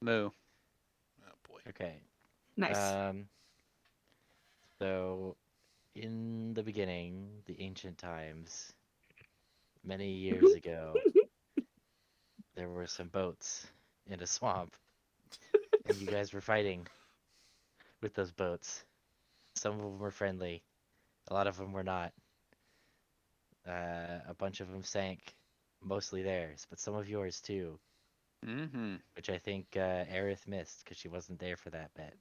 Moo. Oh boy. Okay. Nice. Um, so in the beginning, the ancient times, many years ago, there were some boats in a swamp, and you guys were fighting with those boats. Some of them were friendly, a lot of them were not. A bunch of them sank, mostly theirs, but some of yours too, Mm-hmm. which I think Aerith missed because she wasn't there for that bit.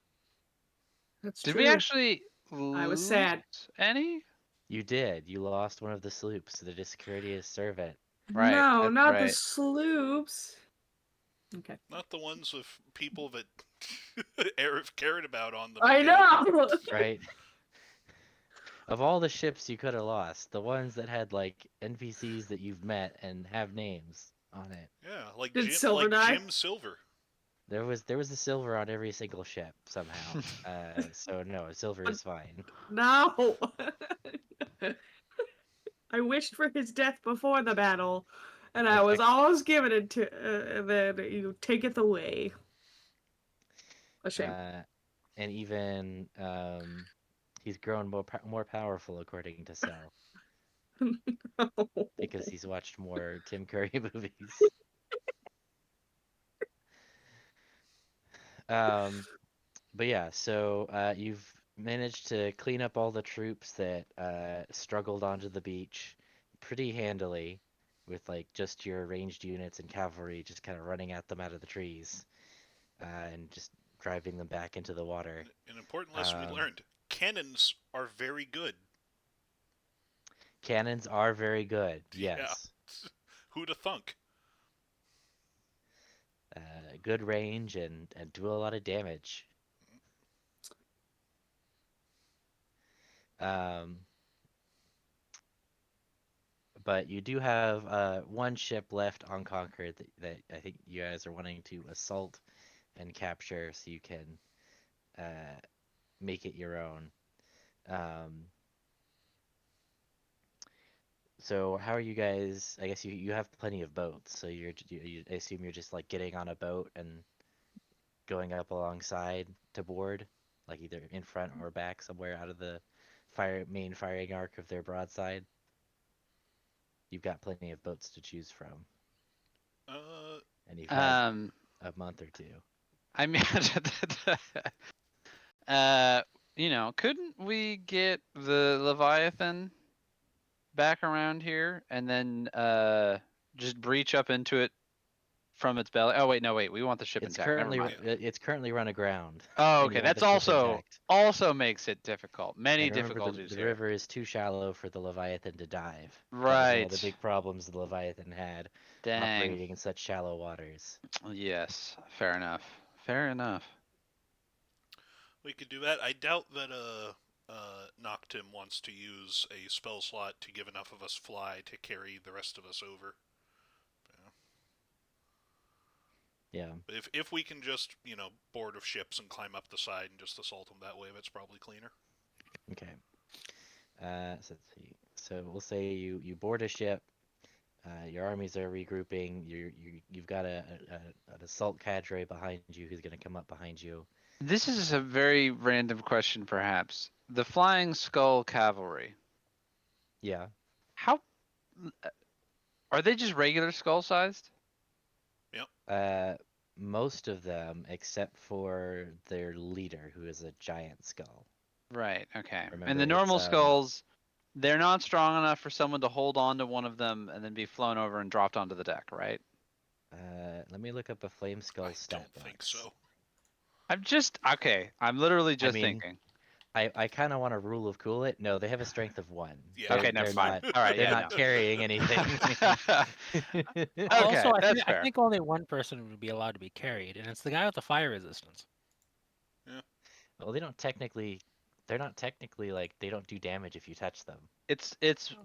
That's Did we true. actually I was lose sad. any? You did. You lost one of the sloops to the discourteous servant. Right. No, That's not the right. sloops. Okay. Not the ones with people that Arif cared about on them I dead. know. Right? Of all the ships you could have lost, the ones that had like NPCs that you've met and have names on it. Yeah, Did Silver die? Jim Silver. There was a silver on every single ship somehow. So no, silver is fine. No. I wished for his death before the battle, and I was Okay. almost given it to, and then you take it away. A shame. Uh, and even he's grown more powerful according to Cell because he's watched more Tim Curry movies. Um, but yeah, so you've managed to clean up all the troops that struggled onto the beach pretty handily with like just your ranged units and cavalry just kind of running at them out of the trees and just driving them back into the water. An important lesson we Um, learned: cannons are very good. Cannons are very good, Yeah, yes. who'da thunk? Good range and do a lot of damage. Um, but you do have one ship left unconquered that I think you guys are wanting to assault and capture so you can uh, make it your own. Um, so how are you guys? I guess you have plenty of boats, so I assume you're just like getting on a boat and going up alongside to board, like either in front or back somewhere out of the main firing arc of their broadside. You've got plenty of boats to choose from, Uh, and you've had Um, a month or two. I mean, uh, couldn't we get the Leviathan back around here and then just breach up into it from its belly? Oh wait, no, wait. We want the ship It's intact. Never currently mind. yeah. it's currently run aground, Oh, and you okay. want the That's ship also intact. also makes it difficult. Many And remember, the difficulties the here. river is too shallow for the Leviathan to dive. That was one of the Right. big problems the Leviathan had, Dang. operating in such shallow waters. Yes. Fair enough. Fair enough. We could do that. I doubt that Noctim wants to use a spell slot to give enough of us fly to carry the rest of us over. Yeah. Yeah. But if we can just board of ships and climb up the side and just assault them that way, that's probably cleaner. Okay. So let's see. So we'll say you board a ship. Your armies are regrouping. You've got an assault cadre behind you who's going to come up behind you. This is a very random question, perhaps. The Flying Skull Cavalry. Yeah. How are they? Just regular skull sized? Yep. Uh, most of them, except for their leader, who is a giant skull. Right. Okay. And Remember, the it's normal skulls, they're not strong enough for someone to hold on to one of them and then be flown over and dropped onto the deck, right? let me look up a flame I skull stat don't think box. so. I'm just okay. I'm literally I just mean, thinking. I kind of want to rule of cool it. No, they have a strength of one. Yeah. Okay, They're never they're mind. not All right, they're yeah, not no. carrying anything. I mean, Okay, Also, that's I fair. think only one person would be allowed to be carried, and it's the guy with the fire resistance. Yeah. well, they're not technically like they don't do damage if you touch them. It's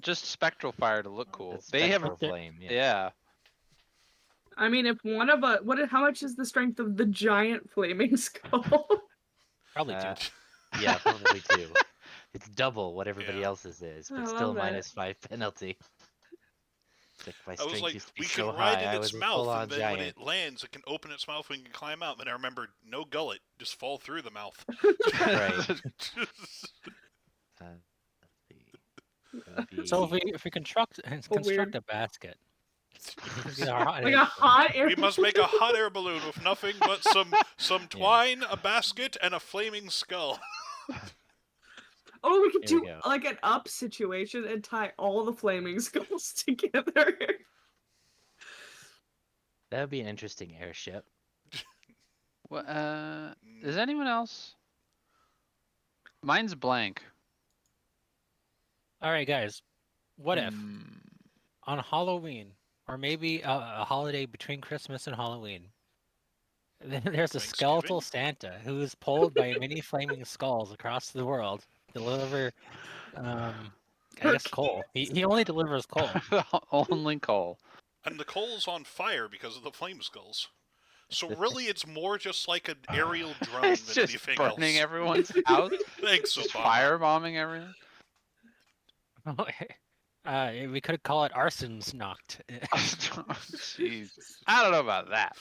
just spectral fire to look cool. It's They have, spectral But they're flame. Yeah. yeah. I mean, if one of us, how much is the strength of the giant flaming skull? probably Uh, two. yeah, probably two. It's double what everybody Yeah. else's is, I but still love that. -5 penalty. It's like my I was strength like, used to be we can so ride high. in I its was a mouth, and full-on then when giant. it lands, it can open its mouth and we can climb out. And I remembered, no gullet, just fall through the mouth. Right. Let's see. It would So be if we construct weird. a basket, it can be our hot Like air a balloon. hot air. We must make a hot air balloon with nothing but some Yeah. twine, a basket, and a flaming skull. Oh, we could Here we do go. like an up situation and tie all the flaming skulls together. That would be an interesting airship. What, is anyone else? Mine's blank. All right, guys. What if Hmm. on Halloween, or maybe a holiday between Christmas and Halloween, there's a skeletal Thanksgiving? Santa who is pulled by many flaming skulls across the world to deliver, I guess, coal. He only delivers coal. Only coal. And the coal's on fire because of the flame skulls. So really, it's more just like an aerial drone It's than just anything burning else. everyone's house. Thanks, Just Obama. firebombing everything. We could call it arson's knocked. Jeez. I don't know about that.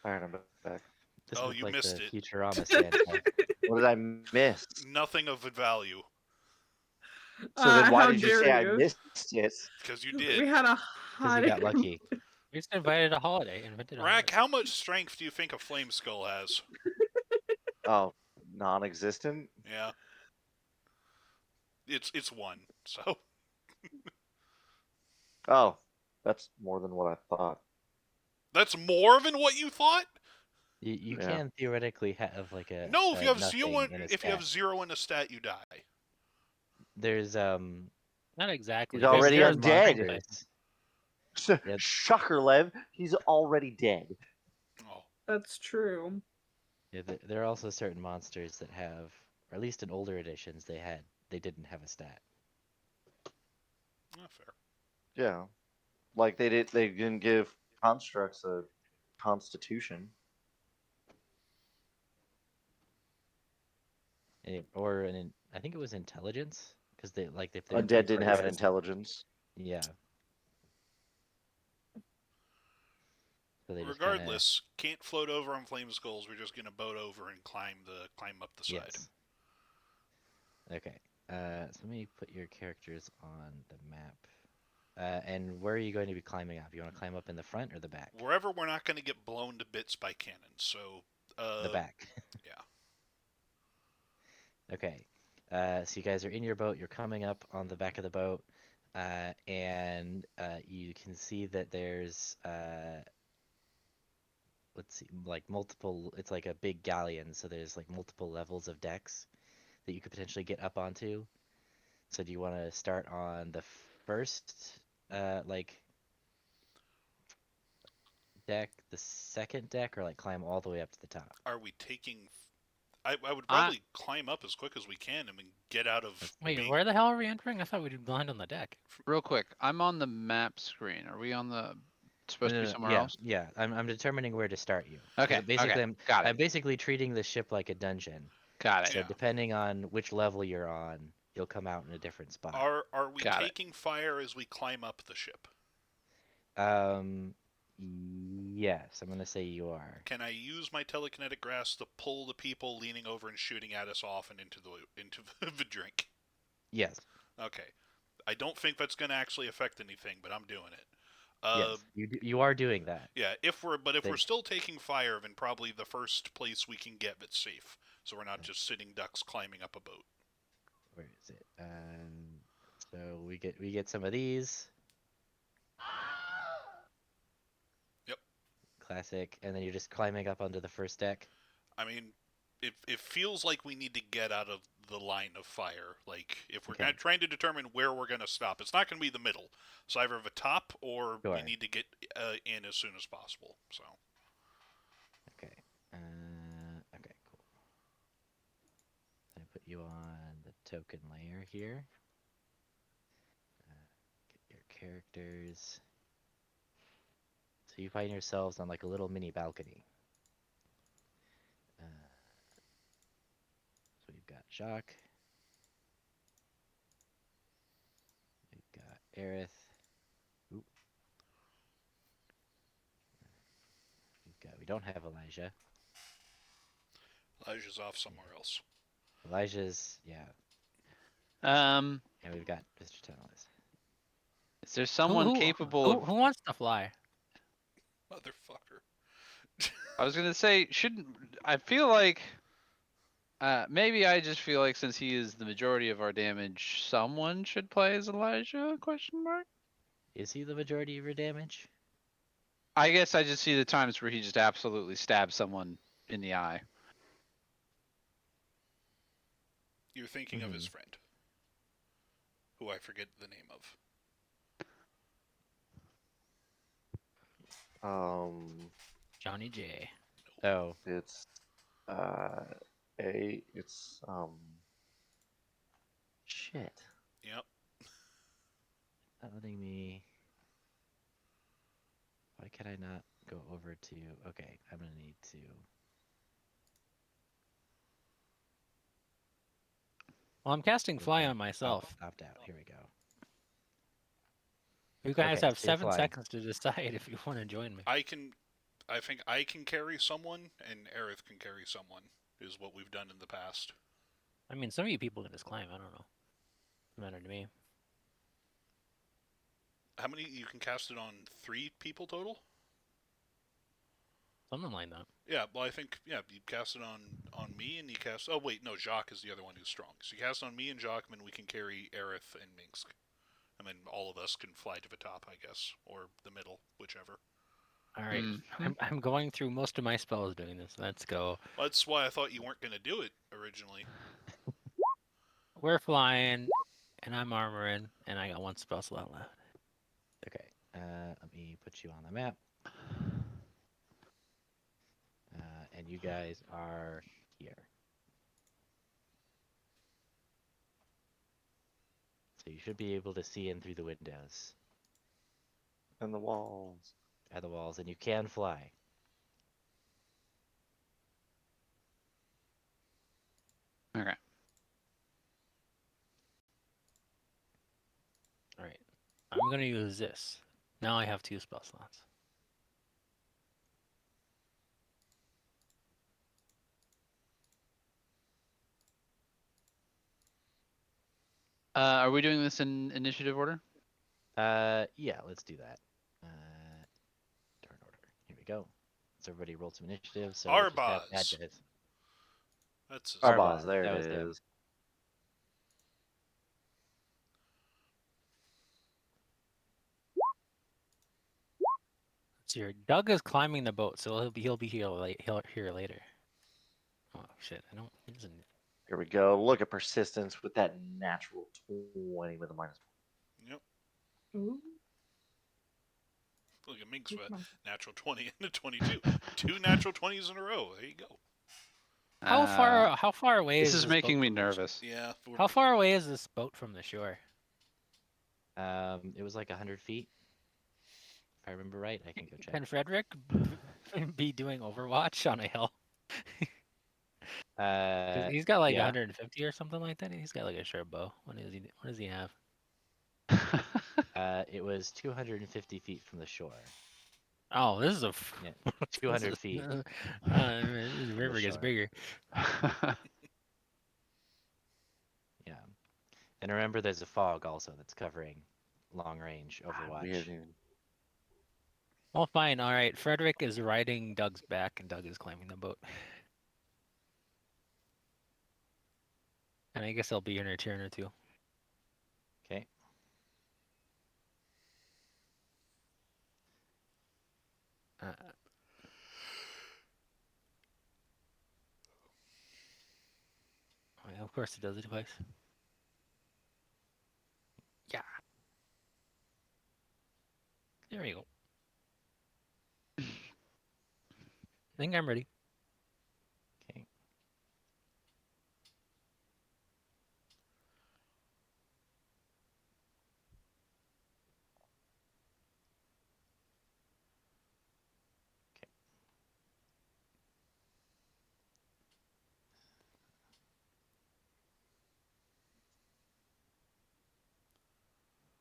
Alright, I'm back. This Oh, looked you like missed the it. Futurama Santa. What did I miss? Nothing of value. So then why How did you dare say I you? missed it? Because you We did. had a Because hot you got air. lucky. We just invited a holiday, invented a Rack, holiday. how much strength do you think a flame skull has? Oh, non-existent? Yeah. It's one, so Oh, that's more than what I thought. that's more than what you thought? You Yeah. can theoretically have like a No, if you have nothing in a if you have stat. 0 in a stat, you die. There's Not exactly. He's already There's undead. monsters. Yeah. Shocker, Lev. He's already dead. Oh. That's true. there are also certain monsters that have, or at least in older editions, they didn't have a stat. Not fair. Yeah. Like they didn't give constructs a constitution. Or I think it was intelligence, because they like if they're Undead didn't have an creatures- intelligence. Yeah. So they just kinda, Regardless, can't float over on flame skulls. We're just gonna boat over and climb up the side. yes. Okay. So let me put your characters on the map. And where are you going to be climbing up? You want to climb up in the front or the back? Wherever we're not gonna get blown to bits by cannons. So The back. yeah. Okay. So you guys are in your boat. You're coming up on the back of the boat, and you can see that there's let's see, like multiple. It's like a big galleon, so there's like multiple levels of decks that you could potentially get up onto. So do you want to start on the first, like deck, the second deck, or like climb all the way up to the top? Are we taking? I would probably climb up as quick as we can and get out of. Wait, where the hell are we entering? I thought we'd land on the deck. Real quick, I'm on the map screen. Are we on the supposed to be somewhere yeah, else? yeah. I'm determining where to start you. Okay. Basically, Okay. Got I'm it. basically treating the ship like a dungeon. Got it. So Yeah. depending on which level you're on, you'll come out in a different spot. Are we Got it. taking fire as we climb up the ship? Yes, I'm gonna say you are. Can I use my telekinetic grasp to pull the people leaning over and shooting at us off and into the drink? Yes. Okay. I don't think that's going to actually affect anything, but I'm doing it. Yes, you are doing that. Yeah, if we're They- still taking fire, then probably the first place we can get that's safe, so we're not just sitting ducks climbing up a boat. Where is it? So we get some of these. Yep. Classic, and then you're just climbing up onto the first deck. I mean, it feels like we need to get out of the line of fire. Like, if we're Okay. trying to determine where we're going to stop, it's not going to be the middle. So either the top or we Sure. need to get in as soon as possible. So. Okay. Okay, cool. I put you on the token layer here. Get your characters. So you find yourselves on like a little mini balcony. So we've got Jacques. We've got Aerith. we don't have Elijah. Elijah's off somewhere else. Elijah's, yeah. Um, And we've got Mr. Tunnelist. is there Who someone who capable who, of? who wants to fly? Motherfucker. I was gonna say, shouldn't I feel like? Maybe I just feel like since he is the majority of our damage, someone should play as Elijah? Question mark. Is he the majority of your damage? I guess I just see the times where he just absolutely stabs someone in the eye. You're thinking of his friend, who I forget the name of. Johnny J. Oh, It's shit. Yep. not letting me. Why can I not go over to? Okay, I'm gonna need to. Well, I'm casting go fly back. on Oh, myself. opt out. Here we go. You guys Okay, have so you're 7 flying. seconds to decide if you want to join me. I think I can carry someone, and Aerith can carry someone, is what we've done in the past. I mean, some of you people can just climb. I don't know. Doesn't matter to me. How many? You can cast it on 3 people total? Something like that. Yeah, well, I think, yeah, you cast it on me, and you cast... Oh, wait, no, Jacques is the other one who's strong. So you cast it on me and Jacques, and we can carry Aerith and Minsk. And then all of us can fly to the top, I guess, or the middle, whichever. All right. Mhm. I'm going through most of my spells doing this. Let's go. Well, that's why I thought you weren't going to do it originally. We're flying, and I'm armoring, and I got 1 spell slot left. Okay, let me put you on the map. And you guys are here. So you should be able to see in through the windows And the walls. at the walls, and you can fly. Okay. All right. I'm going to use this. Now I have 2 spell slots. Are we doing this in initiative order? Yeah, let's do that. Turn order. Here we go. So everybody roll some initiative. So just bad Arbaz. guys. That's his Arbaz, Arbaz, there that it was them. is. Let's see here. Doug is climbing the boat, so he'll be here here later. Oh shit! I don't. He doesn't. Here we go. Look at persistence with that natural 20 with a minus. Yep. Ooh. Look at Minks Come with a on. natural 20 and a 22. 2 natural 20s in a row. There you go. How far away This is is this boat making me from the nervous. Yeah. How far away is this boat from the shore? It was like 100 feet. If I remember right, I can go check. Can Frederick be doing Overwatch on a hill? 'Cause he's got like Yeah. 150 or something like that. He's got like a short bow. What does he have? It was 250 feet from the shore. Oh, this is a Yeah, 200 feet. the river gets shore. bigger. Yeah. And remember, there's a fog also that's covering long range Overwatch. We haven't even... Well, fine. All right. Frederick is riding Doug's back, and Doug is climbing the boat. And I guess I'll be in a turn or 2. Okay. Of course, it does it twice. Yeah. There we go. I think I'm ready. Okay.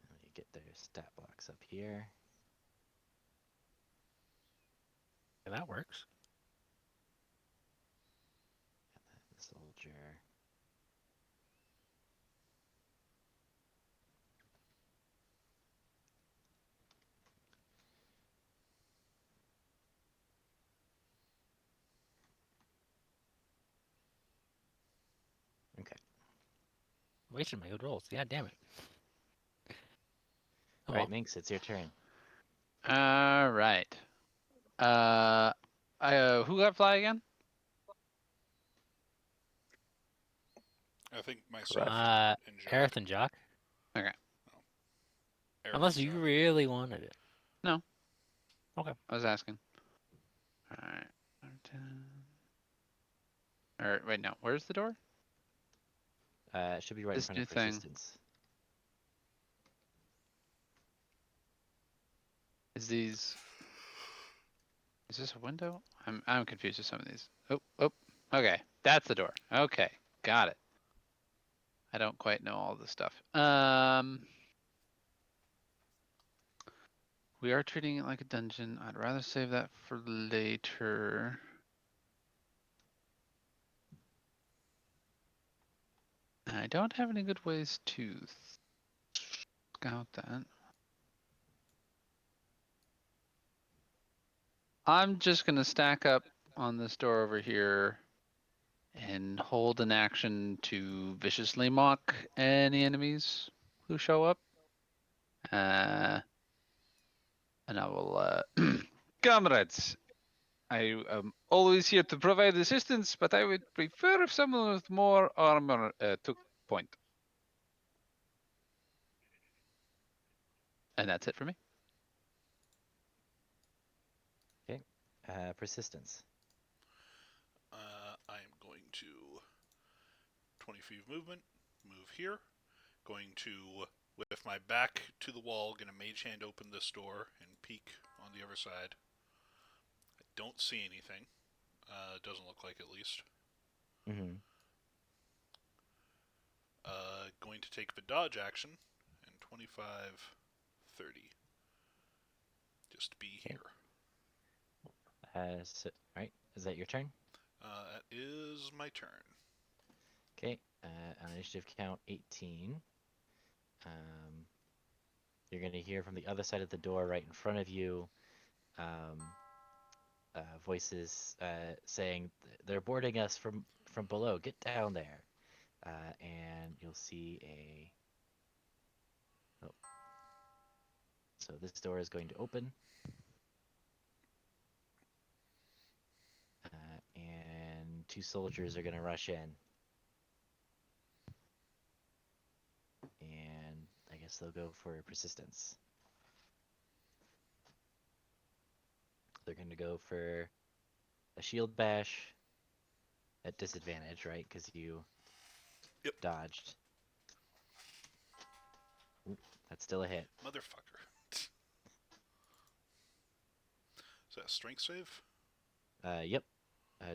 Let me get their stat blocks up here. Yeah, that works. soldier. Okay. Wasting my good rolls. God damn it. Oh, All right, well. Minx, it's your turn. All right. Who got fly again? I think myself Uh, and Jock. Aerith and Jock. Okay. Aerith Unless and you Jock. really wanted it. No. Okay. I was asking. All right. Or wait, no. Where's the door? It should be right in This front new of thing. persistence. Is these? Is this a window? I'm confused with some of these. Oh. Okay, that's the door. Okay, got it. I don't quite know all this stuff. We are treating it like a dungeon. I'd rather save that for later. I don't have any good ways to scout that. I'm just gonna stack up on this door over here and hold an action to viciously mock any enemies who show up. And I will, comrades, I am always here to provide assistance, but I would prefer if someone with more armor took point. And that's it for me. Okay. Persistence. I am going to 20 feet of movement, move here. Going to, with my back to the wall, gonna mage hand open this door and peek on the other side. I don't see anything. It doesn't look like, at least. Mm-hmm. Going to take the dodge action and 25, 30. Just be Okay. here. Right. Is that your turn? That is my turn. Okay. On initiative count 18. You're gonna hear from the other side of the door, right in front of you, voices saying they're boarding us from below. Get down there. And you'll see a. Oh. So this door is going to open. And two soldiers are going to rush in. And I guess they'll go for persistence. They're going to go for a shield bash at disadvantage, right? Because you dodged. Ooh, that's still a hit. Motherfucker. Is that a strength save? Yep.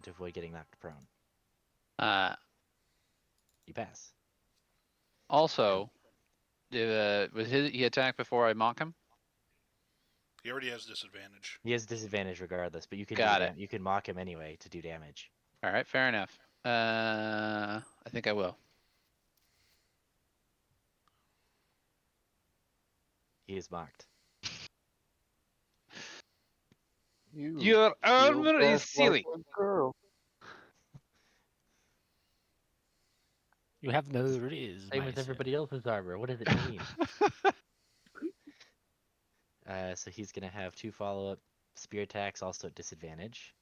To avoid getting knocked prone. You pass. Also, was he attacked before I mock him? He already has disadvantage. He has disadvantage regardless, but you can Got it. You can mock him anyway to do damage. All right, fair enough. I think I will. He is mocked. Your armor is silly. Girl. You have no riz, Same with everybody else's armor. What does it mean? So he's gonna have two follow-up spear attacks, also at disadvantage,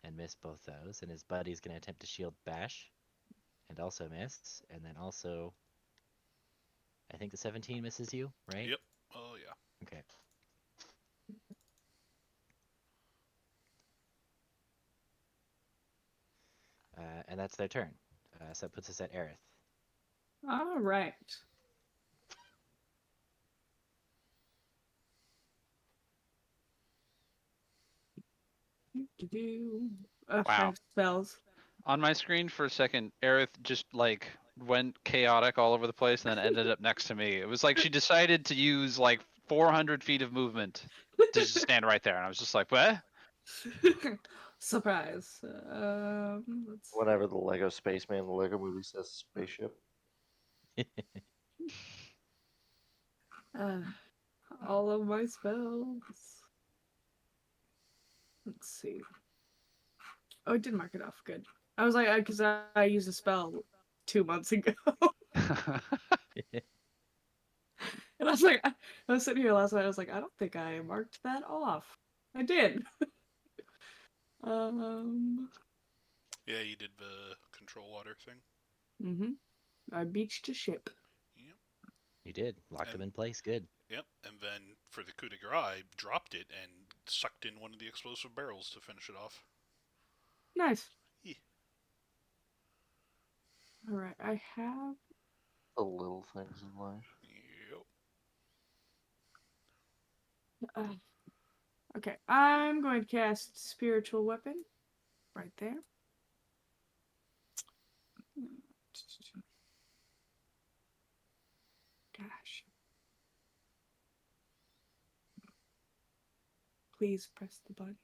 and miss both those. And his buddy's gonna attempt to shield bash, and also miss. And then also, I think the 17 misses you, right? Yep. Oh, yeah. Okay. And that's their turn. So that puts us at Aerith. All right. Wow. 5 spells. On my screen for a second, Aerith just like went chaotic all over the place and then ended up next to me. It was like she decided to use like 400 feet of movement to just stand right there, and I was just like, "What?" Surprise. Let's see. Whenever the Lego Spaceman, the Lego movie says spaceship. Uh, all of my spells. Let's see. Oh, it did mark it off. Good. I was like, because I used a spell 2 months ago. And I was like, I was sitting here last night. I was like, I don't think I marked that off. I did. Yeah, you did the control water thing. Mm-hmm. I beached a ship. Yep. You did. Locked them in place. Good. Yep. And then for the coup de grace, I dropped it and sucked in one of the explosive barrels to finish it off. Nice. Yeah. All right, I have. The little things in life. Yep. Okay, I'm going to cast Spiritual Weapon right there. Gosh. Please press the button.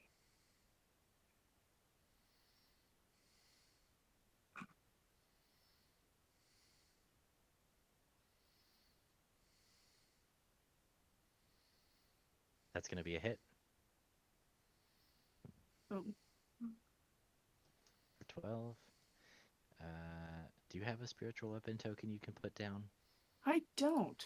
That's going to be a hit. Oh. For 12. Do you have a spiritual weapon token you can put down? I don't.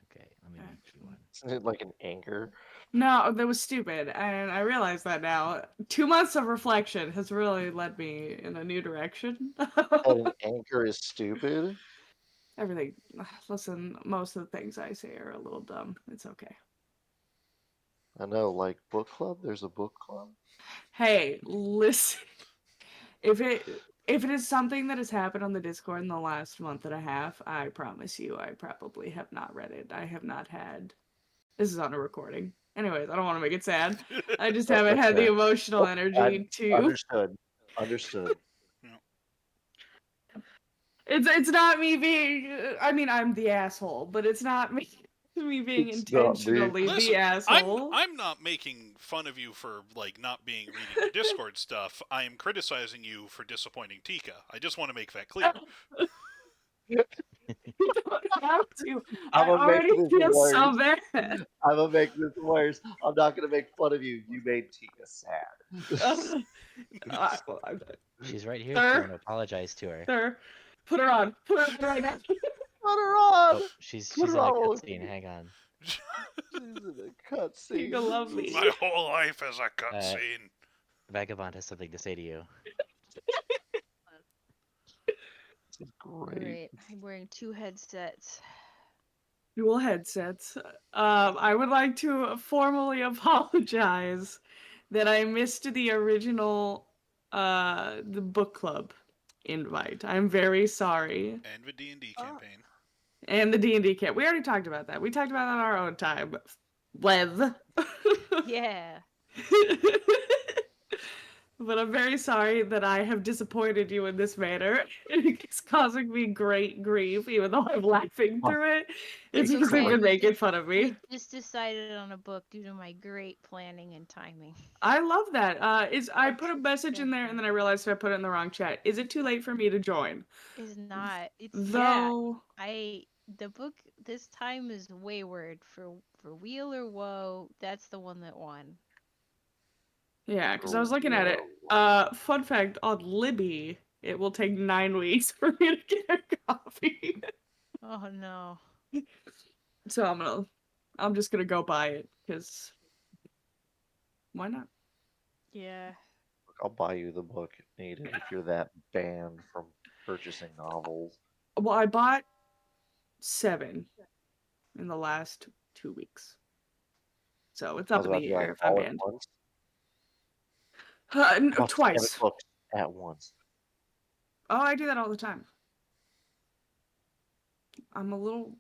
Okay, let me make you one. Isn't it like an anchor? No, that was stupid, and I realize that now. 2 months of reflection has really led me in a new direction. That an anchor is stupid? Everything. Listen, most of the things I say are a little dumb. It's okay. I know, like book club. There's a book club. Hey, listen. If it is something that has happened on the Discord in the last month and a half, I promise you, I probably have not read it. I have not had. This is on a recording. Anyways, I don't want to make it sad. I just haven't That's had the fair. emotional energy to. Understood. Understood. It's not me being. I mean, I'm the asshole, but it's not me. Me being It's not me. intentionally Listen, the asshole. I'm not making fun of you for like not being reading the Discord stuff. I am criticizing you for disappointing Tika. I just want to make that clear. You don't have to. I I'm gonna make already this feel worse. so bad. I'm gonna make this worse. I'm not gonna make fun of you. You made Tika sad. She's right here. Sir? If you want to apologize to her. Sir, put her on. Put her on right now. Put her on. Oh, she's Put in her a on. cutscene. Hang on. She's in a cutscene. You love me. My whole life is a cutscene. Vagabond has something to say to you. This is great. Alright, I'm wearing 2 headsets. Dual headsets. I would like to formally apologize that I missed the original the book club invite. I'm very sorry. And the D&D campaign. And the D&D camp. We already talked about that. We talked about that on our own time. Lev. Yeah. But I'm very sorry that I have disappointed you in this manner. It's causing me great grief, even though I'm laughing through it. It's because they've okay. been making fun of me. We just decided on a book due to my great planning and timing. I love that. I put a message in there and then I realized I put it in the wrong chat. Is it too late for me to join? It's not. It's Though the book this time is Wayward for Wheel or Woe. That's the one that won. yeah, because I was looking at it. Fun fact on Libby, it will take 9 weeks for me to get a copy. Oh no. So I'm just gonna go buy it because why not? Yeah. I'll buy you the book if needed if you're that banned from purchasing novels. Well, I bought 7 in the last 2 weeks, so it's I up was in about the to be air like, if I'm all at in. once. No, Bought 7 twice. books at once. Oh, I do that all the time. I'm a little.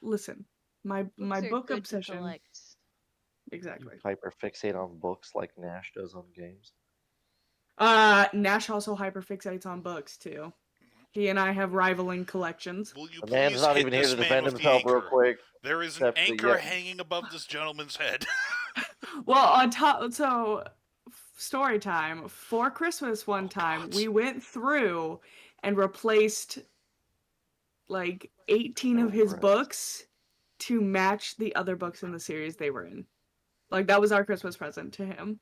Listen, my Books are book good to obsession. collect. Exactly. Hyperfixate on books like Nash does on games. Nash also hyperfixates on books too. He and I have rivaling collections. Will you The man's please not hit even here this to man defend with the himself real anchor? quick. There is an except that, anchor yeah. hanging above this gentleman's head. Well, on top, so story time. For Christmas one time, God. we went through and replaced like 18 of his Impressed. books to match the other books in the series they were in. Like that was our Christmas present to him.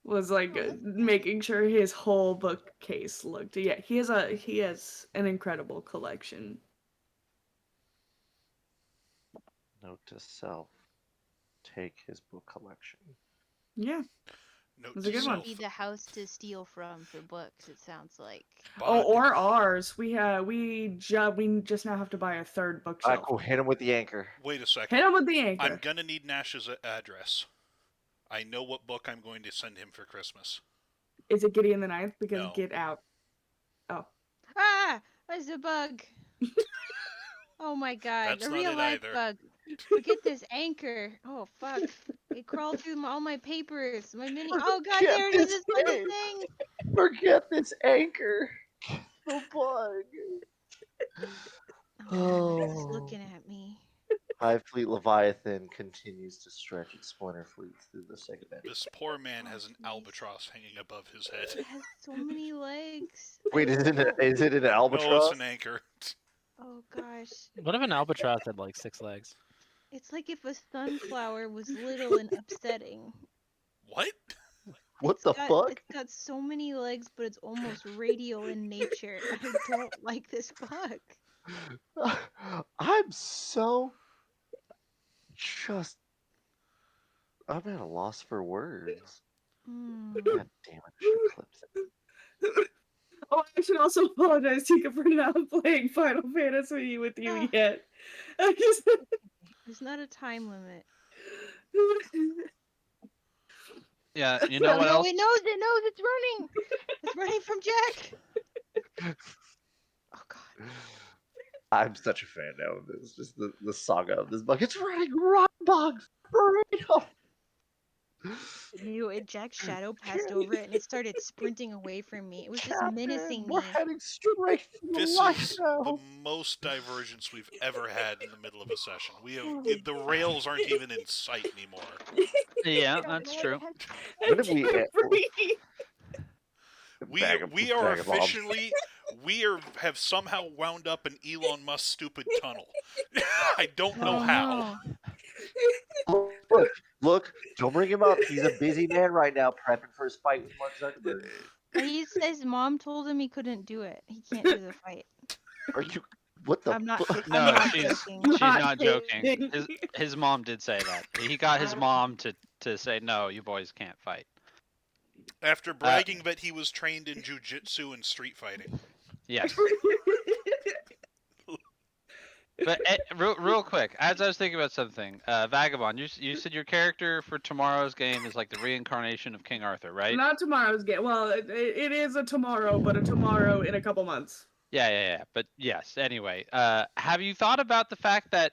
Was like Oh, that's making sure his whole bookcase looked. Yeah, he has an incredible collection. Note to self: take his book collection. Yeah, it Note was to a good gonna one. self: be the house to steal from for books. It sounds like. Oh, bug. or ours. We just now have to buy a third Alright, bookshelf. cool. Hit him with the anchor. Wait a Hit second. him with the I'm anchor. gonna need Nash's address. I know what book I'm going to send him for Christmas. Is it Gideon the Ninth? Because No. Get Out. Oh. Ah, there's a bug. Oh my god, That's a not real it life either. bug. Forget this anchor. Oh fuck. It crawled through all my papers. My mini. Oh god, Forget there it is. this It's like a game. thing. Forget this anchor. The bug. Oh god, it's Oh. looking at me. Hive Fleet Leviathan continues to stretch its splinter fleets through the segment. This poor man Oh has an jeez. albatross hanging above his head. It has so many legs. Wait, is it an No, it's albatross? an anchor. Oh gosh. What if an albatross had like 6 legs? It's like if a sunflower was little and upsetting. What? What the fuck? It's got so many legs, but it's almost radial in nature. I don't like this bug. I'm so just. I'm at a loss for words. Hmm. God damn it! I should have clipped that. Oh, I should also apologize, Tika, for not playing Final Fantasy with you Ah, yet. I just... there's not a time limit. Yeah, you Oh know what no, else? it knows, it's running. It's running from Jack. Oh god. I'm such a fan now of this. Just the saga of this bug. It's running right bugs. Right. Jack's shadow passed over it and it started sprinting away from me. It was just Captain, menacing we're me. heading straight for the This light is the now. most divergence we've ever had in the middle of a session. The rails aren't even in sight anymore. Yeah, that's true. When did we? We are officially have somehow wound up in Elon Musk's stupid tunnel. I don't know Oh how. no. Look! Don't bring him up. He's a busy man right now, prepping for his fight with Mark Zuckerberg. He says mom told him he couldn't do it. He can't do the fight. Are you? What the? I'm not fuck? I'm No, not she's joking. she's not joking. kidding. His mom did say that. He got his mom to say no, you boys can't fight. After bragging that he was trained in jujitsu and street fighting. Yes. But real quick, as I was thinking about something, Vagabond, you said your character for tomorrow's game is like the reincarnation of King Arthur, right? Not tomorrow's game. Well, it is a tomorrow, but a tomorrow in a couple months. Yeah. But yes, anyway, have you thought about the fact that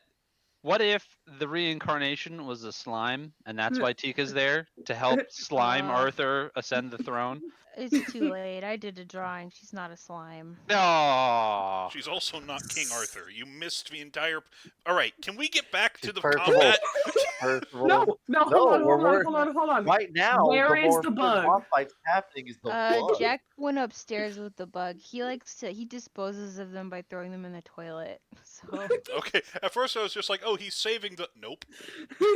what if the reincarnation was a slime, and that's why Tika's there to help slime Uh, Arthur ascend the throne? it's too late. I did a drawing. She's not a slime. No. She's also not King Arthur. You missed the entire. All right, can we get back to the First of all, combat? First of all, No, hold we're on. right now. Where the is more the important bug? boss fights happening is the bug. Jack went upstairs with the bug. He disposes of them by throwing them in the toilet. So Okay, at first I was just like, oh, he's saving the. Nope.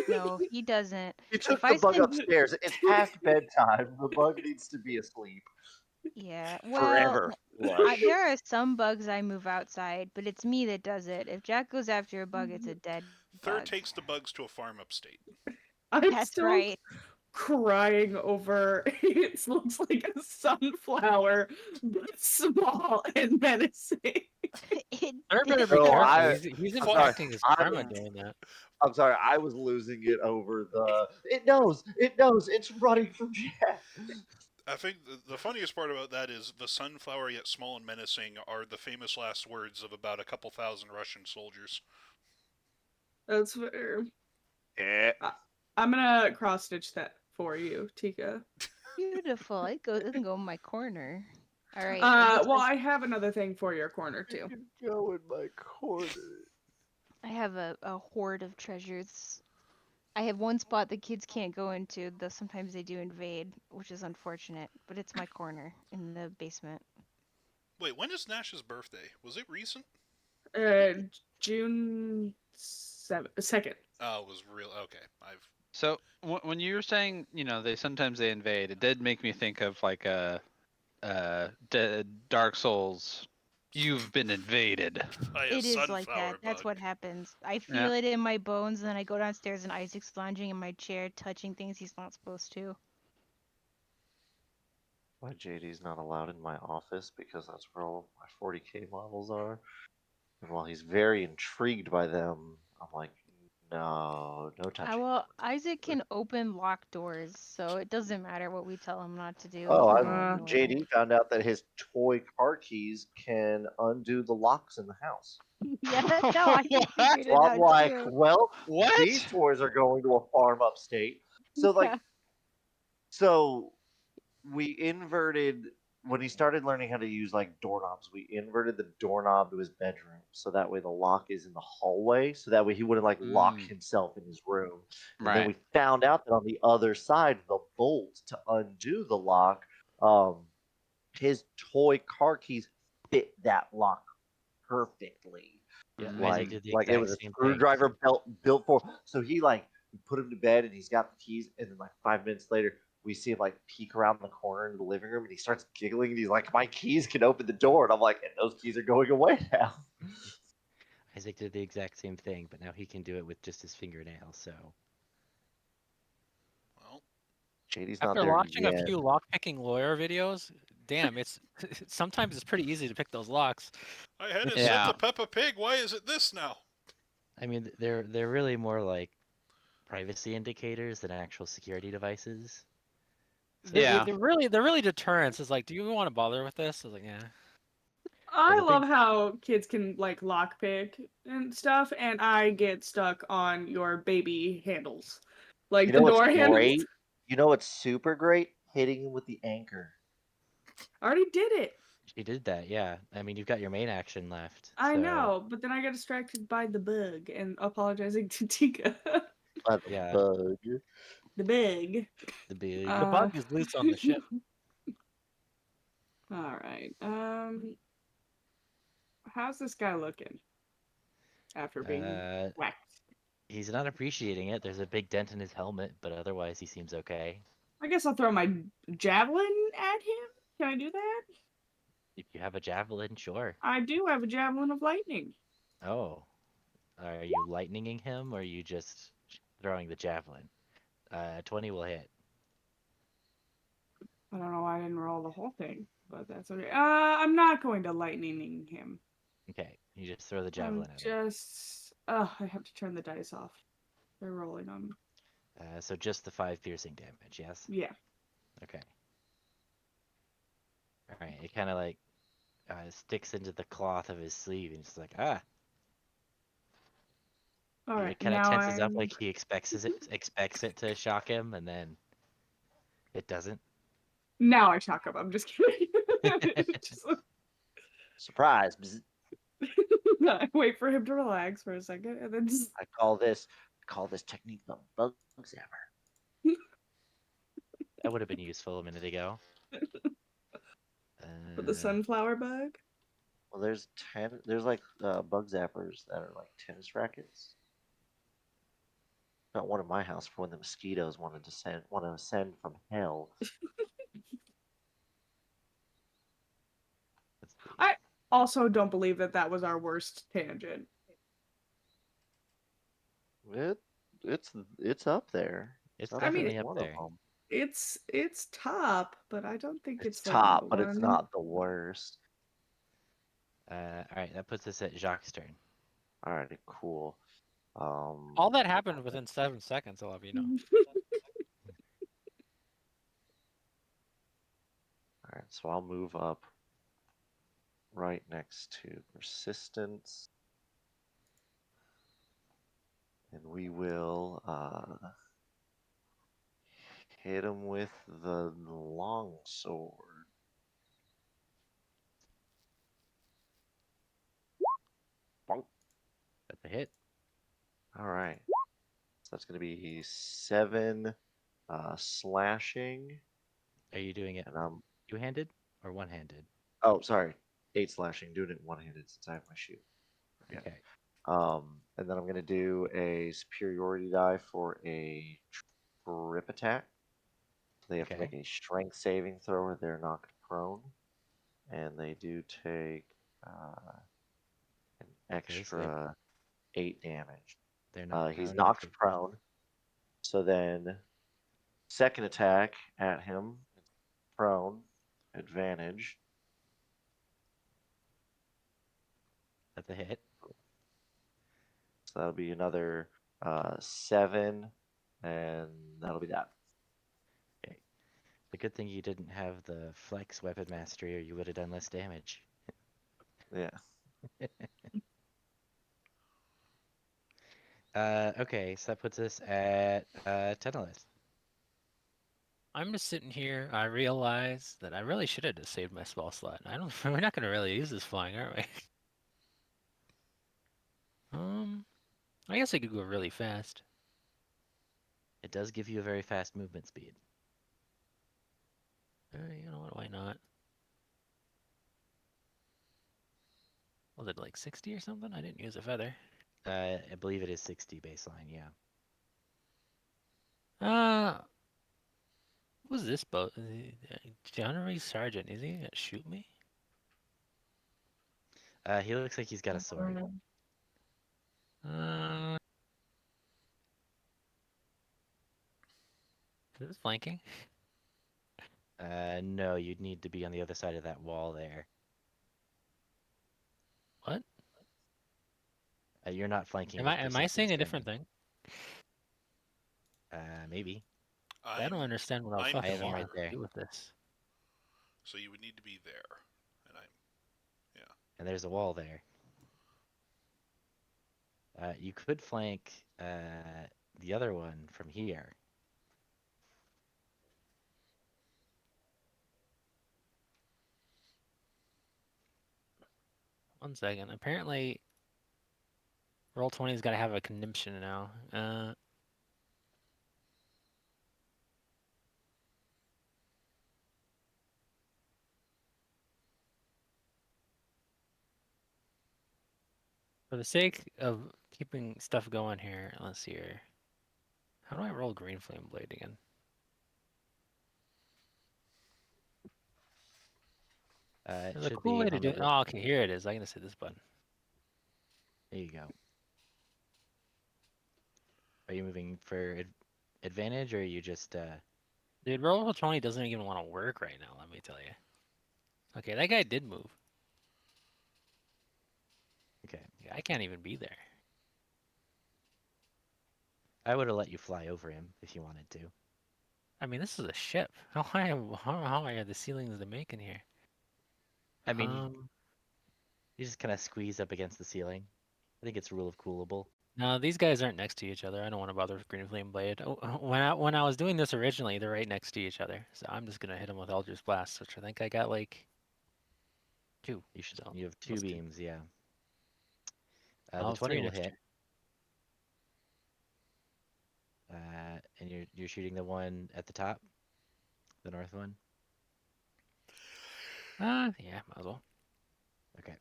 no, he doesn't. You took If the I bug send, upstairs. It's past bedtime. The bug needs to be asleep yeah, well, forever. Flush. there are some bugs I move outside, but it's me that does it. If Jack goes after a bug, it's a dead Third bug. takes the bugs to a farm upstate. I'm That's still right. crying over it looks like a sunflower, but small and menacing. It Sir better did be No, careful. I- He's Fuck. impacting his karma I'm- doing that. I'm sorry. I was losing it over the. It knows. It's running from Jack. I think the funniest part about that is the sunflower yet small and menacing are the famous last words of about a couple thousand Russian soldiers. That's fair. Eh. I'm gonna cross stitch that for you, Tika. beautiful. It can go in my corner. All right. Well, I have another thing for your corner too. You can go in my corner. I have a hoard of treasures. I have one spot the kids can't go into, though sometimes they do invade, which is unfortunate. But it's my corner in the basement. Wait, when is Nash's birthday? Was it recent? June 2nd. Oh, it was real. Okay, I've. So when you were saying, they sometimes they invade, it did make me think of like a Dark Souls. You've been invaded. By a It is like sunflower that. That's bug. what happens. I Yeah. feel it in my bones, and then I go downstairs and Isaac's lounging in my chair, touching things he's not supposed to. Why JD's not allowed in my office because that's where all of my 40k levels are. And while he's very intrigued by them, I'm like, no, no touching. Well, Isaac can open locked doors, so it doesn't matter what we tell him not to do. Oh, He I, won't Uh, annoy me. JD found out that his toy car keys can undo the locks in the house. Yeah, no, Isaac figured What? it So I'm out like, too. well, these What? toys are going to a farm upstate. So Yeah. so we inverted when he started learning how to use like doorknobs. We inverted the doorknob to his bedroom, so that way the lock is in the hallway. So that way he wouldn't like lock Mm, himself in his room. And then right. we found out that on the other side, the bolt to undo the lock, um, his toy car keys fit that lock perfectly. Yeah, Isaac Mm. did the Like it exact was a same thing. screwdriver belt built for. So he like we put him to bed and he's got the keys. And then like 5 minutes later, we see him like peek around the corner in the living room and he starts giggling and he's like, "My keys can open the door." And I'm like, "And those keys are going away now." Isaac did the exact same thing, but now he can do it with just his fingernails. So Well, JD's not After there watching a yet. few lock-picking lawyer videos, damn, it's sometimes it's pretty easy to pick those locks. I had it set Yeah. to Peppa Pig. Why is it this now? I mean, they're really more like privacy indicators than actual security devices. So Yeah. They're really deterrents. It's like, do you want to bother with this? I was like, yeah. I the big love how kids can like lockpick and stuff, and I get stuck on your baby handles, You like know the what's door handles. great? You know what's super great? Hitting him with the anchor. I already did it. she did that, yeah. I mean, you've got your main action left, I so know, but then I got distracted by the bug and apologizing to Tika. By the yeah, bug. The bug. the big. The Uh, bug is loose on the ship. all right. How's this guy looking after being Uh, whacked? he's not appreciating it. There's a big dent in his helmet, but otherwise he seems okay. I guess I'll throw my javelin at him. Can I do that? If you have a javelin, sure. I do have a javelin of lightning. Oh, are you lightninging him, or are you just throwing the javelin? 20 will hit. I don't know why I didn't roll the whole thing, but that's okay. I'm not going to lightning him. Okay, you just throw the I'm javelin at him. just. Oh, I have to turn the dice off. They're rolling on me. So just the 5 piercing damage, yes? Yeah. Okay. All right, it kind of like sticks into the cloth of his sleeve, and it's like, ah. All right. It kind of Now tenses up I'm. like he expects it to shock him, and then it doesn't. Now I shock him. I'm just kidding. Just- Surprise. Bzz. I wait for him to relax for a second, and then just. I call this technique the bug zapper. That would have been useful a minute ago. For the Uh, sunflower bug. Well, there's like bug zappers that are like tennis rackets. Got one in my house for when the mosquitoes want to ascend from hell. let's see. I also don't believe that that was our worst tangent. It it's up there. It's It's up I there mean, as definitely up one of there. them. it's top, but I don't think It's it's like number top, but it's one. not the worst. All right, that puts us at Jacques' turn. Alrighty, cool. All that happened within 7 seconds. I'll have you know. Alright, so I'll move up right next to persistence, and we will hit him with the long sword. Bonk. That's a hit. All right. that's going to be 7 slashing, Are you doing it and I'm two-handed or one-handed? oh sorry, 8 slashing. Doing it one-handed since I have my shield. Forget. Okay. And then I'm going to do a superiority die for a trip attack. They have to Okay. make a strength saving throw or they're knocked prone, and they do take an Okay, so extra 8 damage. they're knocked He's prone and knocked for prone, so then second attack at him, prone, advantage. at the hit. So that'll be another 7, and that'll be that. Okay. The good thing you didn't have the flex weapon mastery, or you would have done less damage. Yeah. Okay, so that puts us at Tenelith. I'm just sitting here. I realize that I really should have just saved my spell slot. I don't. We're not gonna really use this flying, are we? I guess I could go really fast. It does give you a very fast movement speed. You know what? Why not? Was it like 60 or something? I didn't use a feather. I believe it is 60 baseline, yeah. Uh, who's this boat? Honorary Sergeant. Is he gonna shoot me? He looks like he's got a sword. Uh, is this flanking? No, you'd need to be on the other side of that wall there. What? You're not flanking Am with I persistent saying a different standing. thing? Maybe. I don't understand what I I'm I have fucking him want right here, to there. do with this. so you would need to be there, and I'm yeah. And there's a wall there. You could flank the other one from here. One second. Apparently, roll 20's got to have a conniption now. For the sake of keeping stuff going here, let's see here. How do I roll Green Flame Blade again? It There's a should cool be way to on do the it. right. Oh, okay, here it is. I'm gonna hit this button. There you go. Are you moving for advantage, or are you just Dude, roll 20 doesn't even want to work right now, let me tell you. Okay, that guy did move. okay? Yeah, I can't even be there. I would have let you fly over him if you wanted to. I mean, this is a ship. How are the ceilings to make in here? I mean, Um, you just kind of squeeze up against the ceiling. I think it's rule of coolable. no, these guys aren't next to each other. I don't want to bother with Green Flame Blade. Oh, when I was doing this originally, they're right next to each other. So I'm just gonna hit them with Eldritch Blast, which I think I got like 2. You should. So You have two those 2. beams, yeah. The I'll have 20 3 will next hit. turn. And you're shooting the one at the top, the north one. Yeah, might as well. Okay.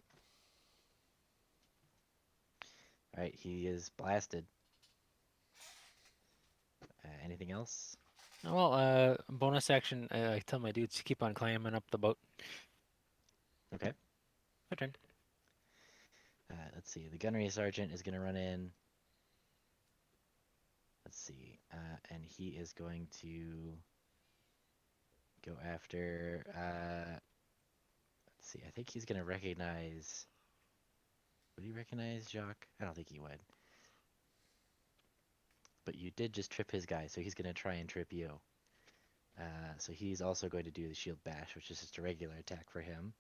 All right, he is blasted. Anything else? Well, bonus action. I tell my dudes to keep on climbing up the boat. Okay. My turn. Let's see. The gunnery sergeant is going to run in. Let's see. And he is going to go after. Let's see. I think he's going to recognize. Would he recognize Jacques? I don't think he would. But you did just trip his guy, so he's going to try and trip you. So he's also going to do the shield bash, which is just a regular attack for him.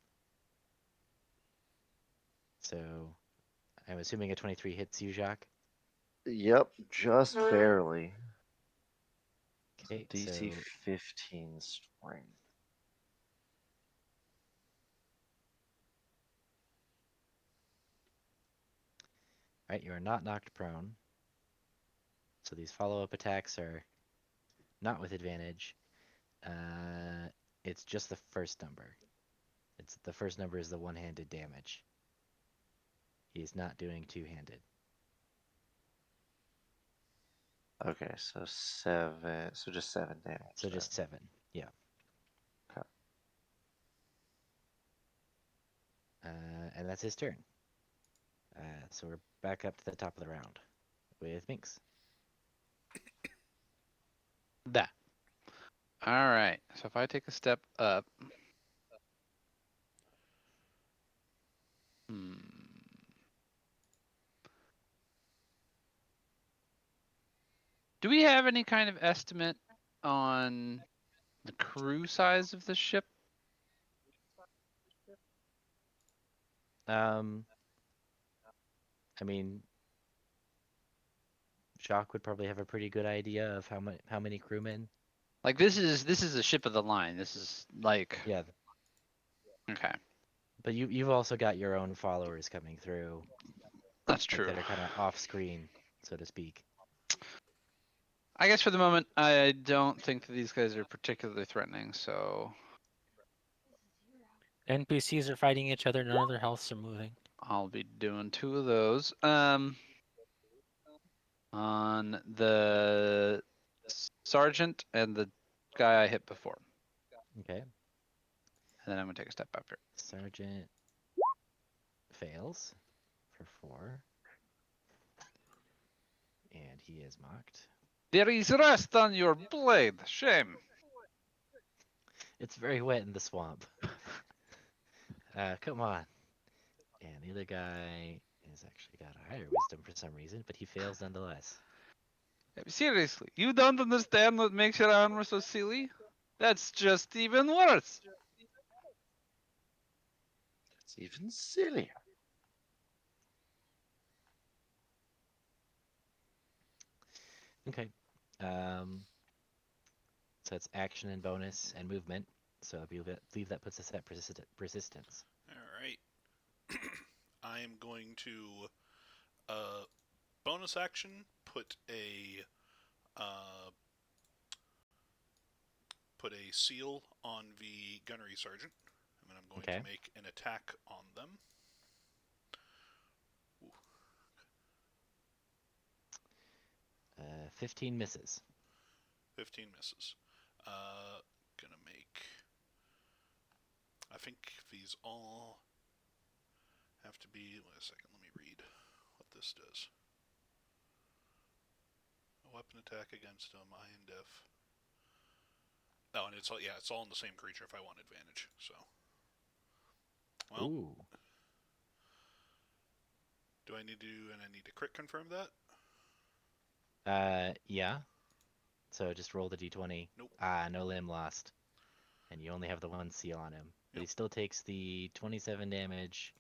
So I'm assuming a 23 hits you, Jacques. Yep, just barely. Okay, DC so 15 strength. all right, you are not knocked prone. So So these follow-up attacks are not with advantage. It's just the first number. It's the first number is the one-handed damage. He's not doing two-handed. Okay, so 7. So just 7 damage. So then. just 7. Yeah. Okay. And that's his turn. So we're back up to the top of the round with Minx. That. All right. So if I take a step up, do we have any kind of estimate on the crew size of the ship? I mean, Jacques would probably have a pretty good idea of how many crewmen. Like this is a ship of the line. This is like Yeah, okay. but you've also got your own followers coming through, That's like true. that are kind of off screen, so to speak. I guess for the moment, I don't think that these guys are particularly threatening. So NPCs are fighting each other. None of their healths are moving. I'll be doing 2 of those. On the sergeant and the guy I hit before. Okay. And then I'm gonna take a step after. Sergeant fails for 4, and he is mocked. There is rust on your blade. Shame. It's very wet in the swamp. Come on. And the other guy has actually got a higher wisdom for some reason, but he fails nonetheless. Seriously, you don't understand what makes your armor so silly? That's just even worse. It's even sillier. Okay. So it's action and bonus and movement. So I believe that puts us at persistence. All right. I am going to bonus action uh, put a seal on the gunnery sergeant, and then I'm going Okay. to make an attack on them. Ooh. 15 misses. 15 misses. Gonna make. I think these all have to be. Wait a second. Let me read what this does. A weapon attack against him. I and F. Oh, and it's all in the same creature if I want advantage. So. Well. Ooh. Do I need to crit confirm that? Yeah. So just roll the d20. Nope. No limb lost. And you only have the 1 seal on him. But he Yep. still takes the 27 damage.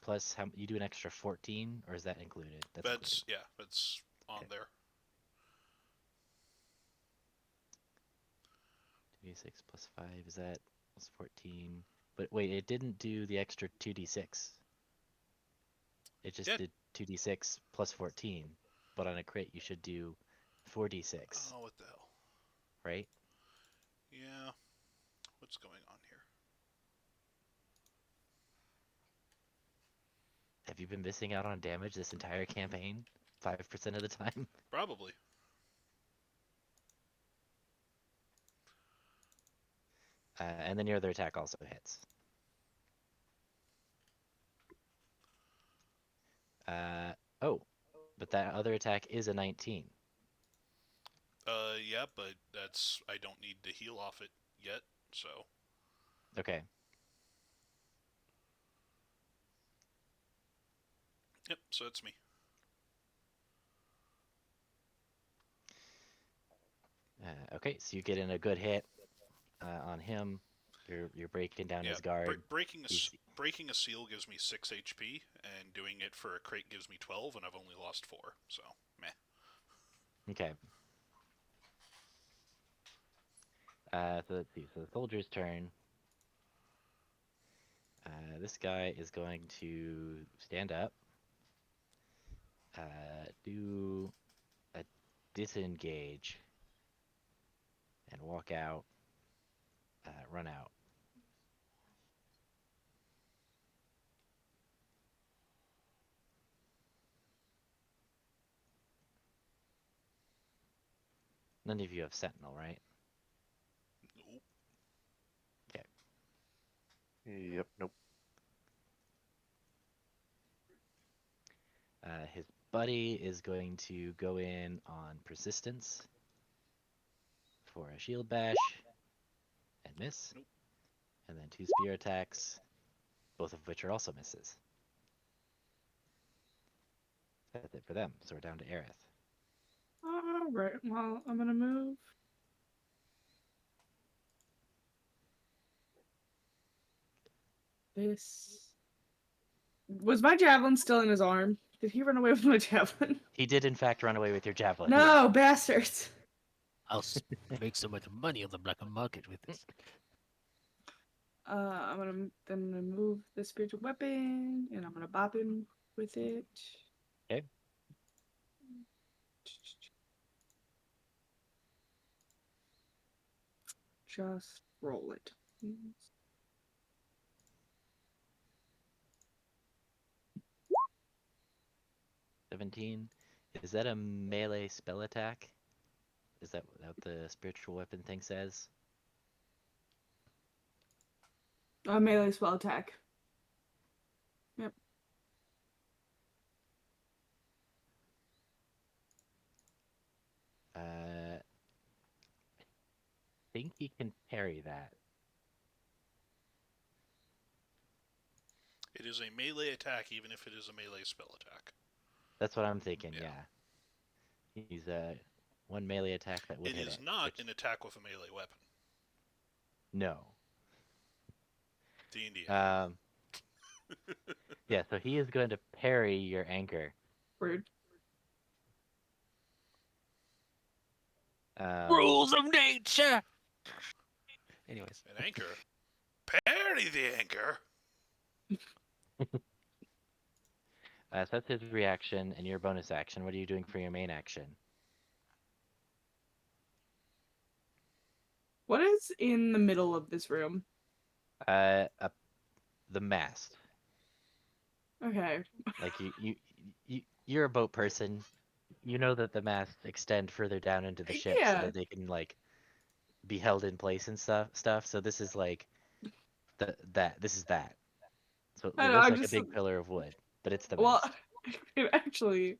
Plus, you do an extra 14, or is that included? That's included. yeah, that's on Okay. there. 2d6 plus 5, is that plus 14? But wait, it didn't do the extra 2d6. It just did 2d6 plus 14. But on a crit, you should do 4d6, Oh, what the hell? right? Yeah. What's going on here? Have you been missing out on damage this entire campaign? 5% of the time? Probably. And then your other attack also hits. Oh, but that other attack is a 19. Yeah, but I don't need to heal off it yet, so. Okay. Yep, so it's me. Okay, so you get in a good hit on him. You're breaking down his guard. Breaking a seal gives me 6 HP, and doing it for a crate gives me 12, and I've only lost 4, so meh. Okay. So let's see. So the soldier's turn. This guy is going to stand up. Do a disengage and walk out, run out. None of you have Sentinel, right? Nope. Okay. Yep. Nope. His buddy is going to go in on persistence for a shield bash and miss, Nope. and then 2 spear attacks, both of which are also misses. That's it for them. So we're down to Aerith. All right. Well, I'm gonna move. This was my javelin still in his arm. Did he run away with my javelin? He did in fact run away with your javelin. No, bastards. I'll make so much money on the black market with this. I'm gonna move the spiritual weapon, and I'm gonna bop him with it. Okay. Just roll it. 17. Is that a melee spell attack? Is that what the spiritual weapon thing says? A melee spell attack. Yep. I think he can parry that. It is a melee attack, even if it is a melee spell attack. That's what I'm thinking, Yeah. yeah. He's one melee attack that would It hit is it. not Which, an attack with a melee weapon. no. D&D. Yeah, so he is going to parry your anchor. Rude. Rules of nature. Anyways, An anchor? Parry the anchor! So that's his reaction and your bonus action. What are you doing for your main action? What is in the middle of this room? Uh, the mast. Okay. Like you're a boat person. You know that the masts extend further down into the ship so Yeah. that they can like be held in place and stuff. So this is like this is that. So I it know, looks I'm like a just big pillar of wood, but it's the well. mast. It actually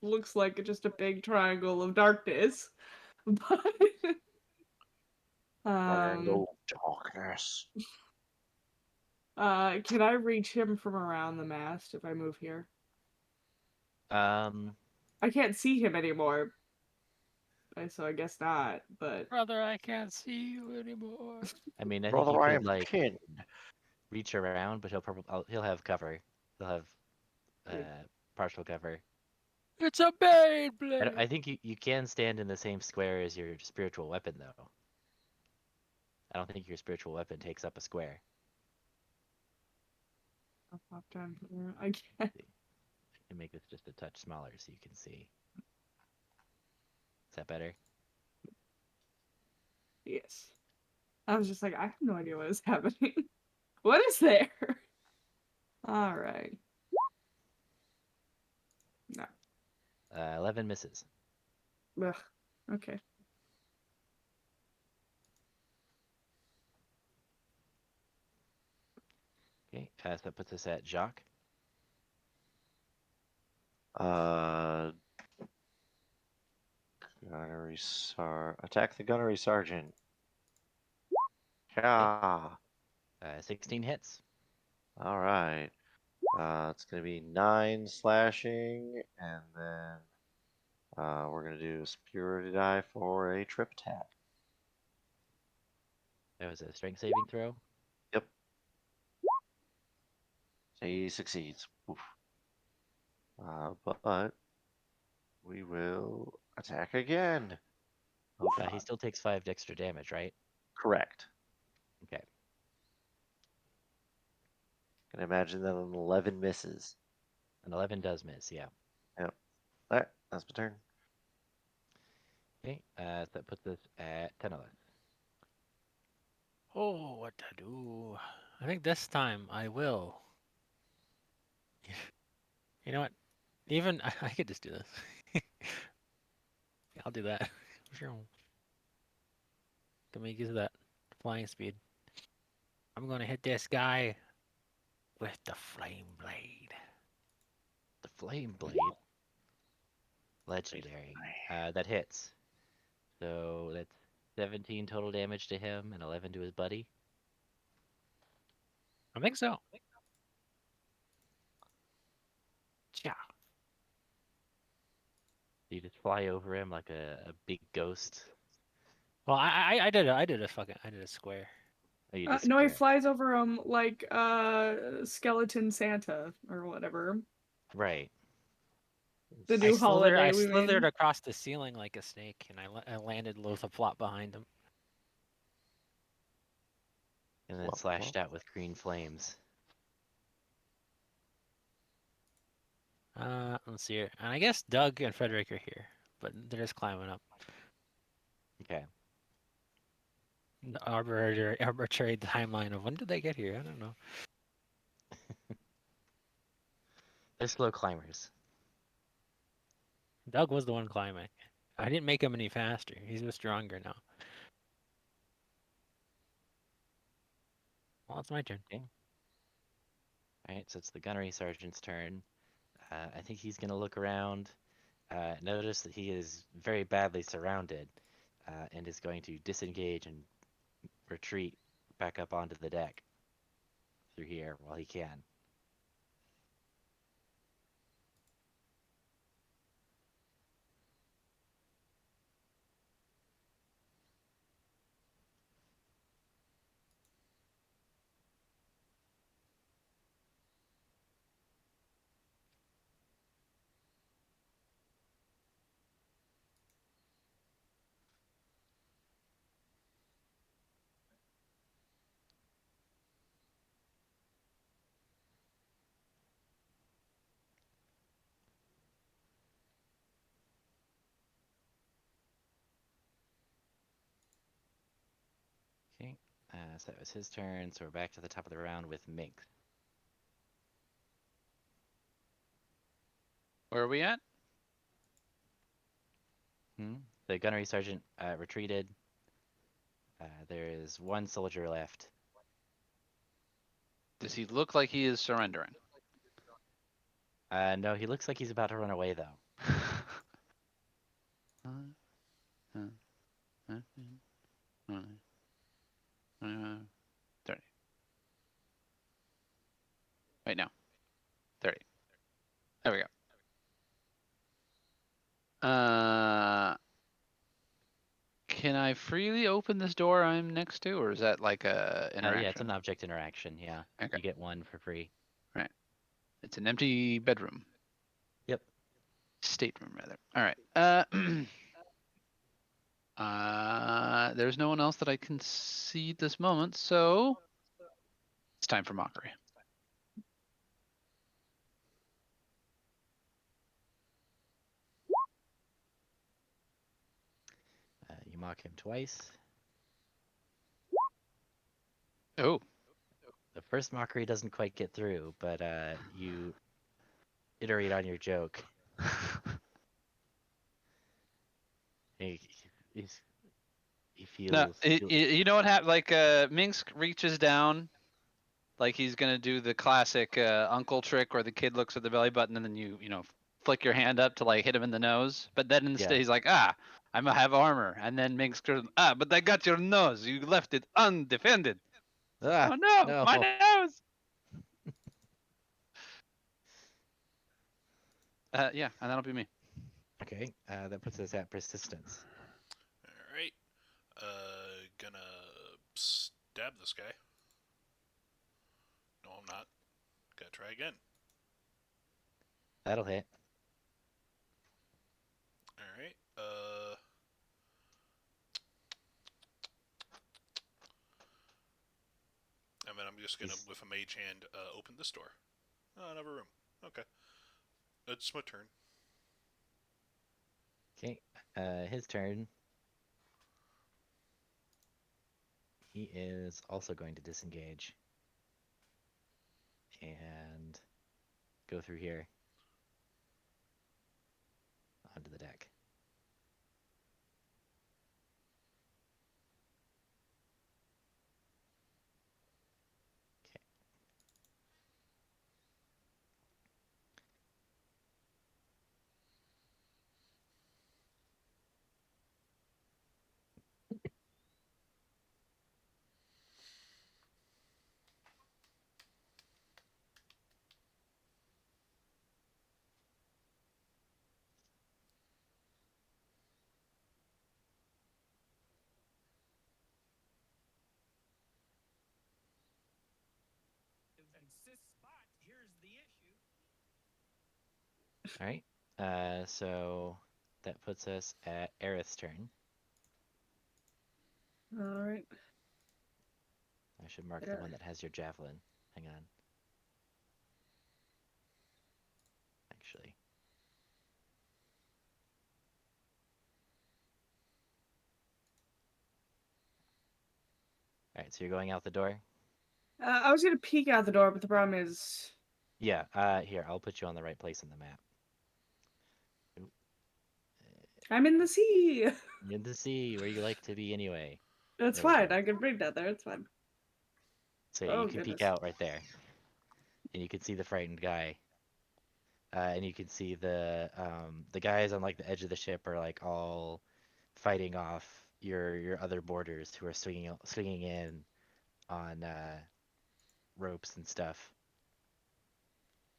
looks like just a big triangle of darkness, but Triangle of darkness. can I reach him from around the mast if I move here? Um, I can't see him anymore, so I guess not. But brother, I can't see you anymore. I mean, I think you Brother, I could am like pinned. reach around, but he'll have cover. He'll have partial cover. It's a Beyblade I, blade. I think you can stand in the same square as your spiritual weapon, though. I don't think your spiritual weapon takes up a square. I'll pop down here. I can't. I can make this just a touch smaller so you can see. Is that better? Yes. I was just like, I have no idea what is happening. What is there? All right. No. 11 misses. Ugh. Okay. Okay, so that puts us at Jacques. Uh, attack the gunnery sergeant. Yeah. 16 hits. All right. It's gonna be 9 slashing, and then we're gonna do a spirited die for a trip attack. That was a strength saving throw. Yep. He succeeds. Oof. But we will attack again. Oh He god. still takes 5 extra damage, right? Correct. Okay. Can imagine that an 11 misses. An 11 does miss, yeah. Yep. Alright, that's my turn. Okay, so that puts us at 10 of us. Oh, what to do? I think this time I will. You know what? Even I could just do this. Yeah, I'll do that. Sure. Can make use of that flying speed. I'm gonna hit this guy with the flame blade. The Flame Blade. Legendary. That hits. So that's 17 total damage to him and 11 to his buddy. I think so. Yeah. You just fly over him like a big ghost. Well, I did a square. Oh, you just No, he square. flies over him like skeleton Santa or whatever. Right. The new holiday I we slithered made. across the ceiling like a snake, and I landed with a plot behind him. And then Well, slashed out with green flames. Let's see here. And I guess Doug and Frederick are here, but they're just climbing up. Okay. The arbitrary timeline of when did they get here? I don't know. They're slow climbers. Doug was the one climbing. I didn't make him any faster. He's just stronger now. Well, it's my turn. Okay. Alright, so it's the gunnery sergeant's turn. I think he's gonna look around, notice that he is very badly surrounded, and is going to disengage and retreat back up onto the deck through here while he can. Okay, so that was his turn, so we're back to the top of the round with Mink. Where are we at? The gunnery sergeant retreated. There is one soldier left. Does he look like he is surrendering? No, he looks like he's about to run away, though. 30. Wait, no. 30. There we go. Can I freely open this door I'm next to, or is that like a Oh, yeah, it's an interaction? object interaction, yeah. Okay. You get one for free. Right. It's an empty bedroom. Yep. Stateroom, rather. All right. There's no one else that I can see at this moment, so it's time for mockery. You mock him twice. Oh. The first mockery doesn't quite get through, but you iterate on your joke. He, he's, he No, feels. you know what happened? Like, Minsk reaches down, like he's gonna do the classic uncle trick where the kid looks at the belly button and then you know, flick your hand up to like hit him in the nose. But then instead Yeah. he's like, I'm gonna have armor. And then Minsk goes, but I got your nose. You left it undefended. Ah, Oh no, no. my nose. Yeah, and that'll be me. Okay, that puts us at persistence. All right. Gonna stab this guy. No, I'm not. Gotta try again. That'll hit. All right. And then I'm just gonna, with a mage hand, open this door. Oh, another room. Okay. It's my turn. Okay, His turn. He is also going to disengage and go through here onto the deck. Okay. All right. So that puts us at Aerith's turn. All right. I should mark Yeah. the one that has your javelin. Hang on. Actually. All right, so you're going out the door? I was gonna peek out the door, but the problem is, Yeah, here, I'll put you on the right place on the map. Oop, I'm in the sea. you're in the sea, where you like to be anyway. That's There we fine. go. I can bring that there. It's fine. So yeah, you Oh can peek goodness. out right there, and you can see the frightened guy. And you can see the guys on like the edge of the ship are like all fighting off your other boarders who are swinging in on ropes and stuff,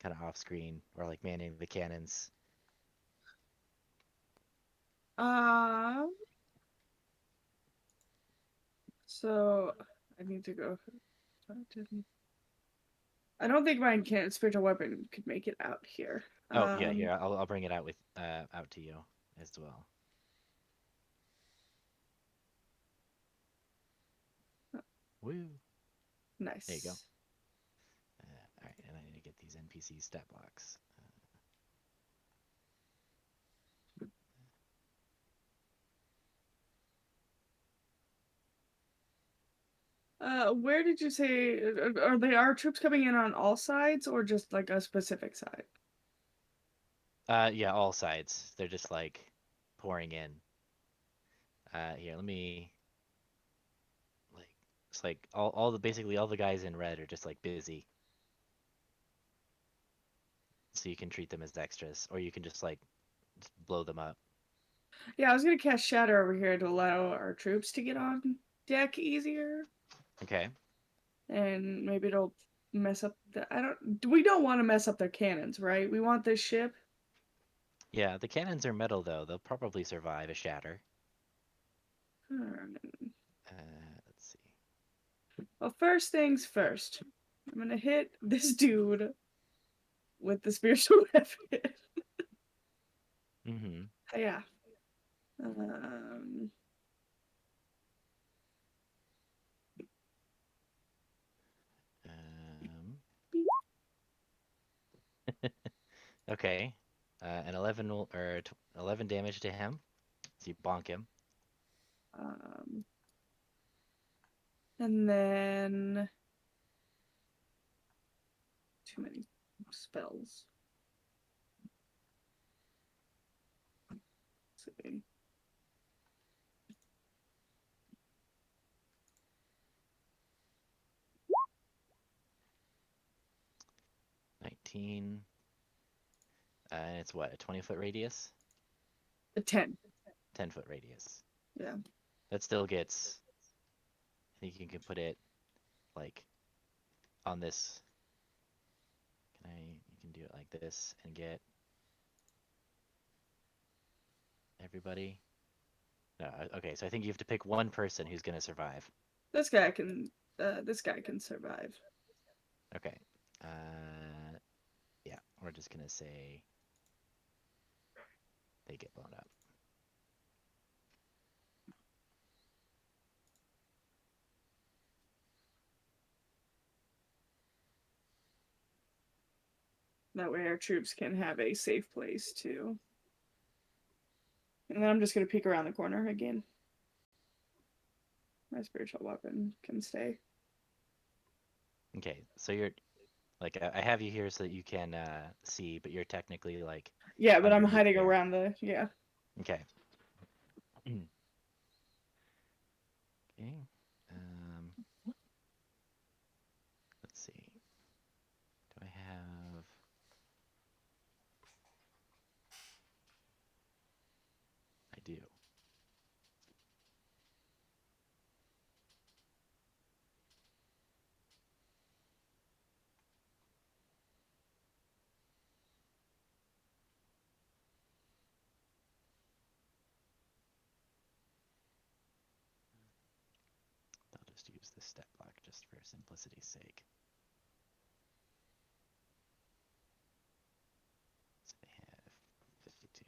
kind of off screen, or like manning the cannons. Uh, so I need to go. I don't think my spiritual weapon could make it out here. Oh yeah, here I'll bring it out with out to you as well. Woo! There you go. Nice. All right, and I need to get these NPC stat blocks. Where did you say are they our troops coming in on all sides or just like a specific side? Yeah, all sides. They're just like pouring in. Here, let me like it's like all the basically all the guys in red are just like busy. So you can treat them as extras, or you can just blow them up. Yeah, I was gonna cast Shatter over here to allow our troops to get on deck easier, Okay. and maybe it'll mess up the. I don't. We don't want to mess up their cannons, right? We want this ship. Yeah, the cannons are metal though. They'll probably survive a shatter. Let's see. Well, first things first. I'm gonna hit this dude with the spiritual weapon. Mm-hmm. Yeah. Um. Um. Okay. An 11 or 11 damage to him. So you bonk him. Um. And then too many spells. Let's see. 19. And it's what, a 20-foot radius? A 10. 10-foot radius. Yeah. That still gets. I think you can put it like on this. Can I? You can do it like this and get everybody. No, okay. So I think you have to pick one person who's gonna survive. This guy can. This guy can survive. Okay. Yeah. We're just gonna say they get blown up. That way our troops can have a safe place to And then I'm just gonna peek around the corner again. My spiritual weapon can stay. Okay, so you're like I have you here so that you can see, but you're technically like Yeah, but I'm underneath hiding there. around the yeah. Okay. Okay. Um, let's see. Do I have? I do. I'll just use this step block just for simplicity's sake. So they have 52.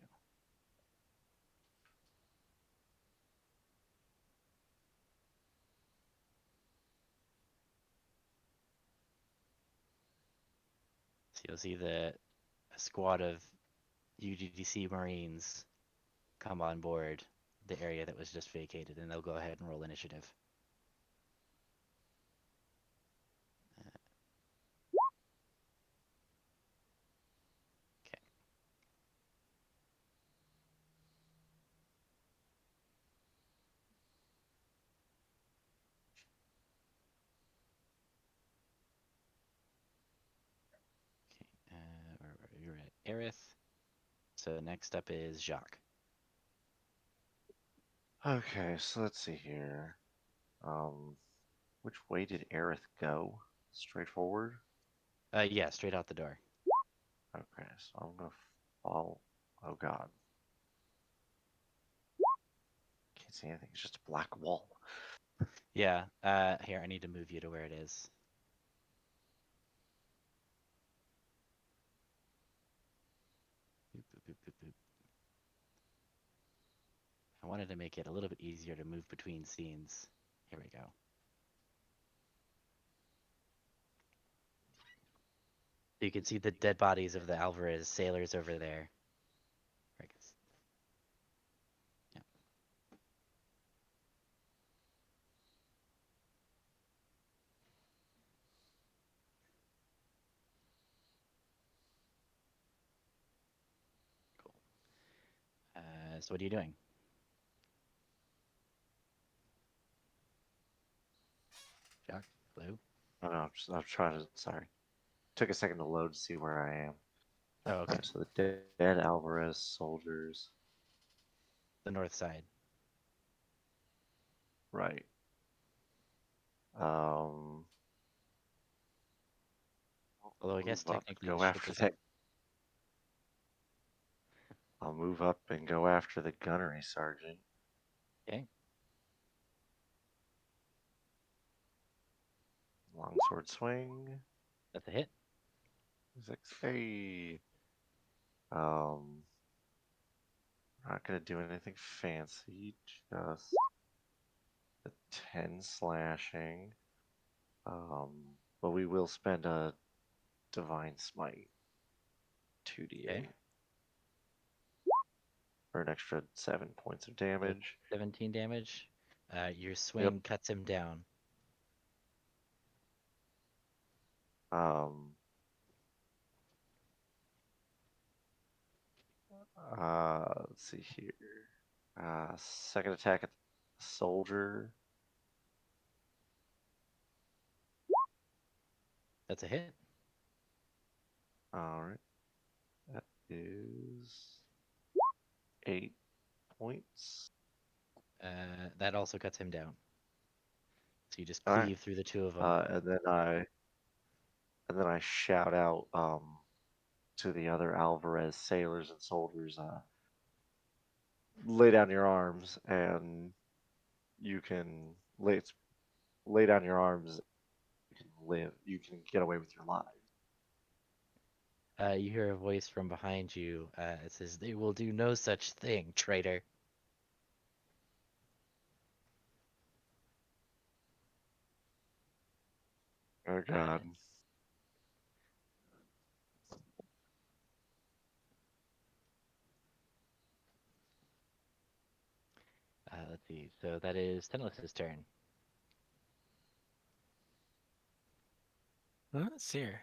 So you'll see a squad of UGDC Marines come on board the area that was just vacated, and they'll go ahead and roll initiative. Okay. Okay. You're at Aerith. So next up is Jacques. Okay, so let's see here. Which way did Aerith go? Straight forward? Yeah, straight out the door. Okay, so I'm gonna follow. Oh god. Can't see anything, it's just a black wall. Yeah. Here, I need to move you to where it is. Boop, boop, boop, boop, boop. I wanted to make it a little bit easier to move between scenes. Here we go. You can see the dead bodies of the Alvarez sailors over there. I guess. Yeah. Cool. So what are you doing? Jacques? Hello? Oh no, I'm trying to. Sorry. Took a second to load to see where I am. Oh, okay. Alright, so the dead Alvarez soldiers. The north side. Right. Um. Although I Move guess up and technically the go ship after isn't. that. I'll move up and go after the gunnery sergeant. Okay. Longsword swing. That's a hit. 6. Um. Not gonna do anything fancy. Just a 10 slashing. But we will spend a divine smite. 2d8 Okay. for an extra 7 points of So damage. 17 damage. Your Yep. swing cuts him down. Um. Let's see here. Second attack at the soldier. That's a hit. All right. That is 8 points. That also cuts him down. So you just All right. cleave through the two of them. And then I shout out to the other Alvarez sailors and soldiers, lay down your arms, and you can lay down your arms. You can live. You can get away with your lives. You hear a voice from behind you. It says, "They will do no such thing, traitor." Oh Uh, God. Let's see. So that is Tenlis's turn. Let's see here.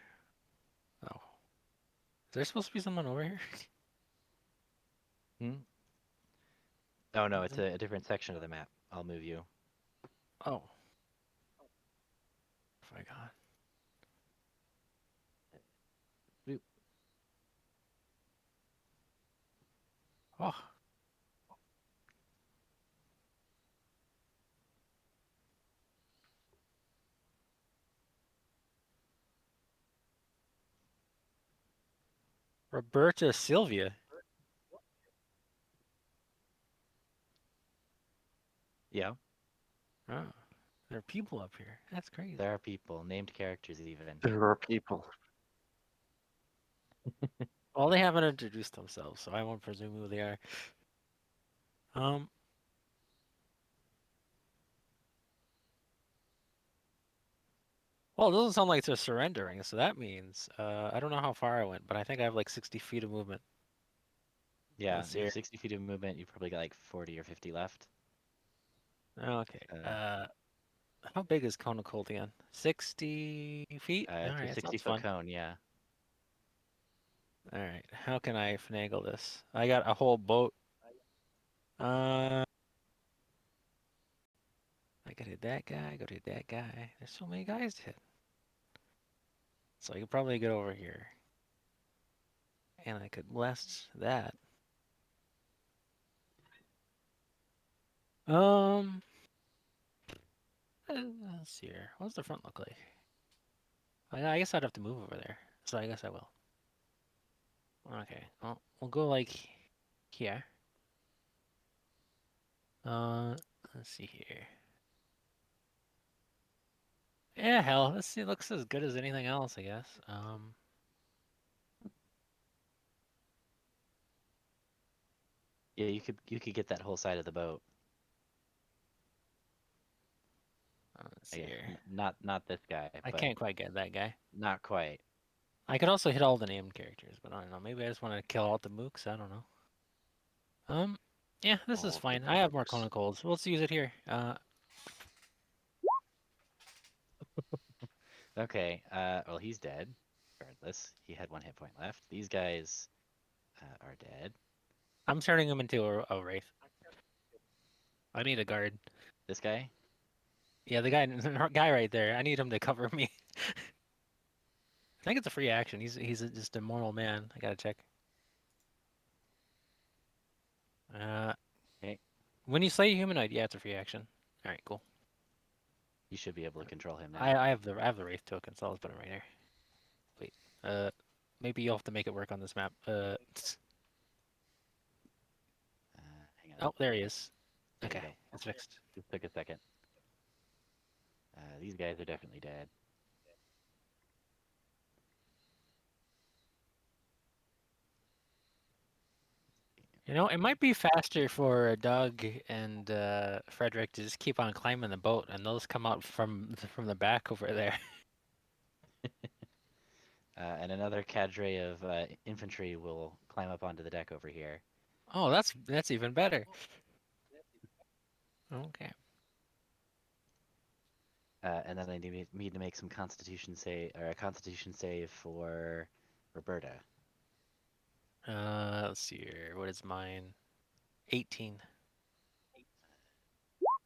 Oh. Is there supposed to be someone over here? Hmm? Oh no, it's a different section of the map. I'll move you. Oh. My God. Boop. Oh. Roberta Sylvia. Yeah, Oh. There are people up here. That's crazy. there are people, named characters even. There are people. Well, they haven't introduced themselves, so I won't presume who they are. Um. Well, it doesn't sound like they're surrendering, so that means I don't know how far I went, but I think I have like 60 feet of movement. Yeah, Let's see you have here. 60 feet of movement. You've probably got like 40 or 50 left. Okay. Uh, How big is Kona Coldian? 60 feet? All it's a right, that 60 sounds foot fun. cone, yeah. All right, how can I finagle this? I got a whole boat. I gotta hit that guy, go to hit that guy. There's so many guys to hit. So I could probably get over here. And I could blast that. Um, let's see here. What does the front look like? I guess I'd have to move over there. So I guess I will. Okay, well, we'll go like here. Uh, let's see here. Yeah, hell, this looks as good as anything else, I guess. Yeah, you could get that whole side of the boat. Let's I see guess here. not this guy, I but can't quite get that guy. not quite. I could also hit all the named characters, but I don't know. Maybe I just want to kill all the mooks. I don't know. Um, yeah, this is All the fine. I have more mooks. Kona Colds. Let's use it here. Okay, well, he's dead. Regardless, he had 1 hit point left. These guys are dead. I'm turning him into a wraith. I need a guard. This guy, Yeah, the guy, the guy right there. I need him to cover me. I think it's a free action. Just a mortal man. I gotta check. Uh, okay, when you slay a humanoid, yeah, it's a free action. All right, cool. you should be able to control him I now. I have the wraith token, so I'll just put him right here. Wait. Maybe you'll have to make it work on this map. Hang on, Oh, there he is. there you Okay, go. it's fixed. Just took a second. These guys are definitely dead. You know, it might be faster for Doug and Frederick to just keep on climbing the boat, and those come out from the back over there. And another cadre of infantry will climb up onto the deck over here. Oh, that's even better. Okay. And then they need me to make some Constitution save or a Constitution save for Roberta. Let's see here. What is mine? 18.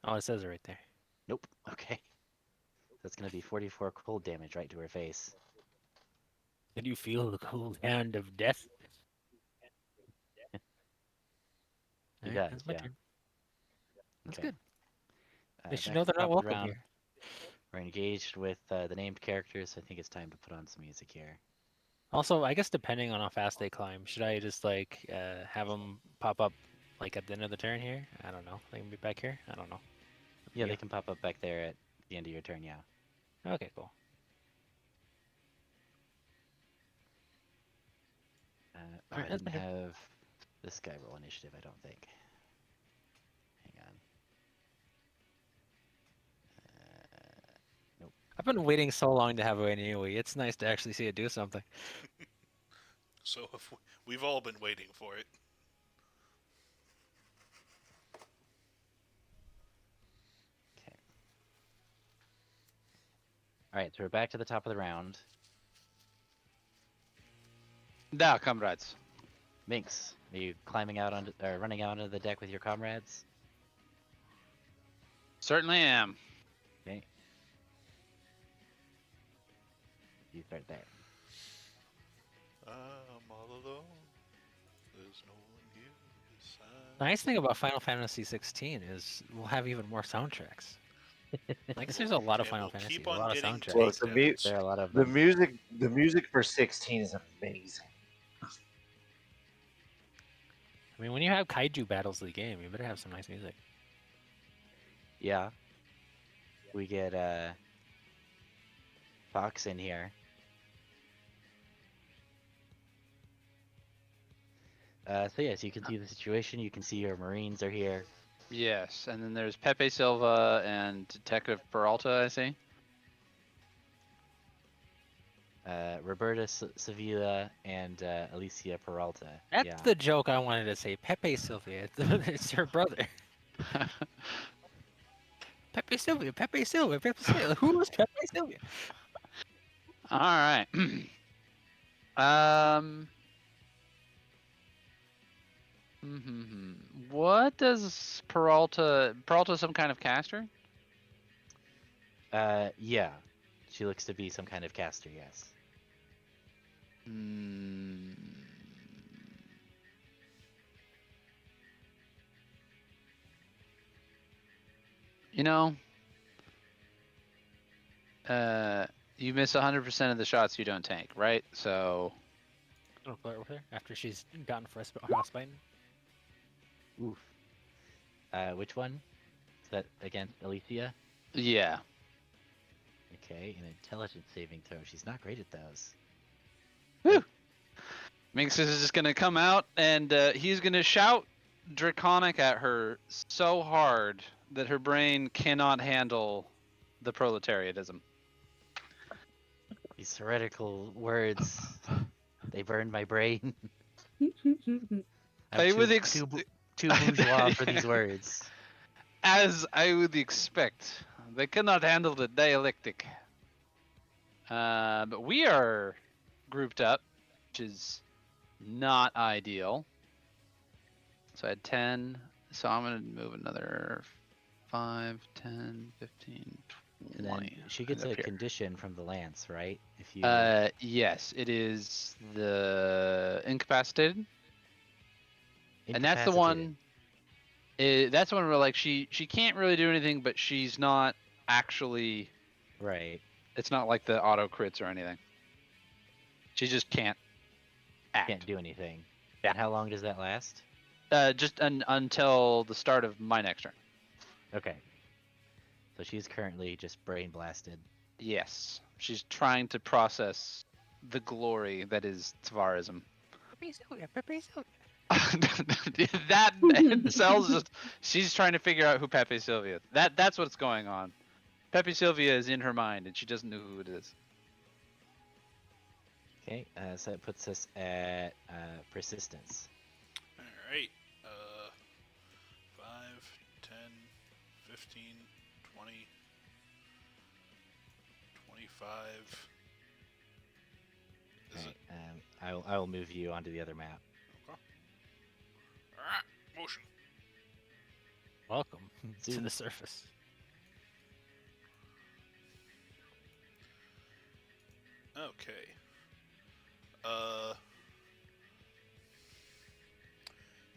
Oh, it says it right there. Nope. Okay. That's gonna be 44 cold damage right to her face. Did you feel the cold hand of death? He All right, does, that's my yeah. turn. That's Okay. good. They should Back know at the they're not top of the welcome round, here. we're engaged with the named characters. So I think it's time to put on some music here. Also, I guess depending on how fast they climb, should I just like have them pop up like at the end of the turn here? I don't know. They can be back here. I don't know. Up to Yeah, you. they can pop up back there at the end of your turn. Yeah. Okay, cool. Oh, All I right, that's didn't my turn. have this guy roll initiative. I don't think. Hang on. Nope. I've been waiting so long to have a anyway. It's nice to actually see it do something. So if we've all been waiting for it. All right, so we're back to the top of the round. Da, comrades. Minx, are you climbing out onto or running out onto the deck with your comrades? Certainly am. Okay. You start there. I'm all alone. There's no one here beside. The nice thing about Final Fantasy 16 is we'll have even more soundtracks. I guess there's a lot of And Final we'll Fantasy, keep a on lot of getting soundtracks. Look, takedowns. There are a lot of the them. music for 16 is amazing. I mean, when you have kaiju battles of the game, you better have some nice music. Yeah. We get Fox in here. So yes, you can see the situation. You can see your Marines are here. Yes, and then there's Pepe Silva and Detective Peralta, I see. Roberta Sevilla and Alicia Peralta. That's Yeah. the joke I wanted to say. Pepe Sylvia, it's her brother. Pepe Sylvia, Pepe Sylvia, Pepe Sylvia. Who was Pepe Sylvia? All right. um. What does Peralta? Peralta some kind of caster? Yeah. She looks to be some kind of caster. Yes. Hmm. You know, you miss 100% of the shots you don't take, right? So, I'll flirt with her after she's gotten frostbite. Oof. Which one? Is that against Alicia? yeah. Okay, an intelligence saving throw. She's not great at those. Woo! Minx is just gonna come out and he's gonna shout Draconic at her so hard that her brain cannot handle the proletariatism. These heretical words, they burn my brain. I'm I would too bourgeois for these words. As I would expect, they cannot handle the dialectic. But we are grouped up, which is not ideal. So I had 10. So I'm going to move another 5, 10, 15, And 20. then she End gets up a here. condition from the lance, right? If you Yes, it is the incapacitated. And that's the incapacitated. one. That's the one where like she can't really do anything, but she's not actually. Right. It's not like the auto crits or anything. She just can't act. Can't do anything. Yeah. And how long does that last? Just until the start of my next turn. Okay. So she's currently just brain blasted. Yes, she's trying to process the glory that is Tavarism. Pepe Sylvia, Pepe Sylvia. That Cell's just she's trying to figure out who Pepe Sylvia is. That's what's going on. Pepe Sylvia is in her mind and she doesn't know who it is. Okay, so that puts us at persistence. Alright. 5, 10, 15, 20, 25. Is it? I will move you onto the other map. Okay. Alright, motion. Welcome to Zoom. the surface. Okay.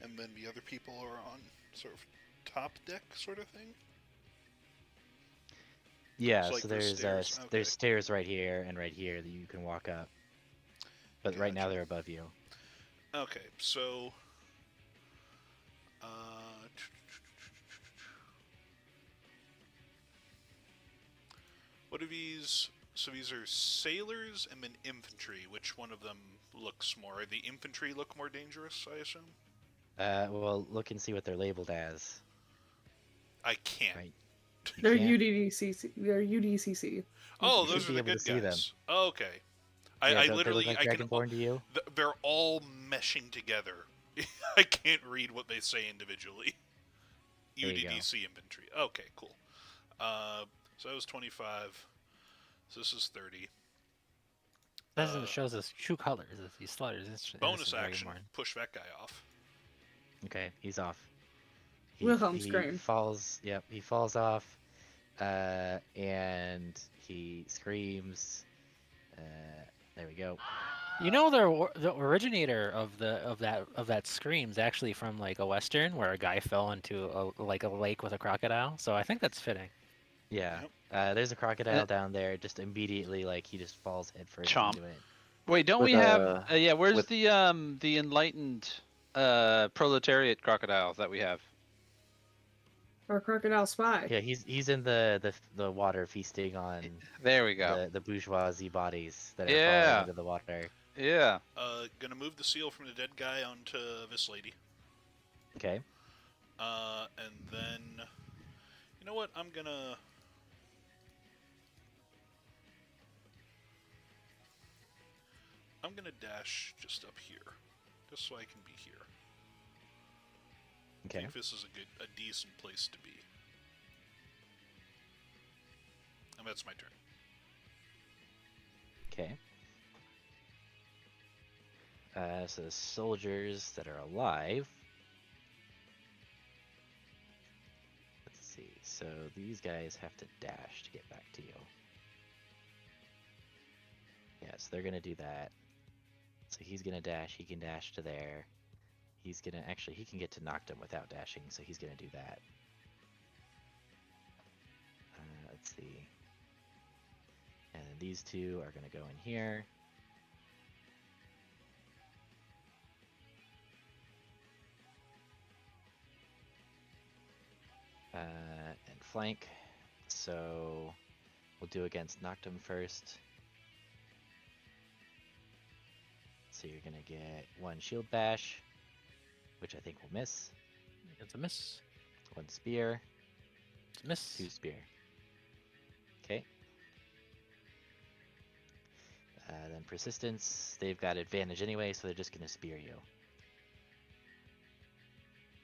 And then the other people are on sort of top deck sort of thing? Yeah, It's like so the there's stairs, okay. there's stairs right here and right here that you can walk up. But right now Gotcha. they're above you. Okay, so... what are these? So these are sailors and then infantry. Which one of them looks more? The infantry look more dangerous, I assume? Well, look and see what they're labeled as. I can't. Right. You They're can't? UDCC. They're UDCC. Oh, You those should are be the able to good see them. guys. Oh, okay. Yeah, I don't they look literally like I can. Dragonborn to you? They're all meshing together. I can't read what they say individually. There you go. UDDC infantry. Okay, cool. So that was 25. So this is 30. Doesn't shows us true colors as he slaughters Bonus innocent action, Dragonborn. push that guy off. Okay, he's off. Wilhelm He scream. falls. Yep, he falls off, and he screams. There we go. You know, the originator of that scream's actually from like a western where a guy fell into a lake with a crocodile. So I think that's fitting. Yeah. Yep. There's a crocodile down there. Just immediately, like he just falls headfirst Chomp. into it. Wait, don't With, we have? Yeah, where's with- the enlightened proletariat crocodiles that we have? Or crocodile spy. Yeah, he's in the water feasting on There we go. the bourgeoisie bodies that are Yeah. falling into the water. Yeah. Gonna move the seal from the dead guy onto this lady. Okay. And then, you know what? I'm gonna dash just up here, just so I can be here. I Okay. think this is a decent place to be. And that's my turn. Okay. So the soldiers that are alive. Let's see. So these guys have to dash to get back to you. Yeah, so they're gonna do that. So he's gonna dash. He can dash to there. He's gonna actually he can get to Noctum without dashing, so he's gonna do that. Let's see. And these two are gonna go in here. And flank. So we'll do against Noctum first. So you're gonna get one shield bash, which I think will miss. It's a miss. One spear, It's a miss. two spear. Okay. Then persistence, they've got advantage anyway, so they're just gonna spear you.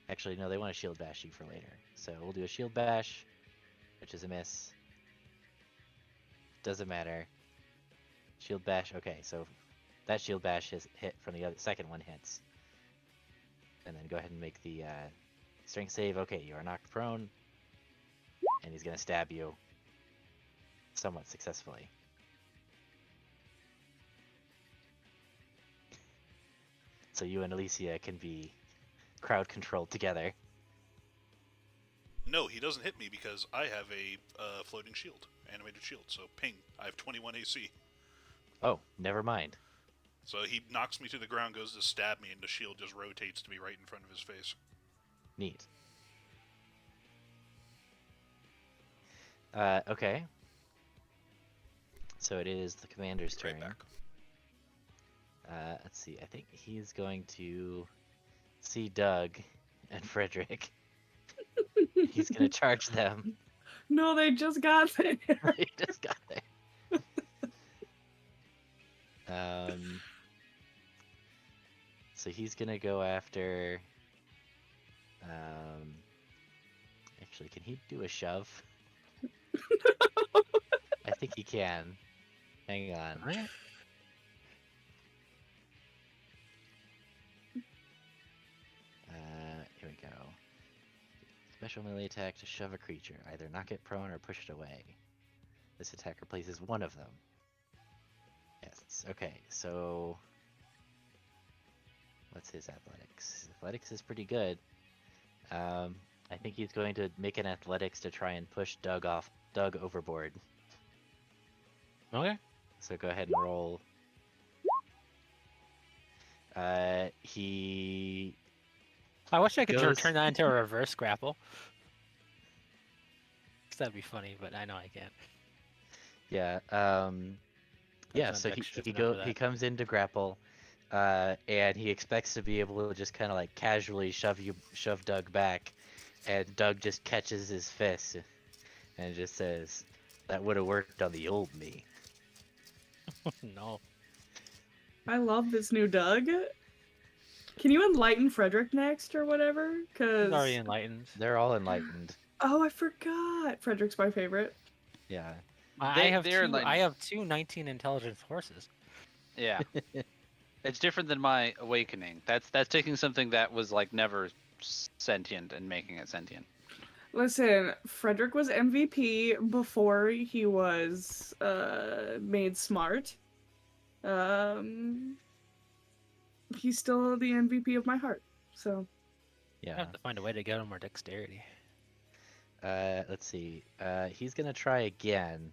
Actually, no, they want to shield bash you for later. So we'll do a shield bash, which is a miss. Doesn't matter. Shield bash, okay, so that shield bash is hit from the other second one hits. And then go ahead and make the strength save. Okay, you are knocked prone. And he's gonna stab you somewhat successfully. So you and Alicia can be crowd controlled together. No, he doesn't hit me because I have a floating shield, animated shield. So ping, I have 21 AC. Oh, never mind. So he knocks me to the ground, goes to stab me, and the shield just rotates to be right in front of his face. Neat. Okay. So it is the commander's turn. Right back. Let's see. I think he's going to see Doug and Frederick. He's gonna charge them. No, they just got there. They just got there. So he's gonna go after. Actually, can he do a shove? I think he can. Hang on. Alright. Here we go. Special melee attack to shove a creature. Either knock it prone or push it away. This attack replaces one of them. Yes. Okay, so what's his athletics? His athletics is pretty good. I think he's going to make an athletics to try and push Doug overboard. Okay. So go ahead and roll. He I wish I could Goes- turn that into a reverse grapple. 'Cause that'd be funny, but I know I can't. yeah, yeah, not so dex shift he enough for he that. comes into grapple, and he expects to be able to just kind of like casually shove Doug back, and Doug just catches his fist, and just says, "That would have worked on the old me." No. I love this new Doug. Can you enlighten Frederick next or whatever? He's Cause already enlightened. They're all enlightened. oh, I forgot. Frederick's my favorite. Yeah. I have they're two. I like have two 19 intelligence horses. yeah. It's different than my awakening. That's taking something that was like never sentient and making it sentient. Listen, Frederick was MVP before he was made smart. Um, he's still the MVP of my heart. So I Yeah. have to find a way to get him more dexterity. Let's see. He's gonna try again.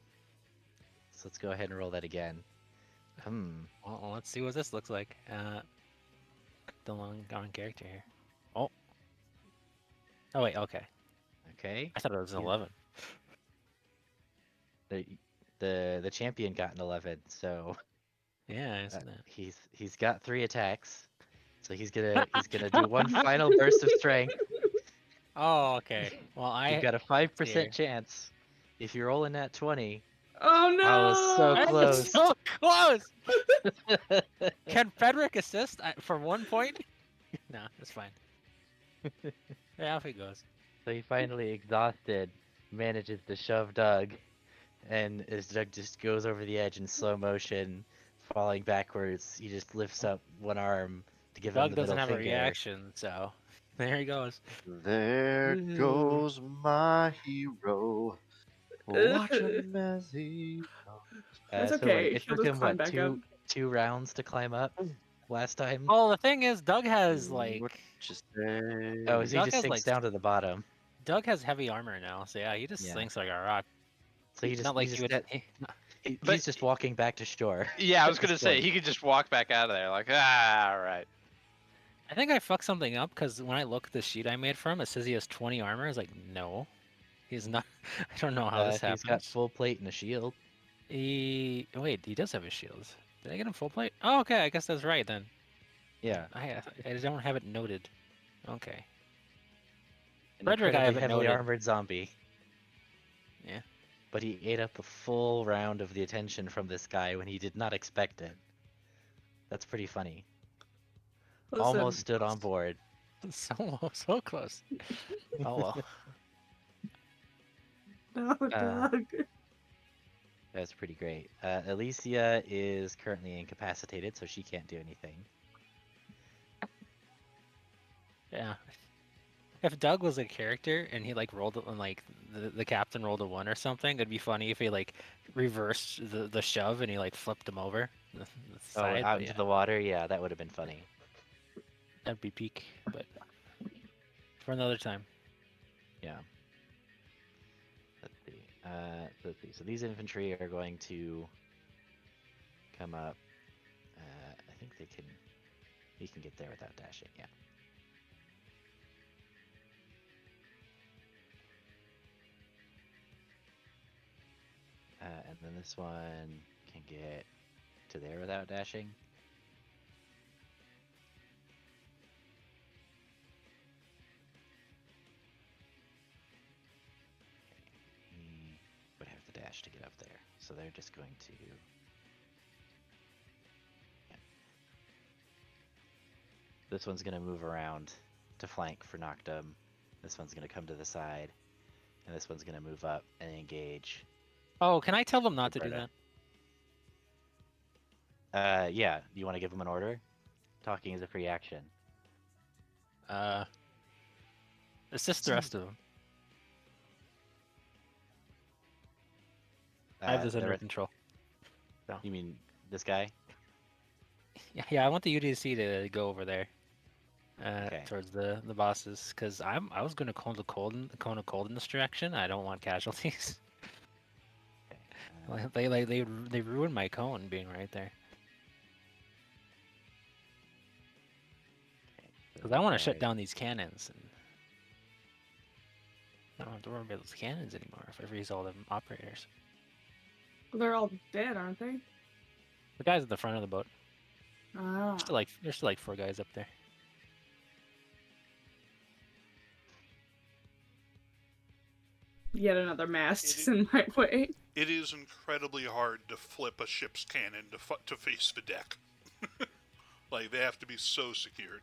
So let's go ahead and roll that again. Well, let's see what this looks like. The long gone character here. Oh. Oh wait. Okay. Okay. I thought it was an He's- 11. The champion got an 11, so Yeah, I see that. he's got 3 attacks. So he's gonna do one final burst of strength. Oh, okay. Well, You've got a let's see here. 5% chance. If you roll in that 20, oh no! I was so Hey, close. so close. Can Frederick assist for 1 point? No, that's fine. Yeah, off he goes. So he finally, exhausted, manages to shove Doug, and as Doug just goes over the edge in slow motion, falling backwards, he just lifts up one arm to give him Doug the doesn't middle have a finger. reaction, so there he goes. There goes my hero. Watch him as he goes. That's So wait, okay. it He'll took just him climb what, back up. two rounds to climb up last time? Oh, the thing is, Doug has What like you say? Oh, so he Doug just has sinks like down to the bottom. Doug has heavy armor now, so yeah, he just Yeah. slinks like a rock. So he Not just, like you would. But- he's just walking back to shore. Yeah, I was at this gonna say point. he could just walk back out of there like all right. I think I fucked something up because when I look at the sheet I made for him, it says he has 20 armor. I was like, no, he's not. I don't know how this He's happens. got full plate and a shield. Wait, he does have his shields. Did I get him full plate? Oh, okay, I guess that's right then. Yeah. I don't have it noted. Okay. An Frederick, I incredibly have it heavily noted. armored zombie. Yeah. But he ate up a full round of the attention from this guy when he did not expect it. That's pretty funny. Listen, Almost stood on board. So close. Oh well. No, Doug. That's pretty great. Alicia is currently incapacitated, so she can't do anything. Yeah. If Doug was a character and he like rolled and like the captain rolled a 1 or something, it'd be funny if he like reversed the shove and he like flipped him over the side. Out But into yeah, the water? Yeah, that would have been funny. that'd be peak. But for another time. Yeah. Let's see. Let's see. So these infantry are going to come up. I think they can. He can get there without dashing. Yeah. And then this one can get to there without dashing. He would have to dash to get up there. So they're just going to. Yeah. This one's going to move around to flank for Noctum. This one's going to come to the side. And this one's going to move up and engage. Oh, can I tell them not to do Roberta. that? Yeah. Do you want to give them an order? Talking is a free action. Assist the rest of them. I have this the under rest- control. You mean this guy? Yeah, I want the UDC to go over there. Okay. Towards the bosses, because I was going to cone of cold in this direction. I don't want casualties. Okay. They ruined my cone being right there. Because I want to shut down these cannons. And I don't have to worry about those cannons anymore if I freeze all the operators. They're all dead, aren't they? The guys at the front of the boat. Ah. There's still like 4 guys up there. Yet another mast is in my way. It is incredibly hard to flip a ship's cannon to face the deck. Like, they have to be so secured.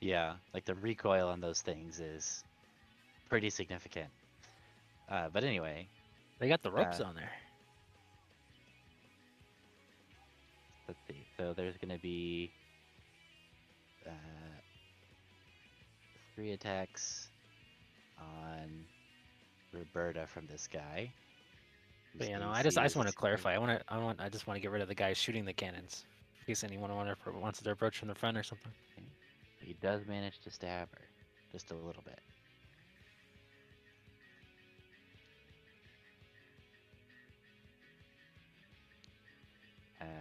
Yeah, like the recoil on those things is pretty significant. But anyway, They got the ropes on there. let's see. So there's gonna be 3 attacks on Roberta from this guy. But whose you know, I AC just want to is clarify. I just want to get rid of the guys shooting the cannons, in case anyone wants to approach from the front or something. okay. He does manage to stab her, just a little bit.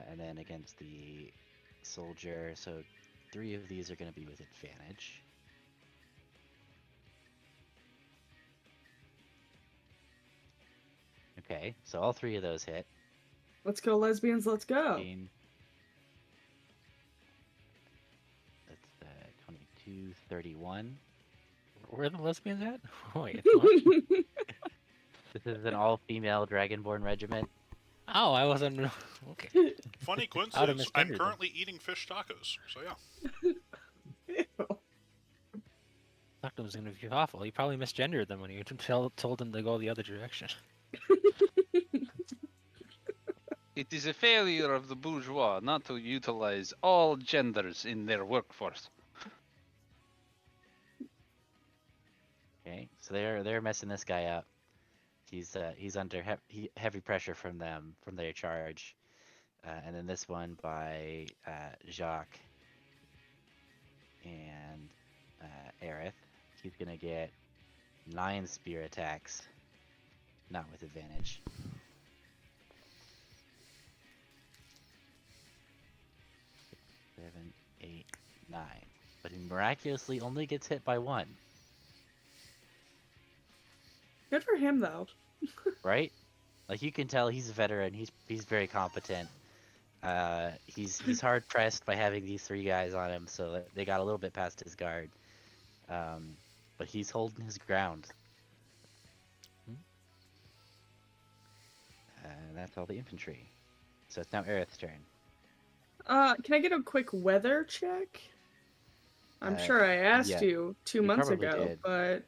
And then against the soldier, so 3 of these are going to be with advantage. Okay, so all 3 of those hit. Let's go, lesbians. Let's go. 15. That's 22, 31. Where are the lesbians at? Wait, what? This is an all-female Dragonborn regiment. Oh, I wasn't. Okay. Funny I would've coincidence. I'm misgendered them. currently eating fish tacos. So yeah. Ew. Thought it was gonna be awful. You probably misgendered them when you told them to go the other direction. It is a failure of the bourgeois not to utilize all genders in their workforce. Okay, so they're messing this guy up. He's under heavy pressure from them from their charge, and then this one by Jacques and Aerith. He's gonna get 9 spear attacks, not with advantage. 7, 8, 9, but he miraculously only gets hit by 1. Good for him, though. Right? Like you can tell he's a veteran. He's very competent. He's hard pressed by having these 3 guys on him, so they got a little bit past his guard. But he's holding his ground. And that's all the infantry. So it's now Aerith's turn. Can I get a quick weather check? I'm Uh, sure I asked yeah, you 2 you months probably ago, did. but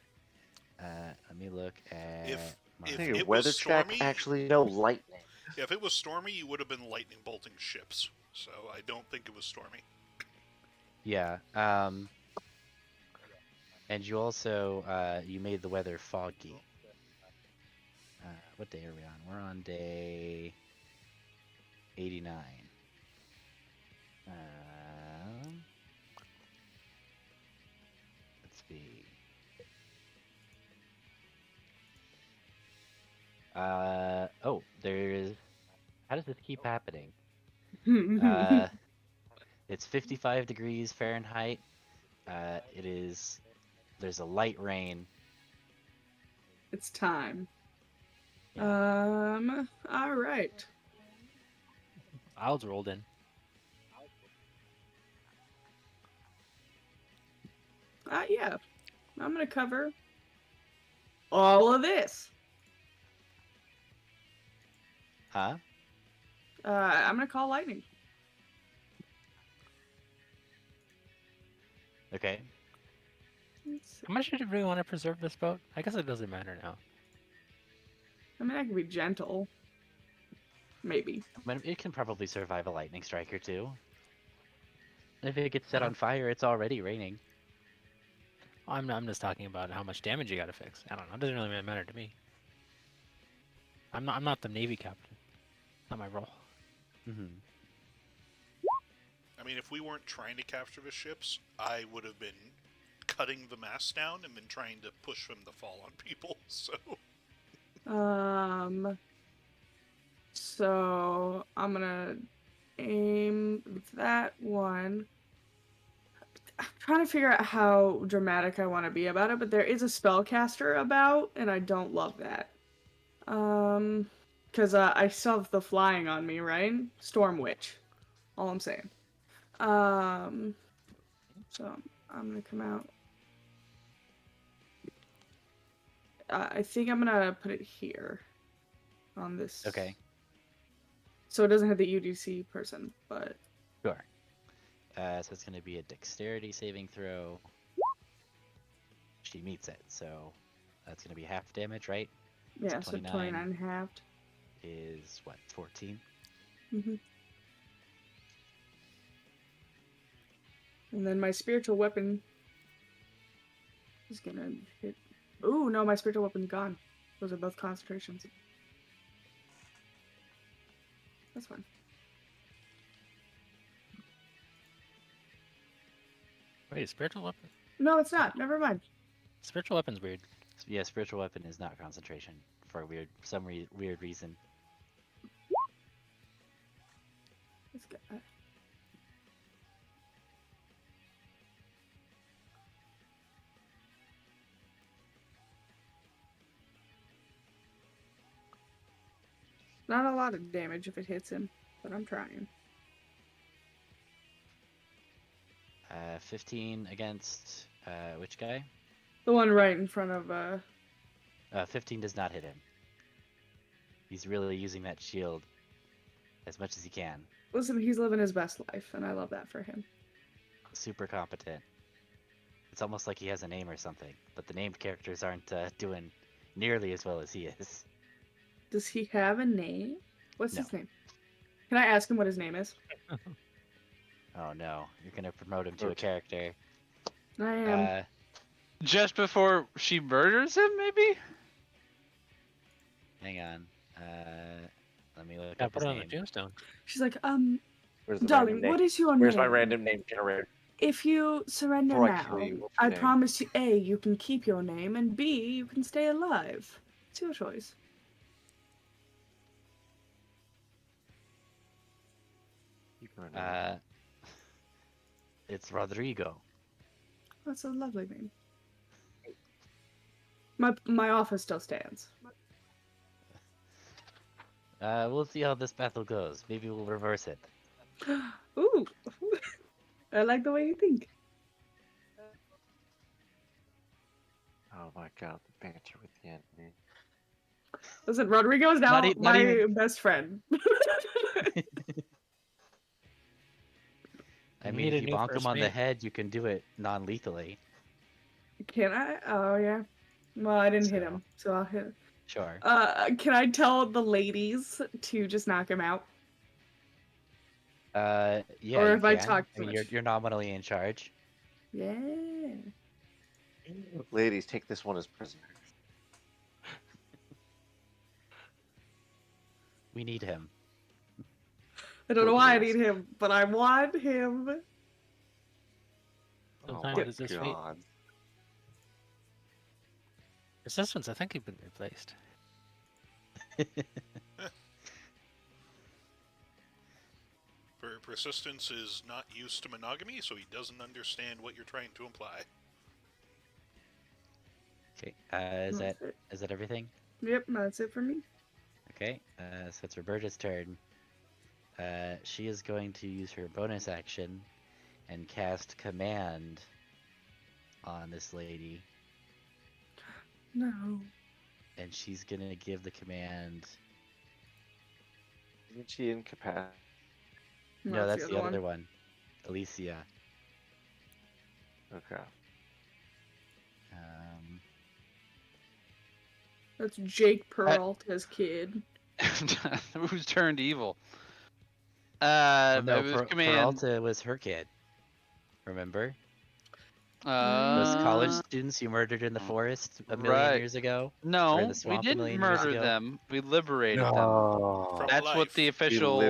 Let me look at If my... if Hey, it was weather check, stormy, actually no lightning. yeah, if it was stormy, you would have been lightning bolting ships. So I don't think it was stormy. Yeah. And you also you made the weather foggy. What day are we on? We're on day 89. Let's see. Oh, there's... How does this keep happening? It's 55 degrees Fahrenheit. There's a light rain. it's time. Yeah. All right. Owls rolled in. Yeah. I'm gonna cover all of this. Huh? I'm gonna call lightning. Okay. How much did you really want to preserve this boat? I guess it doesn't matter now. I mean, I can be gentle. Maybe. But it can probably survive a lightning strike or two. If it gets set on fire, it's already raining. I'm just talking about how much damage you gotta fix. I don't know. It doesn't really matter to me. I'm not the Navy captain. Not my role. Mm-hmm. I mean, if we weren't trying to capture the ships, I would have been cutting the mast down and been trying to push them to fall on people. So I'm gonna aim that one. I'm trying to figure out how dramatic I want to be about it, but there is a spellcaster about, and I don't love that. Because I still have the flying on me, right? Storm Witch. All I'm saying. So I'm gonna come out. I think I'm gonna put it here. On this. Okay. So it doesn't have the UDC person, but... Sure. So it's going to be a dexterity saving throw. She meets it, so that's going to be half damage, right? Yeah, So so 29 halved. is what, 14? Mm-hmm. And then my spiritual weapon is gonna hit. Ooh, no, my spiritual weapon's gone. Those are both concentrations. That's fine. Wait, spiritual weapon? No, it's not. Never mind. Spiritual weapon's weird. Yeah, spiritual weapon is not concentration for some weird reason. Let's get that. Not a lot of damage if it hits him, but I'm trying. 15 against which guy? The one right in front of 15 does not hit him. He's really using that shield as much as he can. Listen, he's living his best life, and I love that for him. Super competent. It's almost like he has a name or something, but the named characters aren't doing nearly as well as he is. Does he have a name? What's No. his name? Can I ask him what his name is? Oh no, you're gonna promote him to a character. I am. Just before she murders him, maybe? Hang on. Let me look Yeah, up put his it on the name. tombstone. She's like, Where's the darling, random name? what is your Where's name? my random name generator? If you surrender Before I now, kill you, what's I your name? promise you, A, you can keep your name, and B, you can stay alive. It's your choice. You can remember. It's Rodrigo. That's a lovely name. My offer still stands. We'll see how this battle goes. Maybe we'll reverse it. Ooh, I like the way you think. Oh my god, the banter with the enemy. Listen, Rodrigo is now Not my even- best friend. I You mean, need if a you new bonk him first on the mate. head, you can do it non-lethally. Can I? Oh yeah. Well, I didn't hit So- him, so I'll hit. Sure. Can I tell the ladies to just knock him out? Yeah, or you if I can. talk I too mean, much. you're nominally in charge. Yeah. Ladies, take this one as prisoner. We need him. I don't know why I Rules. need him, but I want him. Oh Sometimes my it's his fate. god. Resistance, I think, he's been replaced. Persistence is not used to monogamy, so he doesn't understand what you're trying to imply. Okay. That's it. Is that everything? Yep, that's it for me. Okay. So it's Roberta's turn. She is going to use her bonus action and cast command on this lady, No. and she's gonna give the command. Isn't she incapacitated? No, that's the other one. Alicia. Okay. That's Jake Peralta's kid. Who's turned evil? Well, no, it was command. Peralta was her kid. Remember? Mm. Those college Uh, students you murdered in the forest a million right. years ago? Or in No, the we swamp a didn't million years murder ago? them. We liberated them. No. From That's what life. the official.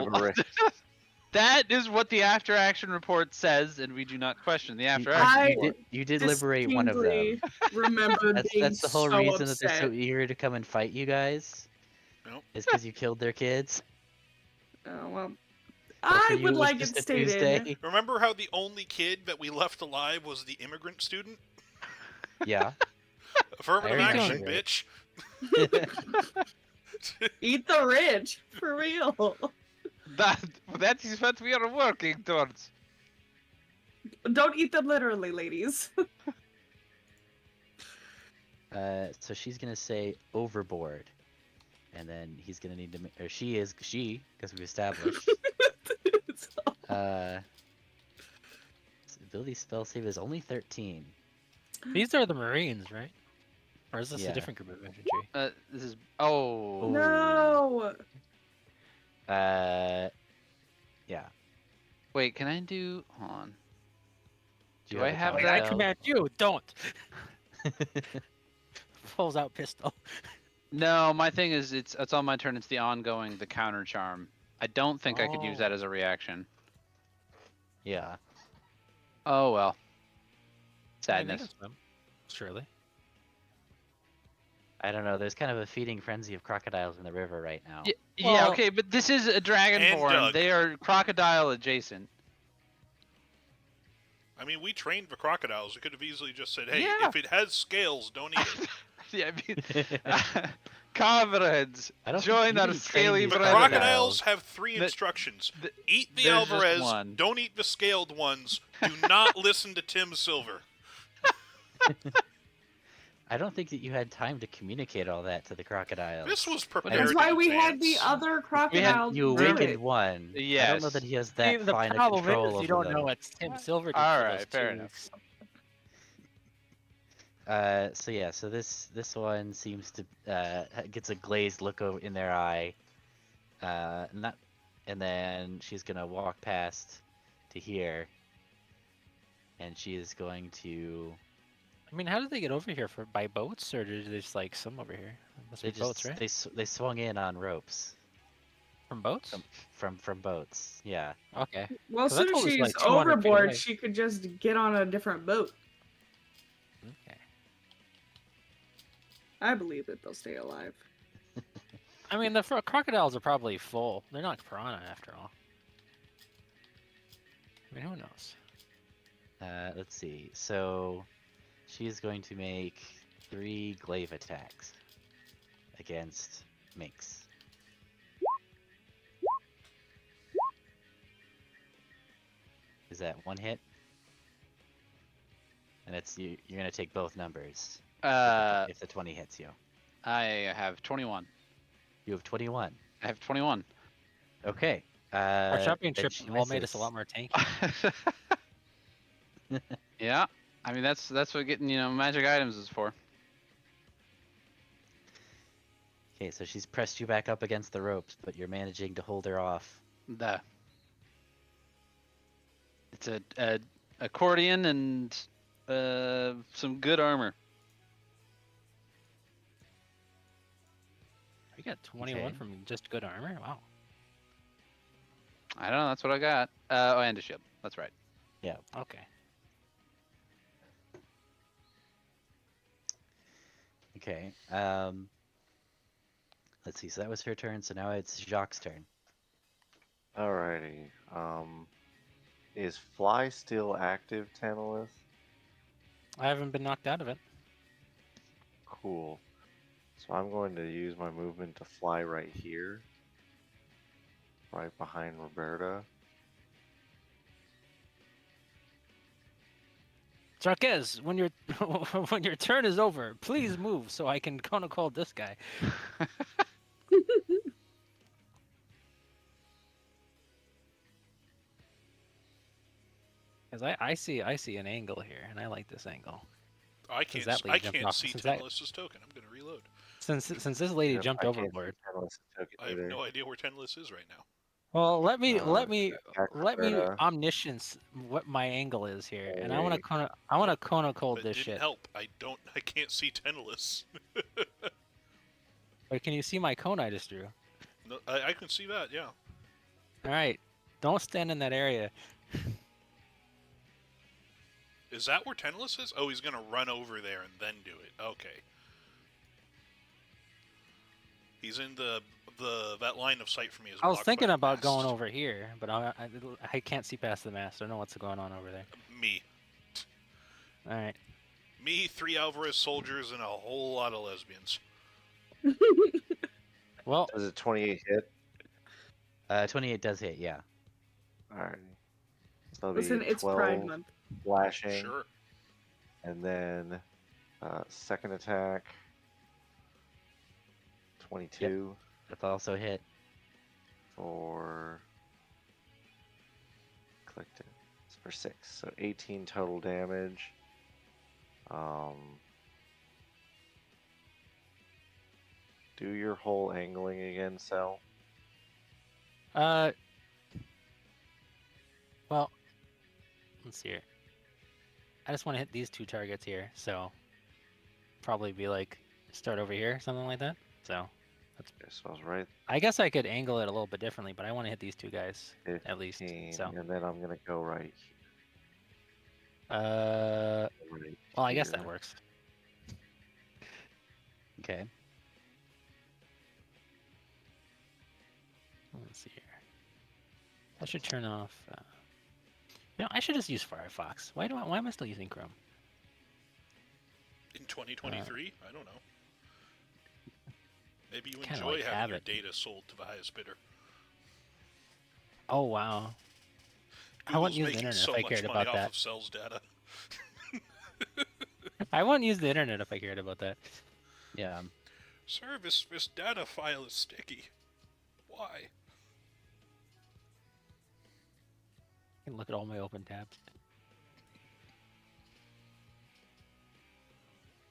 That is what the after action report says, and we do not question the after action report. You did liberate one of them. Distinctly remember being That's the whole so reason upset. that they're so eager to come and fight you guys. Nope. Is because you killed their kids. Oh well. But for I you, would it was like it just a stated. Tuesday. Remember how the only kid that we left alive was the immigrant student? Yeah. Affirmative I action, remember. bitch. Eat the rich, for real. That is what we are working towards. Don't eat them literally, ladies. So she's gonna say overboard, and then he's gonna need to, or she, because we've established. Ability spell save is only 13. These are the Marines, right? Or is this Yeah. a different group of infantry? This is. Oh. No. Yeah. Wait, can I do? Hold on. Do Do you I have a have counter Like, I that? spell? command you, don't. Pulls out pistol. No, my thing is it's on my turn. It's the ongoing, the counter charm. I don't think I could use that Oh. as a reaction. Yeah. Oh well. I mean, they Sadness. can swim. Surely. I don't know. There's kind of a feeding frenzy of crocodiles in the river right now. Yeah, Well- okay, but this is a And dragonborn. Doug. They are crocodile adjacent. I mean, we trained for crocodiles. We could have easily just said, "Hey, Yeah. if it has scales, don't eat it." Yeah, I mean, comrades, I don't think join you our need to train scaly these But brethren. crocodiles have three The- instructions: the- eat the there's just Alvarez, one. don't eat the scaled ones, do not listen to Tim Silver. I don't think that you had time to communicate all that to the crocodiles. This was prepared. That's in why we had the advance. other crocodile. You do awakened it. one. I Yes. don't know that he has See, that the fine a problem control is over you don't them. know it's Tim Silver. All for right, those fair two. enough. So yeah, so this one seems to gets a glazed look in their eye, not, and then she's gonna walk past to here, and she is going to. I mean, how did they get over here? By boats, or did they just like swim over here? Must They be boats, right? they swung in on ropes From boats? from boats. Yeah. Okay. Well, as 'Cause I soon as told us, she's like, 200 feet overboard, away. she could just get on a different boat. Okay. I believe that they'll stay alive. I mean, the crocodiles are probably full. They're not piranha after all. I mean, who knows? Let's see. So she is going to make 3 glaive attacks against Minx. Is that 1 hit? And it's you're gonna take both numbers if the 20 hits you. I have 21. You have 21. I have 21. Okay. Our shopping then trip she all made us a misses. lot more tanky. Yeah, I mean that's what getting magic items is for. Okay, so she's pressed you back up against the ropes, but you're managing to hold her off. It's a accordion and some good armor. We got 21 Okay. from just good armor. Wow. I don't know. That's what I got. Oh, and a shield. That's right. Okay. Okay. Let's see. So that was her turn. So now it's Jacques' turn. Alrighty. Is fly still active, Tantalus? I haven't been knocked out of it. Cool. So I'm going to use my movement to fly right here. Right behind Roberta. Jarquez, when your when your turn is over, please move so I can call this guy. Because I see an angle here, and I like this angle. I Since can't. that lady I jumped can't off- see since that- Tenlis's token. I'm gonna reload. Since this lady Yep, jumped I can't see overboard. Tantalus' token I have either. no idea where Tenlis is right now. Well, let me attack Roberta. omniscience what my angle is here, and I want Wait. to Kona cold That this didn't shit. help. I can't see Tenlis. But can you see my cone I just drew? No, I can see that. Yeah. All right, don't stand in that area. Is that where Tenlis is? Oh, he's gonna run over there and then do it. Okay. He's in that line of sight for me. Is I was blocked by thinking the about going mast. over here, but I can't see past the mast. I don't know what's going on over there. Me. All right. Me, 3 Alvarez soldiers, and a whole lot of lesbians. Well, Does it 28 hit? 28 does hit. Yeah. Alright. So that'll Listen, be it's 12 Pride Month. flashing. Sure. And then second attack. 22 That's also hit. for. Clicked it. It's for 6. So 18 total damage. Do your whole angling again, Cell. well, let's see here. I just want to hit these 2 targets here, so probably be like start over here, something like that. So Okay, so I was right. I guess I could angle it a little bit differently, but I want to hit these 2 guys at least. 15, So and then I'm gonna go right uh, right well, I guess that here. works. Okay. Let's see here. I should turn off. I should just use Firefox. Why am I still using Chrome? In 2023, I don't know. Maybe you Kinda enjoy like having your habit. data sold to the highest bidder. Oh wow. I Google's wouldn't use the making internet so if I much cared money about off that. of sales data. I wouldn't use the internet if I cared about that. Yeah. Sir, this data file is sticky. Why? I can look at all my open tabs.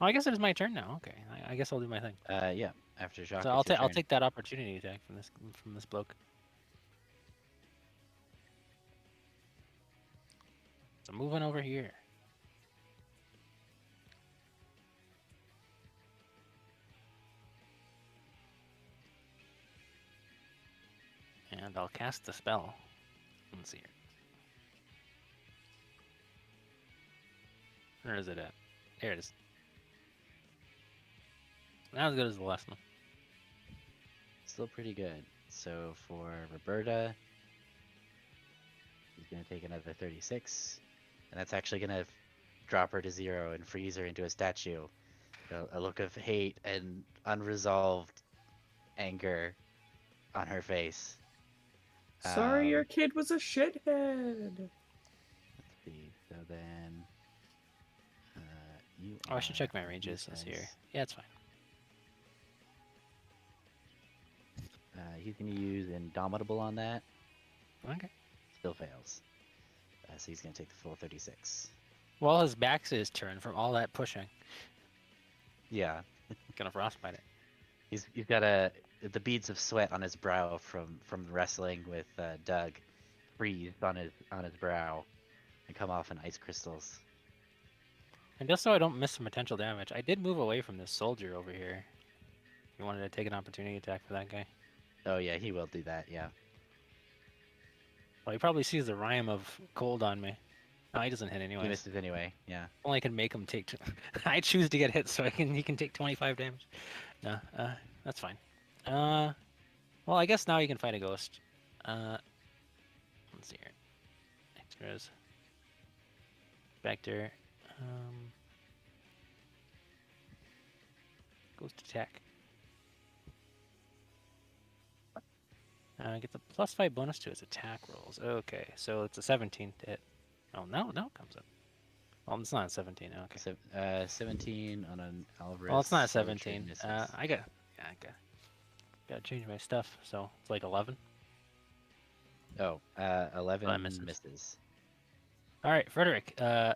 Oh, I guess it is my turn now. Okay, I guess I'll do my thing. Yeah. After Jacques, So it's your I'll turn. take that opportunity attack from this bloke. So moving over here. And I'll cast the spell. Let's see here. Where is it at? There it is. Not as good as the last one. Still pretty good. So for Roberta, she's gonna take another 36, and that's actually gonna drop her to 0 and freeze her into a statue. A look of hate and unresolved anger on her face. Sorry, your kid was a shithead. Let's see. So then, you. Oh, I should check my he ranges this here. says, Yeah, it's fine. He's gonna use Indomitable on that. Okay. Still fails. So he's gonna take the full 36. Well, his back's his turn from all that pushing. Yeah. Gonna frostbite it. He's got the beads of sweat on his brow from wrestling with Doug freeze on his brow and come off in ice crystals. And just so I don't miss some potential damage, I did move away from this soldier over here. You wanted to take an opportunity attack for that guy. Oh yeah, he will do that. Yeah. Well, he probably sees the rhyme of cold on me. No, he doesn't hit He anyways. misses anyway. Yeah. Only I can make him take. I choose to get hit, so he can take 25 damage. No, that's fine. Well, I guess now you can fight a ghost. Let's see here. Extras. Spectre. Ghost attack. Get the +5 bonus to its attack rolls. Okay, so it's a 17 to hit. Oh, no, it comes up. Well, it's not a 17. Okay. So 17 on an Alvarez. Well, it's not a so trade 17. misses. I gotta change my stuff, so it's like 11. Oh, 11 misses. misses. All right, Frederick. I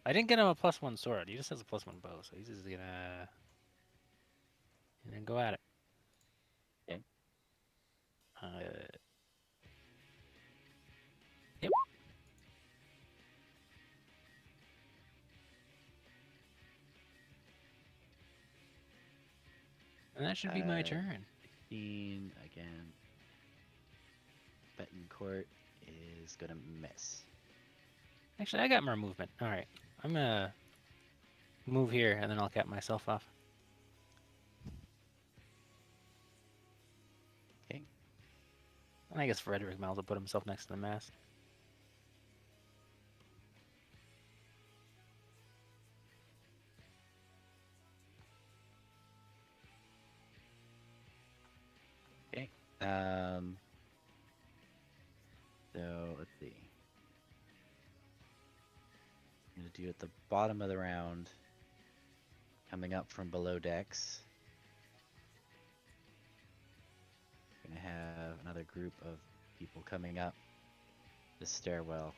didn't get him a +1 sword. He just has a +1 bow, so he's just gonna go at it. Okay. Yep. And that should be my turn. 15 again. Betancourt is gonna miss. Actually, I got more movement. All right, I'm gonna move here, and then I'll cap myself off. Okay. And I guess Frederick might as well put himself next to the mast. Okay. So let's see. I'm gonna do at the bottom of the round, coming up from below decks. Gonna have another group of people coming up the stairwell.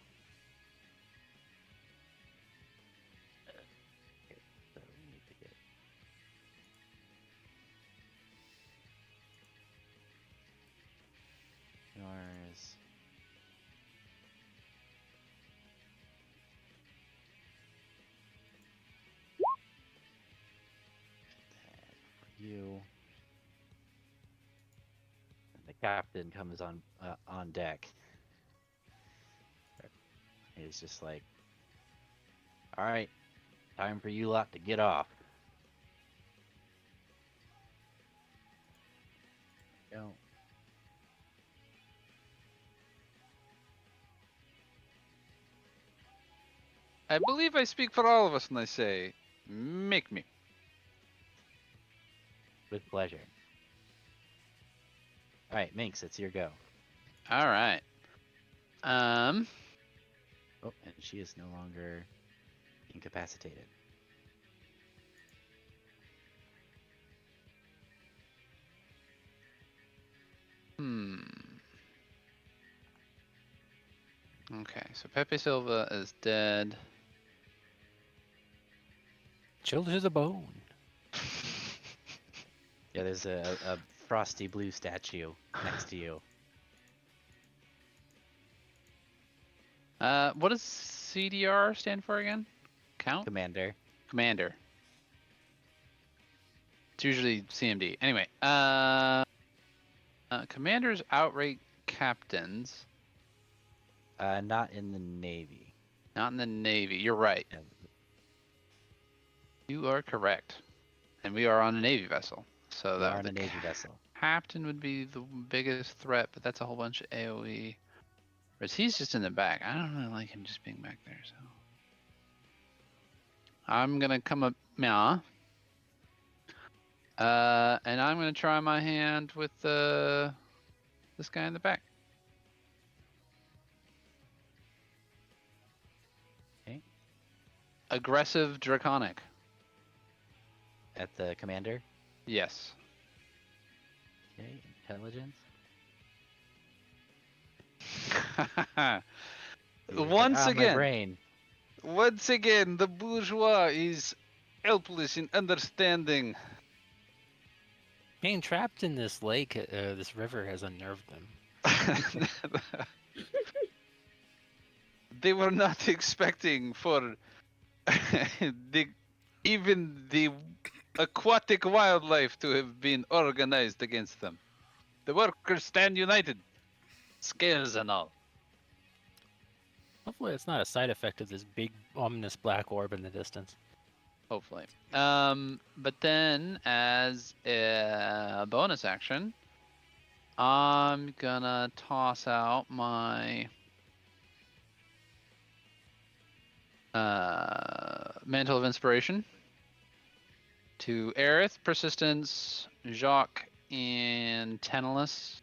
Okay, so we need to get yours. captain comes on deck. He's just like, "All right, time for you lot to get off." Don't. I believe I speak for all of us when I say, make me. With pleasure. All right, Minx, it's your go. All right. Oh, and she is no longer incapacitated. Hmm. Okay, so Pepe Silva is dead. Chill to the bone. Yeah, there's a frosty blue statue next to you. What does CDR stand for again? Count? Commander. Commander. It's usually CMD. Anyway, commanders outrate captains. Not in the Navy. Not in the Navy. You're right. Yeah, You are correct. And we are on a Navy vessel. So you that are on the a Navy vessel. captain would be the biggest threat, but that's a whole bunch of AoE. Whereas he's just in the back. I don't really like him just being back there, so. I'm gonna come up now. And I'm gonna try my hand with this guy in the back. Okay. Aggressive Draconic. At the commander. Yes. Okay, intelligence. You're just like, Once my again, brain. the bourgeois is helpless in understanding. Being trapped in this lake, this river has unnerved them. They were not expecting for even the aquatic wildlife to have been organized against them. The workers stand united, scales and all. Hopefully, it's not a side effect of this big ominous black orb in the distance. Hopefully. But then as a bonus action, I'm gonna toss out my Mantle of Inspiration to Aerith, Persistence, Jacques, and Tantalus,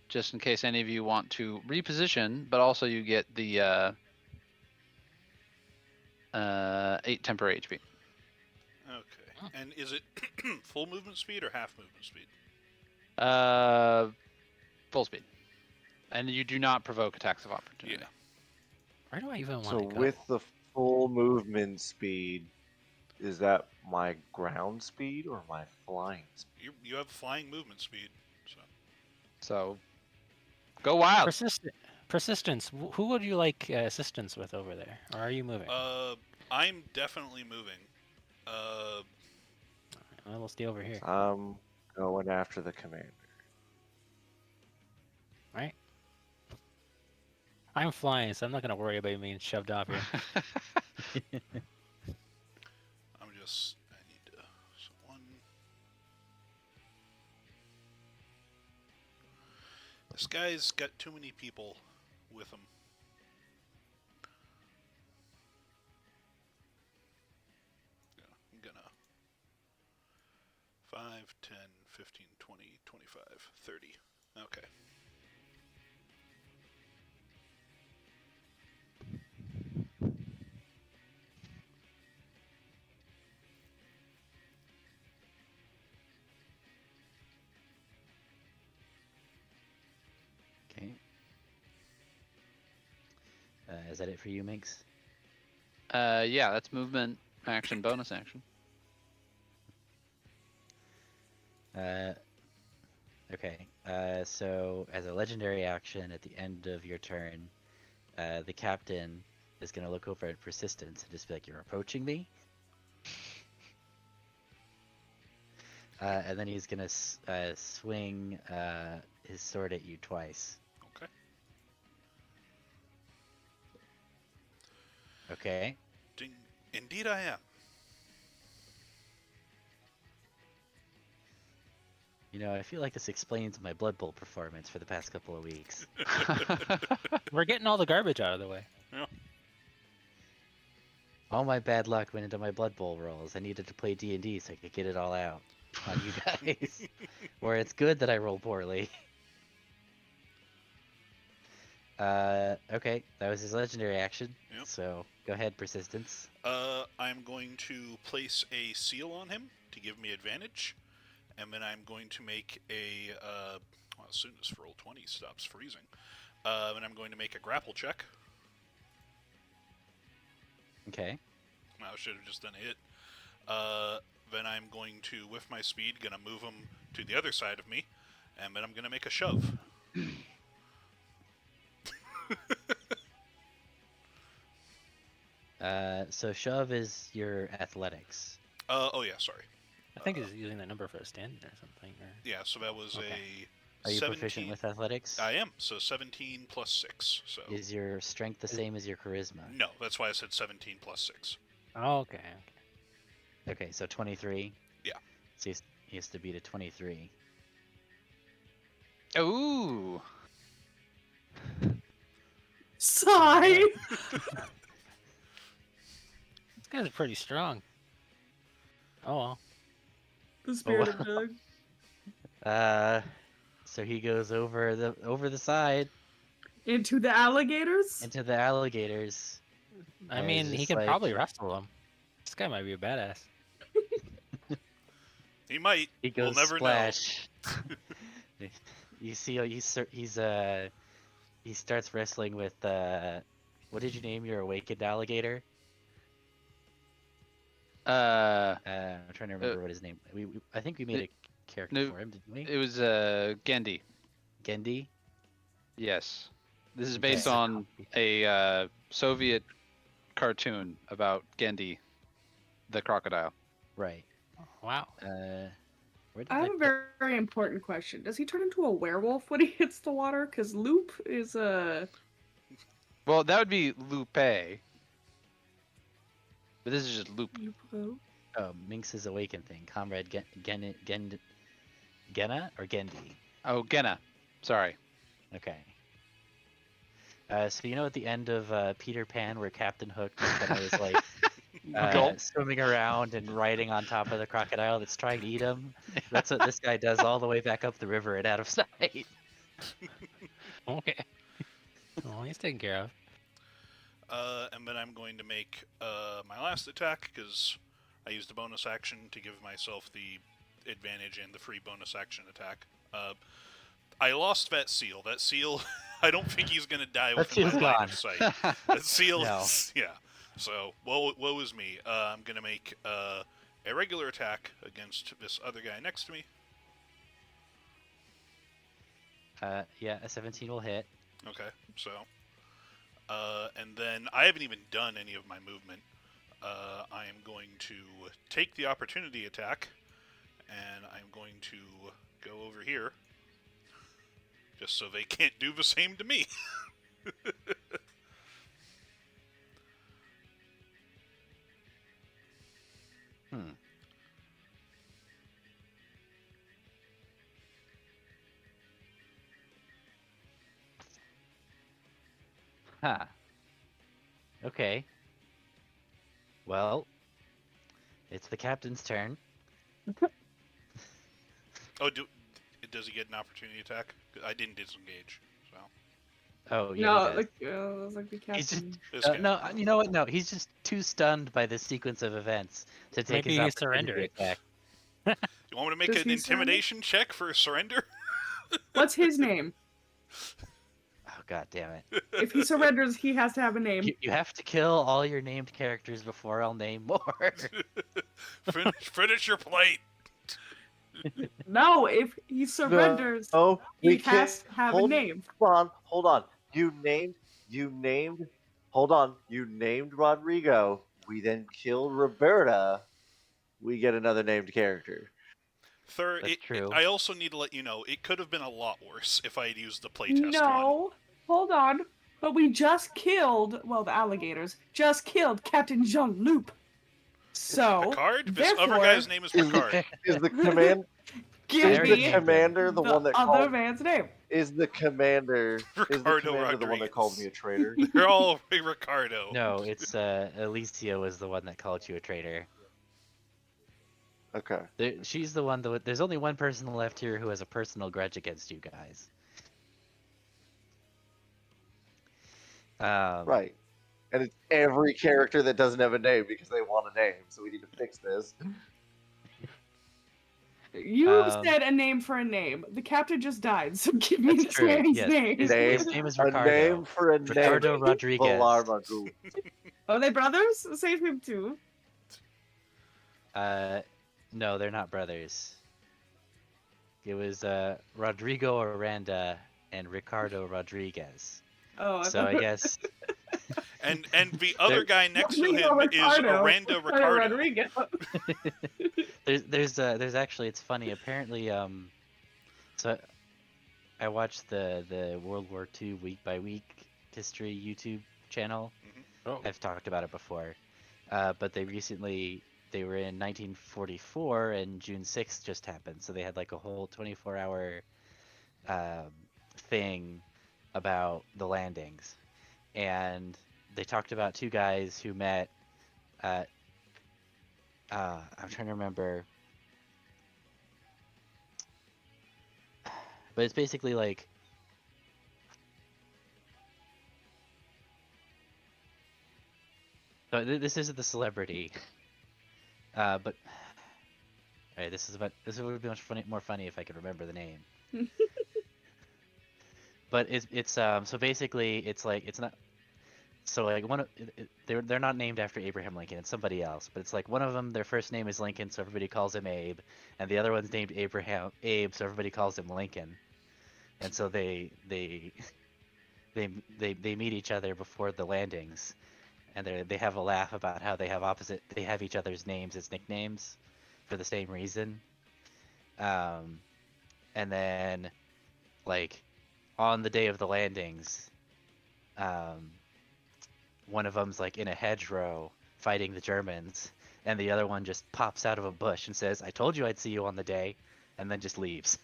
just in case any of you want to reposition, but also you get the 8 temporary HP. Okay. And is it full movement speed or half movement speed? Full speed. And you do not provoke attacks of opportunity. Yeah. Where do I even want So to go? with the full movement speed, is that my ground speed or my flying speed? You have flying movement speed. So, go wild. Persistence. Who would you like assistance with over there? Or are you moving? I'm definitely moving. Well, we'll stay over here. I'm going after the commander. Right? I'm flying, so I'm not going to worry about being shoved off here. I need to. So one. This guy's got too many people with him. Yeah, I'm gonna 5, 10, 15, 20, 25, 30. Okay. Okay. Is that it for you, Minx? Yeah, that's movement, action, bonus action. Okay. So as a legendary action at the end of your turn, the captain is gonna look over at Persistence and just be like, "You're approaching me." And then he's gonna swing his sword at you twice. Okay. Okay. Ding. Indeed, I am. You know, I feel like this explains my Blood Bowl performance for the past couple of weeks. We're getting all the garbage out of the way. Yeah. All my bad luck went into my Blood Bowl rolls. I needed to play D&D so I could get it all out on you guys. Where it's good that I roll poorly. Okay, that was his legendary action. Yep. So go ahead, persistence. I'm going to place a seal on him to give me advantage, and then I'm going to make a. Well, as soon as roll 20 stops freezing, and I'm going to make a grapple check. Okay. I should have just done a hit. Then I'm going to, with my speed, gonna move him to the other side of me, and then I'm gonna make a shove. So shove is your athletics. Oh yeah, sorry. I think he's using that number for a stand or something. Or... Yeah, so that was Okay. a Are you 17. proficient with athletics? I am, so 17 plus 6. So Is your strength the same as your charisma? no, that's why I said 17 plus 6. Oh, okay. Okay, so 23. Yeah. So he has to beat a 23. Ooh. Sigh. This guy's pretty strong. Oh well. The spirit wow. of Doug. So he goes over the side Into the alligators? into the alligators. I And mean, it's he just can like- probably wrestle him. This guy might be a badass. He might. He goes we'll never splash. You see, he starts wrestling with what did you name your awakened alligator? I'm trying to remember what his name. I think we made a character no, for him, didn't we? It was Gendy. Gendy. Yes. This is Okay. based on a Soviet cartoon about Gendy, the crocodile. Right. Wow. Where did I have that a very, very important question. Does he turn into a werewolf when he hits the water? Because Loop is a. Well, that would be Lupe. But this is just Loop. Oh, Minx's awaken thing. Comrade Genna or Gendy? Oh, Genna. Sorry. Okay. So you know at the end of Peter Pan where Captain Hook kind of is like Gulp. swimming around and riding on top of the crocodile that's trying to eat him? That's what this guy does all the way back up the river and out of sight. Okay. Well, he's taken care of. And then I'm going to make my last attack because I used a bonus action to give myself the advantage and the free bonus action attack. I lost that seal. That seal, I don't think he's going to die That within my seal's line gone. of sight. That seal No. is, yeah. So, woe is me. I'm going to make a regular attack against this other guy next to me. Yeah, a 17 will hit. Okay, so. And then I haven't even done any of my movement. I am going to take the opportunity attack, and I'm going to go over here, just so they can't do the same to me. Huh. Okay. Well, it's the captain's turn. Oh, does he get an opportunity attack? I didn't disengage, so. Oh, yeah, No, he does. like it was like the He's just captain. This guy. no. You know what? No, he's just too stunned by this sequence of events to take Maybe his he's opportunity surrendering. attack. You want me to make Does an he surrender? intimidation check for surrender? What's his name? Oh, god damn it! If he surrenders, he has to have a name. You have to kill all your named characters before I'll name more. Finish your plate. No, if he surrenders, Oh, he we can't. has to have a hold, name. Hold on. You named. Hold on. You named Rodrigo. We then killed Roberta. We get another named character. Third, That's true. I also need to let you know it could have been a lot worse if I had used the playtest one. No, hold on. But we just killed, well, the alligators just killed Captain Jean-Luc. So, Picard? This therefore, other guy's name is Is the Picard. is the command give is already the me named him. commander the one that other called man's name. is the commander Ricardo the one that called Rodriguez. me a traitor? They're all Ricardo. No, it's Alicia was the one that called you a traitor. Okay. She's the one that there's only one person left here who has a personal grudge against you guys. Right. And it's every character that doesn't have a name because they want a name, so we need to fix this. You said a name for a name. The captain just died, so give me That's this true. man's Yes, name. his name is Ricardo. A name for a Ricardo name. Rodriguez. Valar Magoo. Are they brothers? Save him too. No, they're not brothers. It was Rodrigo Aranda and Ricardo Rodriguez. Oh, So I guess And the other guy next to him is Ricardo. Aranda Ricardo. Rodriguez. there's actually, it's funny. Apparently, so I watched the World War II week by week history YouTube channel. Oh. I've talked about it before, but they were in 1944 and June 6th just happened, so they had like a whole 24-hour thing about the landings, and they talked about two guys who met at I'm trying to remember, but it's basically like so this isn't the celebrity, but alright, this would be more funny if I could remember the name. But it's so basically it's like it's not so like they're not named after Abraham Lincoln, it's somebody else, but it's like one of them, their first name is Lincoln, so everybody calls him Abe, and the other one's named Abe, so everybody calls him Lincoln, and so they meet each other before the landings, and they have a laugh about how they have each other's names as nicknames for the same reason, and then like on the day of the landings, one of them's like in a hedgerow fighting the Germans, and the other one just pops out of a bush and says, "I told you I'd see you on the day," and then just leaves.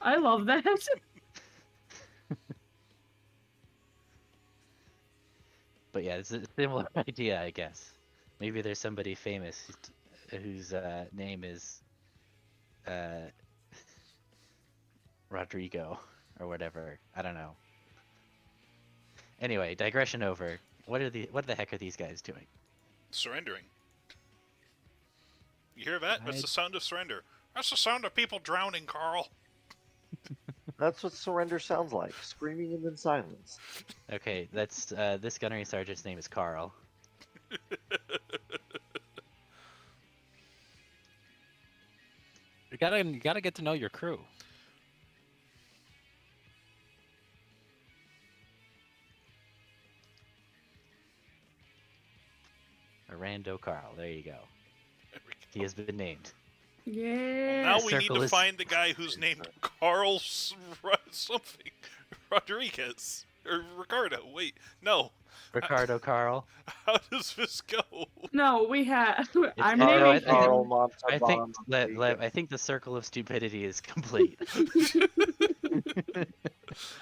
I love that. But yeah, it's a similar idea, I guess. Maybe there's somebody famous whose name is Rodrigo or whatever. I don't know. Anyway, digression over. What the heck are these guys doing? Surrendering. You hear that? That's the sound of surrender. That's the sound of people drowning, Carl. That's what surrender sounds like. Screaming and then silence. Okay, that's this gunnery sergeant's name is Carl. You gotta get to know your crew. Arando Carl. There you go. There we go. He has been named. Yeah. Now we need circle to is- find the guy who's named Carl something. Rodriguez. Or Ricardo. Wait, no. Ricardo Carl. How does this go? No, we have. I'm Carl, naming Carl him. Montalban. I think the circle of stupidity is complete.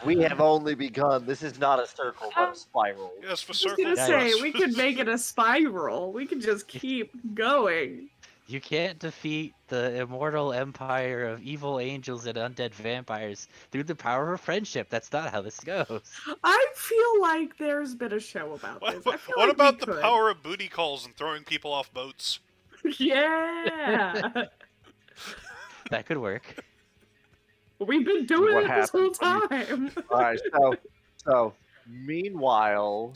We have only begun. This is not a circle, but a spiral. Yes, the I was circle. gonna Guys. say we could make it a spiral. We could just keep going. You can't defeat the immortal empire of evil angels and undead vampires through the power of friendship. That's not how this goes. I feel like there's been a show about this. I feel What like about we the could. power of booty calls and throwing people off boats? Yeah. That could work. We've been doing What it this whole happens time. All right, so meanwhile,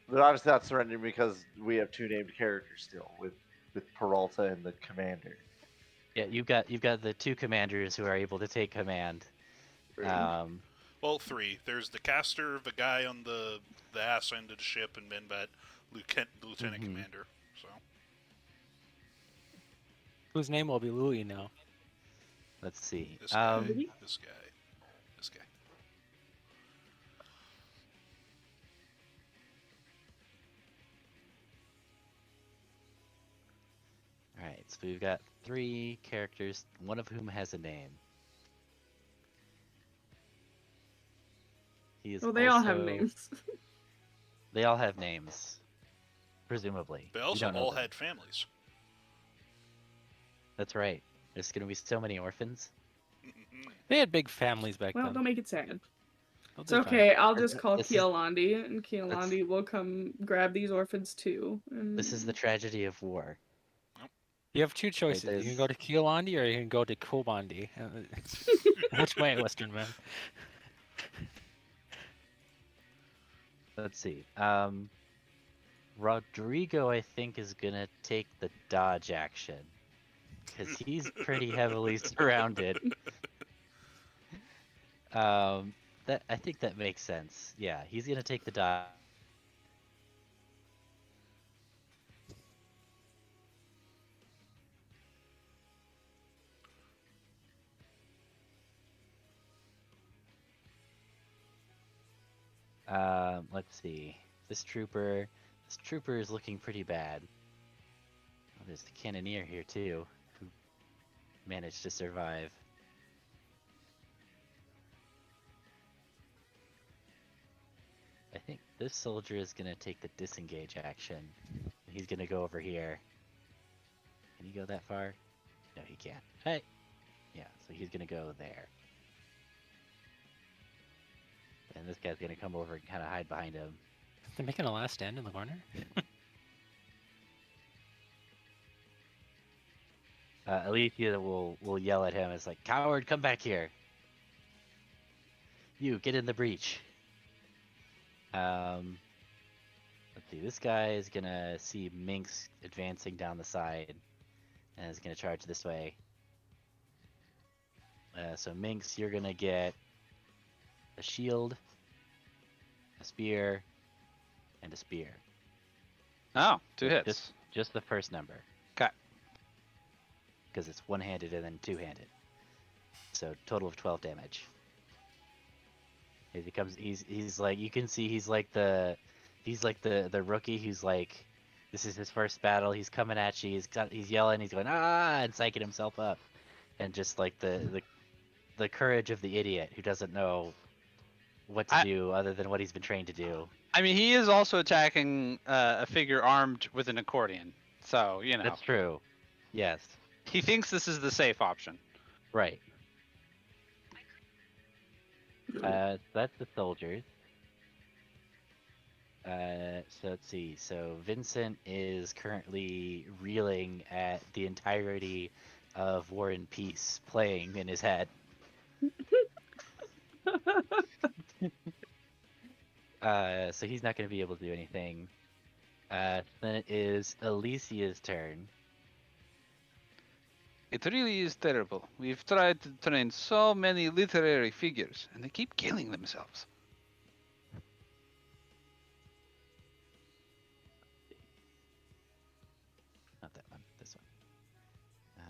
but obviously not surrendering because we have two named characters still with Peralta and the commander. Yeah, you've got the two commanders who are able to take command. Well, three. There's the caster, the guy on the ass end of the ship, and then that lieutenant Mhm. commander. So Whose name will be Louis now? Let's see. This guy. Louis? This guy. This guy. All right, so we've got 3 characters, one of whom has a name. He is Well, they all have also- names. They all have names, presumably. They We also don't know all them. had families. That's right. There's gonna be so many orphans. They had big families back Well, then. don't make it sad. They'll It's do fine. okay. I'll This- just call this is- Keolandi, and Keolandi will come grab these orphans too. This is the tragedy of war. You have 2 choices. You can there's- go to Keolandi or you can go to Kobandi. Which way, Western man? Let's see. Rodrigo, I think, is gonna take the dodge action because he's pretty heavily surrounded. That I think that makes sense. Yeah, he's gonna take the dodge. Let's see. This trooper is looking pretty bad. Oh, there's the cannoneer here too, who managed to survive. I think this soldier is gonna take the disengage action. He's gonna go over here. Can he go that far? No, he can't. Hey! Yeah, so he's gonna go there. And this guy's gonna come over and kind of hide behind him. They're making a last stand in the corner? Alicia will yell at him. It's like, coward, come back here. You, get in the breach. Let's see. This guy is gonna see Minx advancing down the side, and is gonna charge this way. So Minx, you're gonna get a shield, a spear, and a spear. Oh, 2 hits. Just the first number. 'Kay. Because it's one-handed and then two-handed. So total of 12 damage. As he comes, he's like, you can see he's like the rookie who's like, this is his first battle. He's coming at you. He's yelling. He's going and psyching himself up, and just like the courage of the idiot who doesn't know what to do other than what he's been trained to do. I mean, he is also attacking a figure armed with an accordion. So, That's true. Yes. he thinks this is the safe option. Right. That's the soldiers. So let's see. So Vincent is currently reeling at the entirety of War and Peace playing in his head. So he's not going to be able to do anything. Then it is Alicia's turn. It really is terrible. We've tried to train so many literary figures, and they keep killing themselves. Not that one. This one. Uh,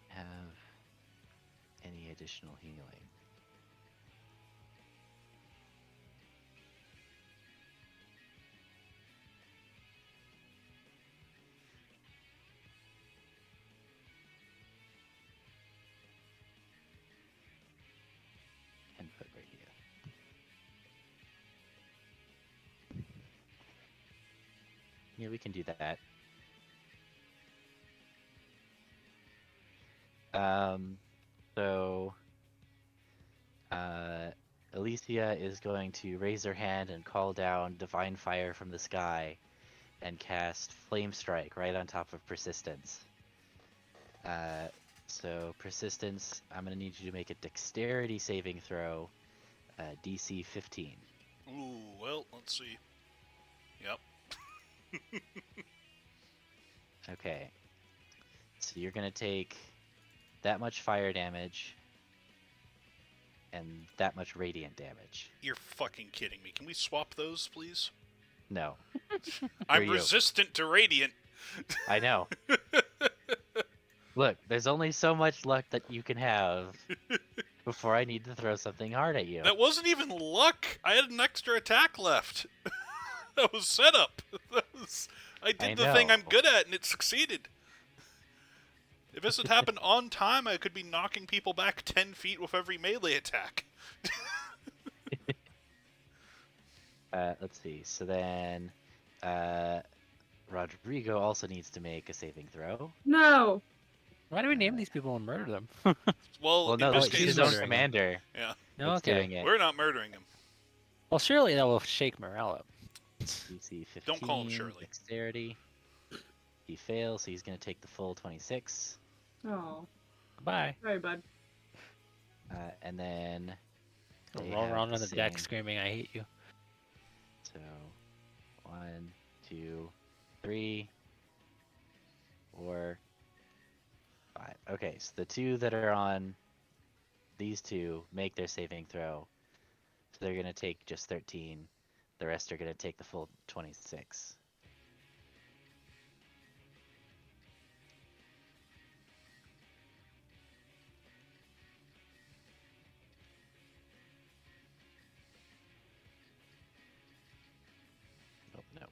have any additional healing? And put right here. Yeah, we can do that. So Alicia is going to raise her hand and call down divine fire from the sky and cast flame strike right on top of persistence. So persistence, I'm gonna need you to make a dexterity saving throw, DC 15. Ooh, well, let's see. Yep. Okay. So you're gonna take that much fire damage and that much radiant damage. You're fucking kidding me. Can we swap those, please? No. I'm you. resistant to radiant. I know. Look, there's only so much luck that you can have before I need to throw something hard at you. That wasn't even luck. I had an extra attack left. That was setup. I did the thing I'm know. good at, and it succeeded. If this had happened on time, I could be knocking people back 10 feet with every melee attack. Let's see. So then, Rodrigo also needs to make a saving throw. No. Why do we name these people and murder them? Well, Well, in no, this he's he's case, his own murdering him. commander. yeah, No, that's okay. doing it. we're not murdering him. Well, surely that will shake morale up. DC 15. Don't call him Shirley. Dexterity. He fails, so he's going to take the full 26. Oh. Bye. Sorry, bud. And then they Roll have around on the deck same. screaming, "I hate you." So 1, 2, 3, 4, 5. Okay, so the two that are on these two make their saving throw. So they're going to take just 13. The rest are going to take the full 26. Oh, no.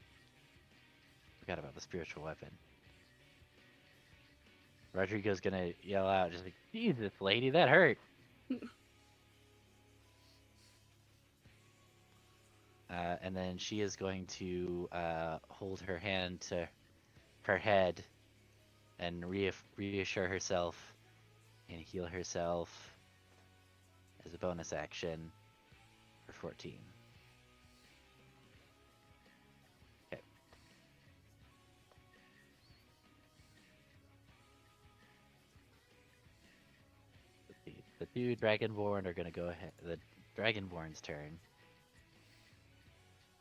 Forgot about the spiritual weapon. Rodrigo's gonna yell out, just like, Jesus, lady, that hurt. And then she is going to hold her hand to her head and reassure herself and heal herself as a bonus action for 14. Okay. The two Dragonborn are going to go ahead. The Dragonborn's turn.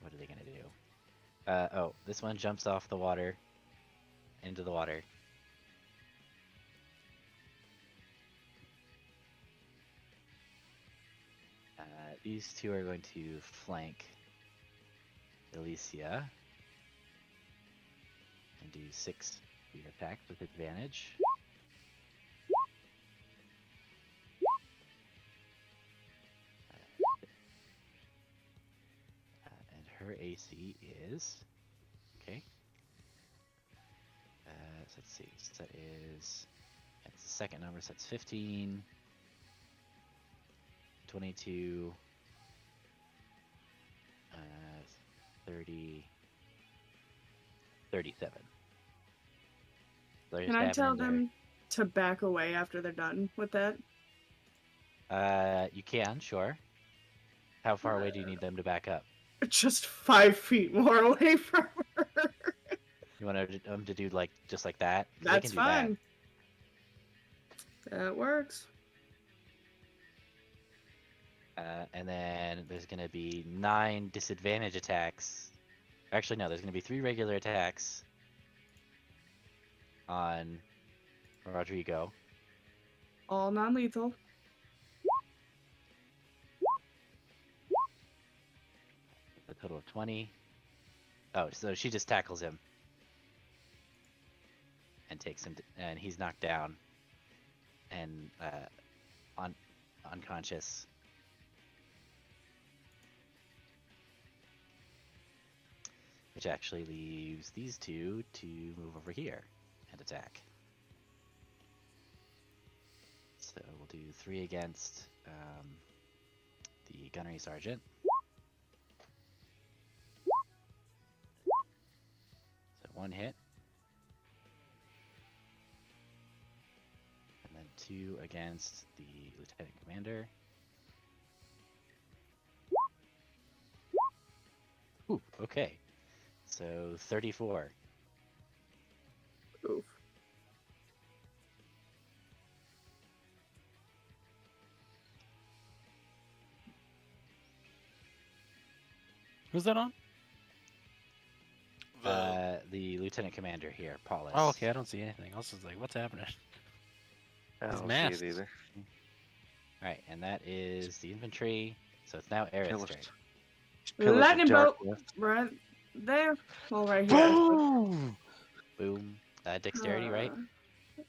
What are they going to do? Oh, this one jumps off the water into the water. These two are going to flank Alicia and do 6 spear attack with advantage. And her AC is okay. So let's see. So that is that's the second number. So that's 15, 22, 30, 37. So Can I tell them to back away after they're done with that? You can, sure. How far away do you need them to back up? Just 5 feet more away from her. You want them to do like just like that? 'Cause they That's can do that. fine. That works. And then there's going to be 9 disadvantage attacks. Actually, no, there's going to be 3 regular attacks on Rodrigo. All non-lethal. A total of 20. Oh, so she just tackles him and takes him, and he's knocked down and unconscious. Which actually leaves these two to move over here and attack. So we'll do 3 against the gunnery sergeant. So 1 hit. And then 2 against the lieutenant commander. Ooh, okay. So 34. Oof. Who's that on? The the lieutenant commander here, Paulus. Oh, okay. I don't see anything. I was just like, what's happening? I He's don't masked. see it either. All right, and that is the infantry. So it's now Aerith's Pillars, turn. pillars of Lightning bolt darkness. right there. Well, right here. Boom! Boom. Dexterity, right?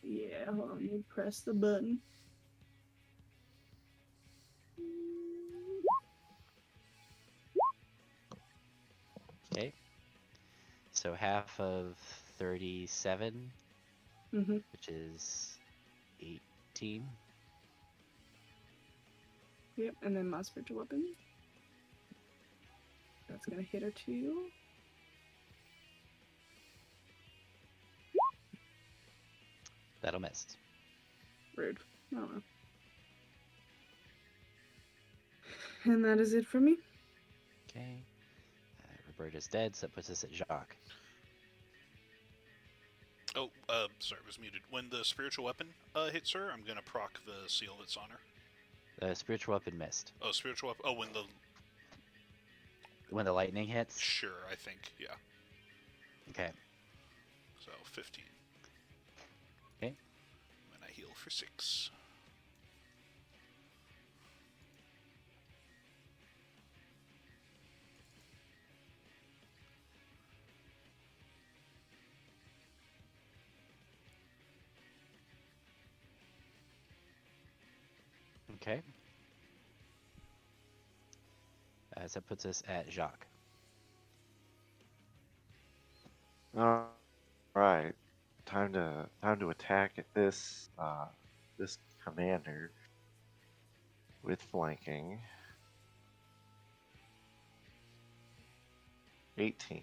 Yeah, hold on. Let me press the button. Okay. So half of 37, Mm-hmm. which is 18. Yep, and then my spiritual weapon. That's gonna hit her too. That'll miss. Rude. I don't know. And that is it for me. Okay. Roberta's dead, so that puts us at Jacques. Oh, sorry, it was muted. When the spiritual weapon hits her, I'm gonna proc the seal that's on her. The spiritual weapon missed. Oh, spiritual weapon. Oh, When the lightning hits? Sure, I think, yeah. Okay. So 15. Okay. And I heal for 6. Okay. So that puts us at Jacques. All right, time to attack at this this commander with flanking. 18.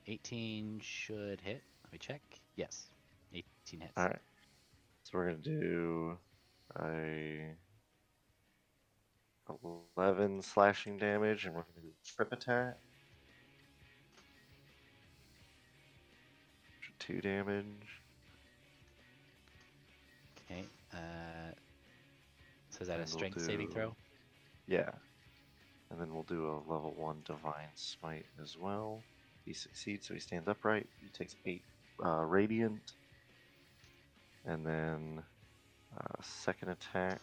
18 should hit. Let me check. Yes. 18 hits. All right, so we're gonna do a 11 slashing damage, and we're gonna do trip attack. 2 damage. Okay. So is that a And we'll strength saving do- throw? Yeah. And then we'll do a level 1 divine smite as well. He succeeds, so he stands upright. He takes 8 radiant. And then second attack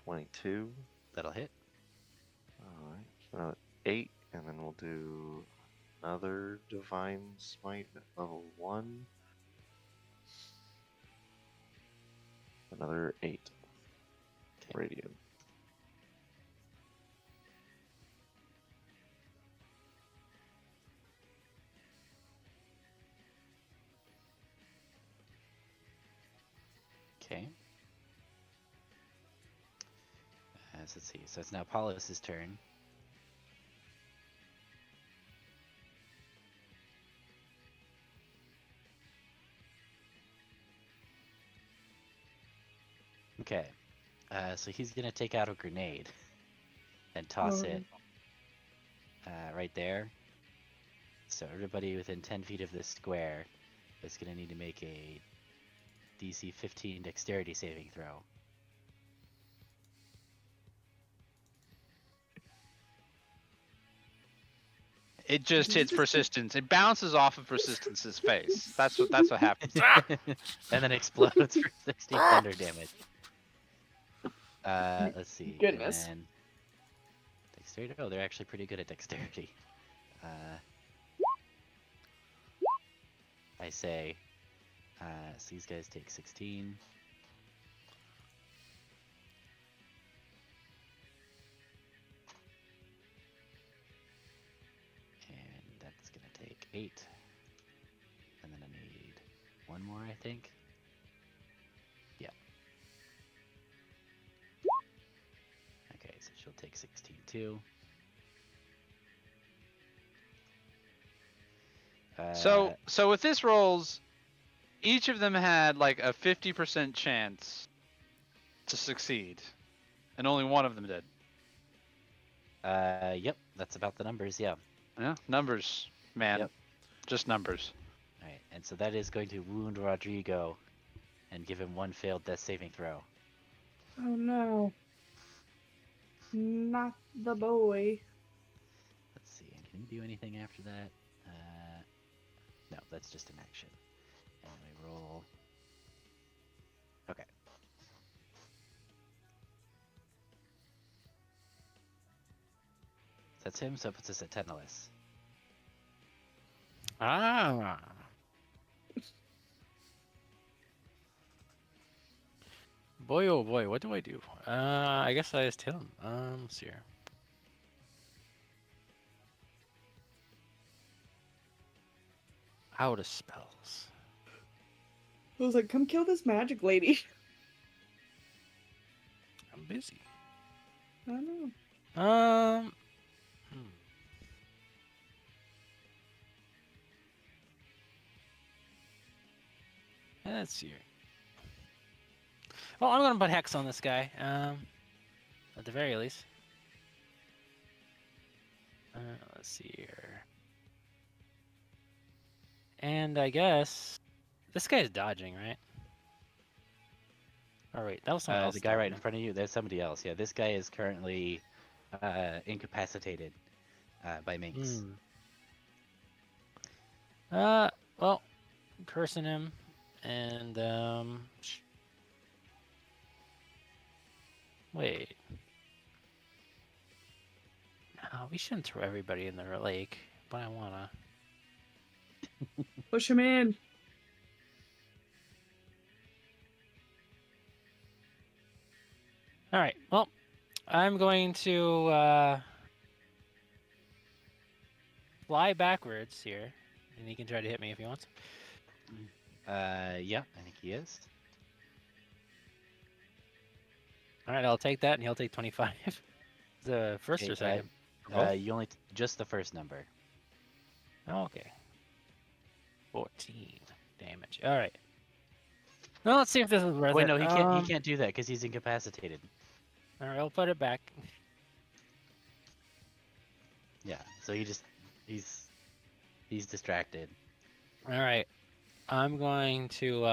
22. That'll hit. Alright. So 8, and then we'll do another divine smite at level 1. Another 8 Okay. radiant. Okay. So let's see. So it's now Paulus's turn. Okay. So he's gonna take out a grenade and toss it right there. So everybody within 10 feet of this square is gonna need to make a DC 15 dexterity saving throw. It just hits persistence. It bounces off of persistence's face. That's what happens. And then explodes for 16 thunder damage. Let's see. Goodness. And then dexterity. Oh, they're actually pretty good at dexterity. I say. So these guys take 16. And that's gonna take 8. And then I need one more, I think. Yeah. Okay, so she'll take 16 too. So with this rolls, each of them had like a 50% chance to succeed, and only one of them did. Yep, that's about the numbers, yeah. Yeah, numbers, man. Yep. Just numbers. Alright, and so that is going to wound Rodrigo and give him one failed death saving throw. Oh no. Not the boy. Let's see. Can he do anything after that? No, that's just an action. And we roll. Okay. That's him, so it puts us at 10 less. Ah. Boy, oh boy, what do I do? I guess I just hit him. Let's see here. Out of spells. I was like, come kill this magic lady. I'm busy. I don't know. Hmm. Let's see here. Well, I'm gonna put Hex on this guy. At the very least. Let's see here. And I guess this guy's dodging, right? Oh wait, that was someone else. The guy right in dodging. front of you, there's somebody else. Yeah, this guy is currently incapacitated by Minx. Well, I'm cursing him, and wait. No, we shouldn't throw everybody in the lake, but I wanna. Push him in. All right. Well, I'm going to fly backwards here, and he can try to hit me if he wants. Yeah, I think he is. All right, I'll take that, and he'll take 25. The first Okay, or second? Both? you only just the first number. Oh, okay. 14 damage. All right. Well, let's see if this is worth Wait, it. no, he can't. He can't do that because he's incapacitated. All right, I'll put it back. Yeah, so he's distracted. All right. I'm going to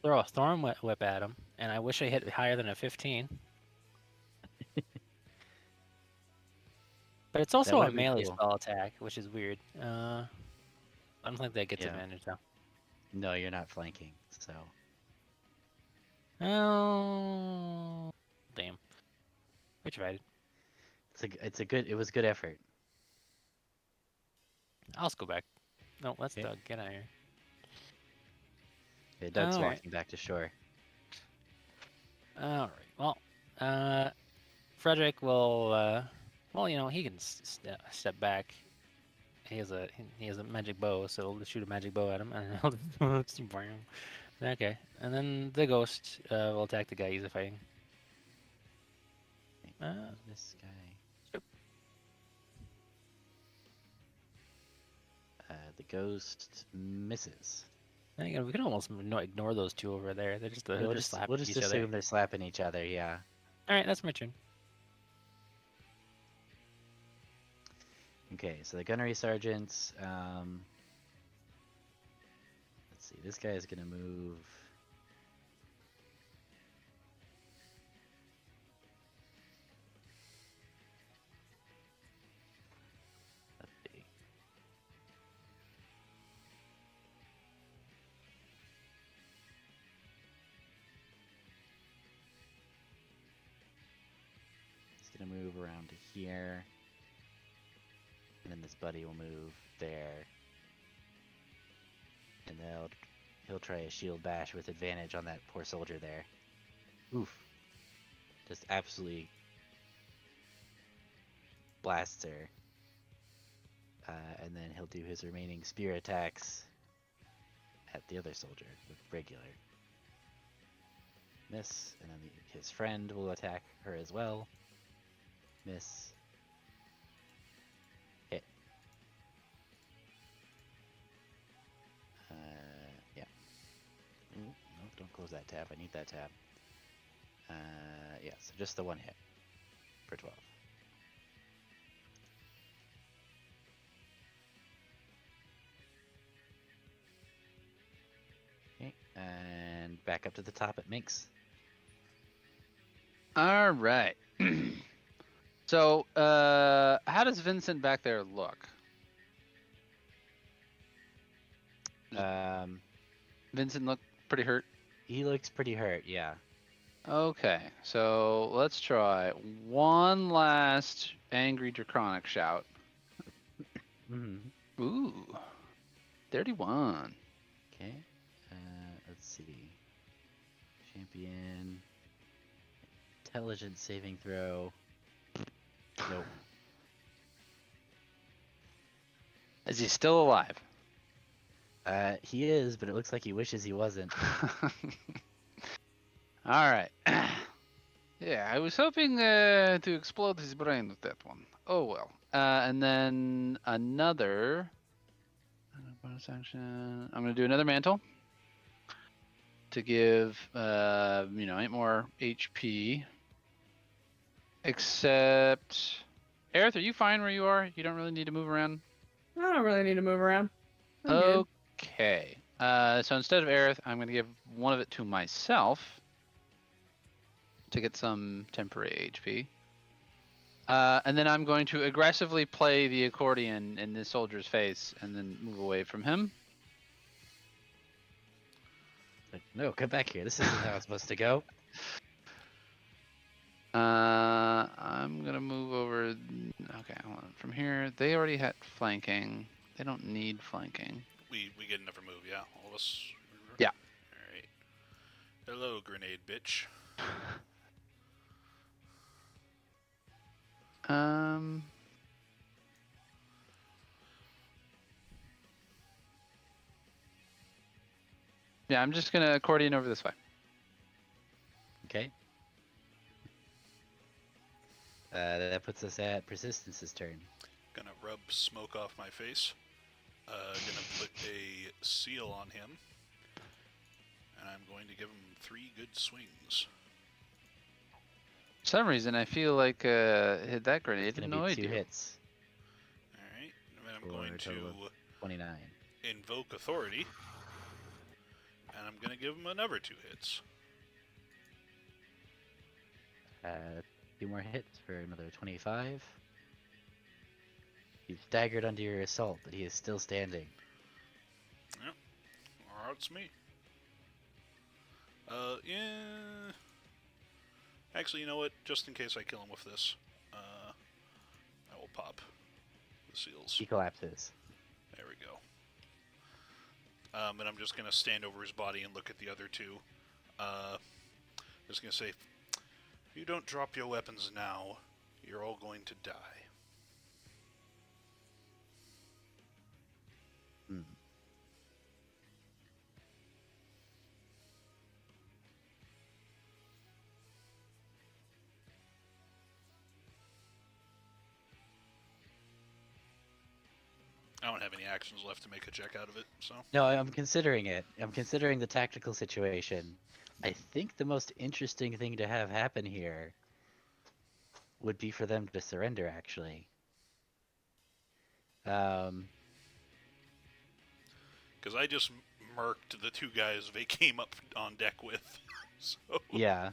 throw a thorn whip at him, and I wish I hit higher than a 15. But it's That also would a have been melee cool. spell attack, which is weird. I don't think that gets Yeah. advantage though. No, you're not flanking. So Oh, damn. We tried. it was good effort. I'll just go back. No, let's Okay. Doug. Get out of here. Yeah, Doug's All right. walking back to shore. All right. Well, Frederick will. Well, you know, he can step back. He has a magic bow, so we'll shoot a magic bow at him, and he'll okay. And then the ghost will attack the guy he's fighting. This guy. Yep. The ghost misses. And again, we can almost ignore those two over there. They're just they'll just slap We'll just each assume other. they're slapping each other. Yeah. All right, that's my turn. Okay, so the gunnery sergeants. Let's see. This guy is gonna move. Let's see. He's gonna move around to here. And then this buddy will move there. And he'll try a shield bash with advantage on that poor soldier there. Oof. Just absolutely blasts her. And then he'll do his remaining spear attacks at the other soldier with regular. Miss, and then his friend will attack her as well. Miss. Hit. Yeah. Ooh, no, don't close that tab. I need that tab. Yeah, so just the one hit for 12. And back up to the top at Minx. All right. So, how does Vincent back there look? Um, Vincent look pretty hurt. he looks pretty hurt, yeah. Okay, so let's try one last angry draconic shout. Mm-hmm. Ooh, 31. Okay. Let's see. Champion. Intelligence saving throw. Nope. Is he still alive? He is, but it looks like he wishes he wasn't. All right. Yeah, I was hoping to explode his brain with that one. Oh well. And then another bonus action. I'm gonna do another mantle to give 8 more HP. Except, Aerith, are you fine where you are? You don't really need to move around. I don't really need to move around. I'm good. Okay. So instead of Aerith, I'm gonna give one of it to myself to get some temporary HP. And then I'm going to aggressively play the accordion in this soldier's face and then move away from him. Like, no, come back here. This isn't how it's supposed to go. I'm gonna move over. Okay, hold on. From here, they already had flanking. They don't need flanking. We get another move, yeah? All of us? Yeah. Alright. Hello, grenade bitch. Um. Yeah, I'm just gonna accordion over this way. Okay. That puts us at Persistence's turn. Gonna rub smoke off my face. Gonna put a seal on him. And I'm going to give him 3 good swings. For some reason, I feel like that grenade It's going to annoyed be 2 you. hits. Alright, and then I'm For going a total of to 29. invoke authority. And I'm gonna give him another 2 hits. 2 more hits for another 25. He's staggered under your assault, but he is still standing. Yep. Or it's me. Yeah. Actually, you know what? Just in case I kill him with this, I will pop the seals. He collapses. There we go. And I'm just gonna stand over his body and look at the other 2. Just gonna say, if you don't drop your weapons now, you're all going to die. Hmm. I don't have any actions left to make a check out of it, so. No, I'm considering it. I'm considering the tactical situation. I think the most interesting thing to have happen here would be for them to surrender, actually. Because I just murked the 2 guys they came up on deck with. So. Yeah.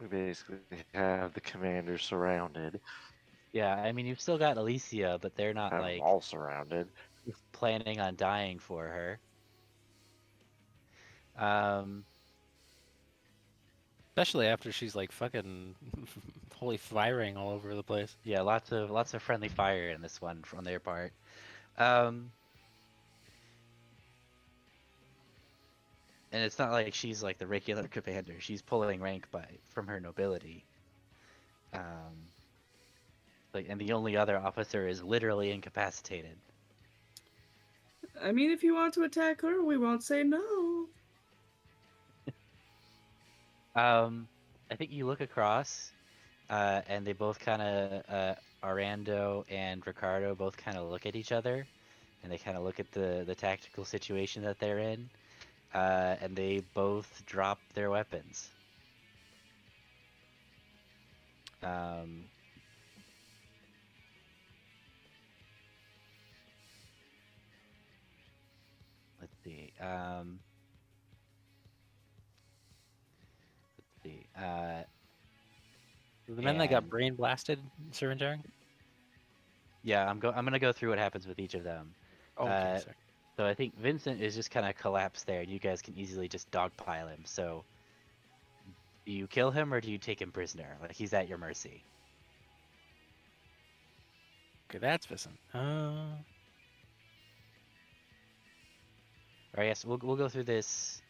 We basically have the commander surrounded. Yeah, I mean, you've still got Alicia, but they're not, Have them like, all surrounded. planning on dying for her. Especially after she's like fucking holy firing all over the place. Yeah, lots of friendly fire in this one from their part. And it's not like she's like the regular commander. She's pulling rank from her nobility. And the only other officer is literally incapacitated. I mean, if you want to attack her, we won't say no. I think you look across, and they both kind of, Arando and Ricardo both kind of look at each other, and they kind of look at the tactical situation that they're in, and they both drop their weapons. see. Let's see. The men that got And brain blasted surrendering. yeah, I'm gonna go through what happens with each of them. Okay, Uh, sorry. so I think Vincent is just kind of collapsed there. You guys can easily just dogpile him. So do you kill him or do you take him prisoner? Like he's at your mercy. Okay, that's Vincent. Or I guess we'll go through this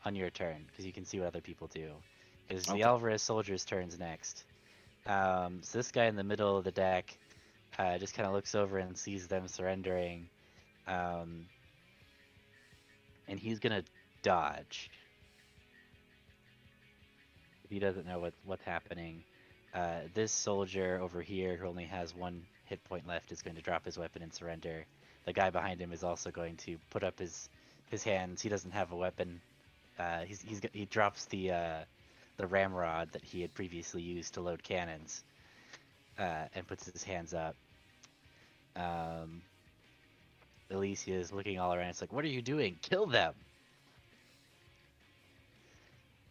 on your turn because you can see what other people do. Because the Okay. Alvarez soldier's turn's next. So this guy in the middle of the deck just kind of looks over and sees them surrendering, um, and he's gonna dodge. If he doesn't know what's happening, this soldier over here who only has one hit point left is going to drop his weapon and surrender. The guy behind him is also going to put up his hands. He doesn't have a weapon. He drops the ramrod that he had previously used to load cannons, and puts his hands up. Um, Alicia is looking all around. It's like, what are you doing? Kill them!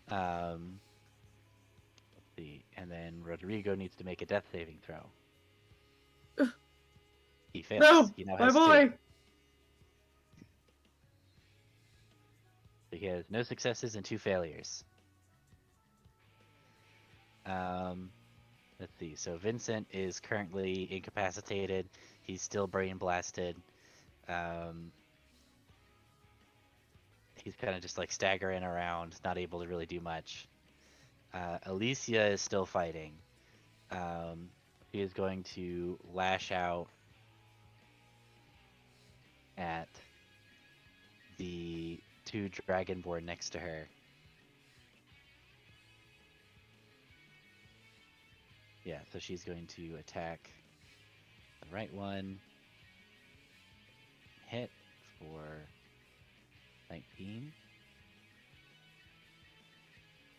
Um, let's see. And then Rodrigo needs to make a death saving throw. He fails. No, He now my has two. boy. So he has no successes and two failures. Um, let's see. So Vincent is currently incapacitated. He's still brain blasted. Um, he's kind of just like staggering around, not able to really do much. Alicia is still fighting. She is going to lash out at the two dragonborn next to her. Yeah, so she's going to attack the right one. Hit for 19.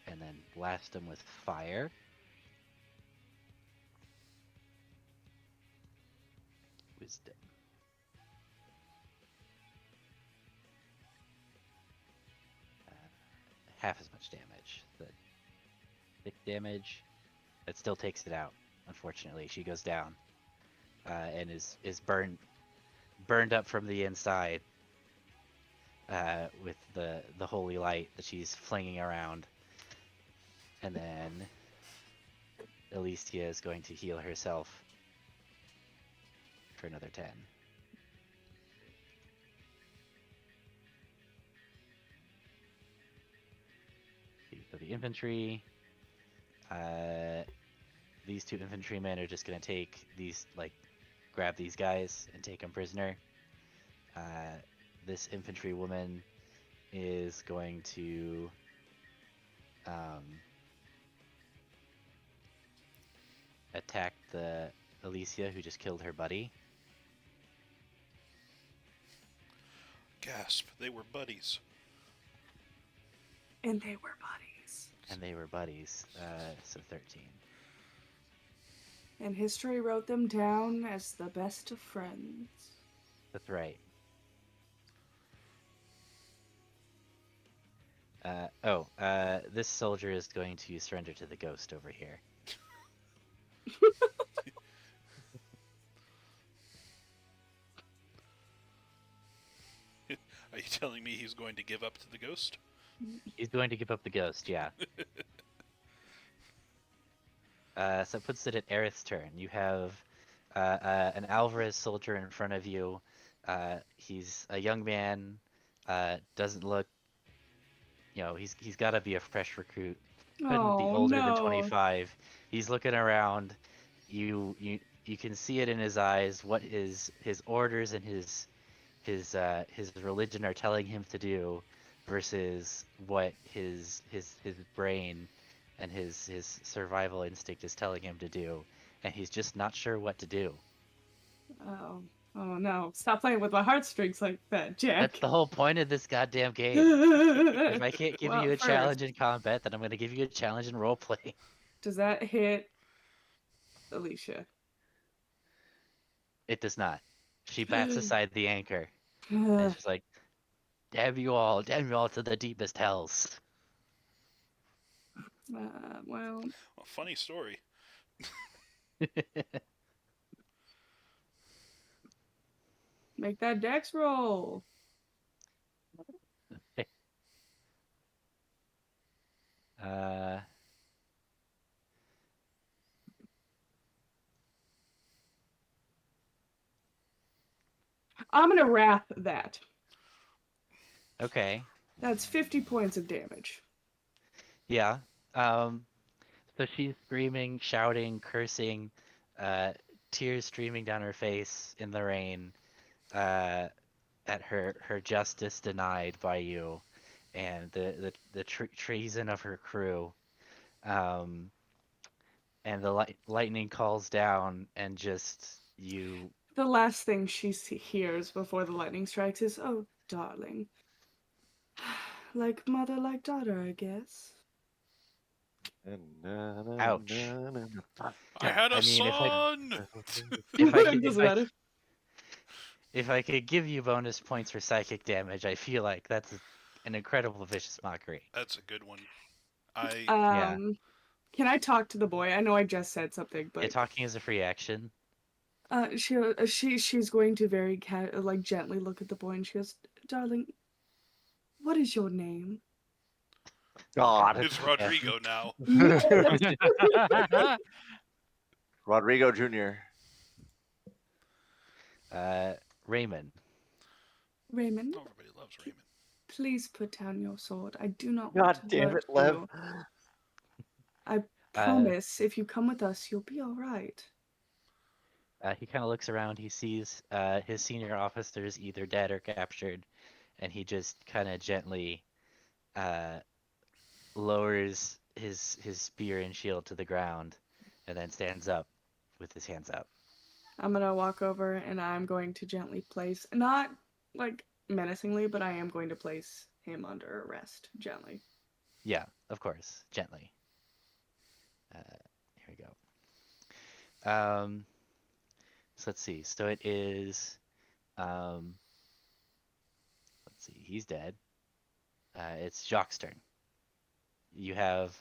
And then blast him with fire. Wisdom. Half as much damage. The 6 damage. That still takes it out. Unfortunately, she goes down, and is burned up from the inside, with the holy light that she's flinging around. And then Alicia is going to heal herself for another 10. So the infantry, these two infantrymen are just going to take these, like, grab these guys and take them prisoner. This infantry woman is going to attack the Alicia who just killed her buddy. Gasp! They were buddies. And they were buddies. And they were buddies. So 13. And history wrote them down as the best of friends. That's right. This soldier is going to surrender to the ghost over here. Are you telling me he's going to give up to the ghost? He's going to give up the ghost, yeah. So it puts it at Aerith's turn. You have an Alvarez soldier in front of you. He's a young man. Doesn't look, he's got to be a fresh recruit. Couldn't be Oh older than no. 25. He's looking around. You can see it in his eyes what his orders and his religion are telling him to do versus what his brain and his survival instinct is telling him to do, and he's just not sure what to do. Oh. Oh no. Stop playing with my heartstrings like that, Jack. That's the whole point of this goddamn game. If I can't give Well, you a first, challenge in combat, then I'm going to give you a challenge in roleplay. does that hit Alicia? It does not. She bats aside the anchor. And it's just like, damn you all to the deepest hells. Well, Well, funny story. make that dex roll. uh, I'm gonna wrath that. okay, That's 50 points of damage. yeah. So she's screaming, shouting, cursing, uh, tears streaming down her face in the rain, uh, at her justice denied by you, and the treason of her crew. Um, and the lightning calls down, and just you. The last thing she hears before the lightning strikes is, "Oh, darling." Like mother, like daughter, I guess. Ouch. I had I a mean, son. if I could Doesn't matter. if I could give you bonus points for psychic damage, I feel like that's an incredible vicious mockery. That's a good one. I Yeah. Can I talk to the boy? I know I just said something, Yeah, but talking is a free action. she's going to very like gently look at the boy, and she goes, "Darling, what is your name?" God. it's Rodrigo now. Yes. Rodrigo Jr. uh, Raymond. Raymond, Oh, everybody loves Raymond. please put down your sword. I do not God want to damn hurt it, Lev. you. I Uh, promise, if you come with us, you'll be all right. he kind of looks around. He sees his senior officers either dead or captured, and he just kind of gently uh, lowers his spear and shield to the ground, and then stands up with his hands up. I'm gonna walk over and I'm going to gently place, not like menacingly, but I am going to place him under arrest gently. Yeah, of course, gently. Here we go. So let's see. So it is. Um, let's see. He's dead. It's Jacques' turn. You have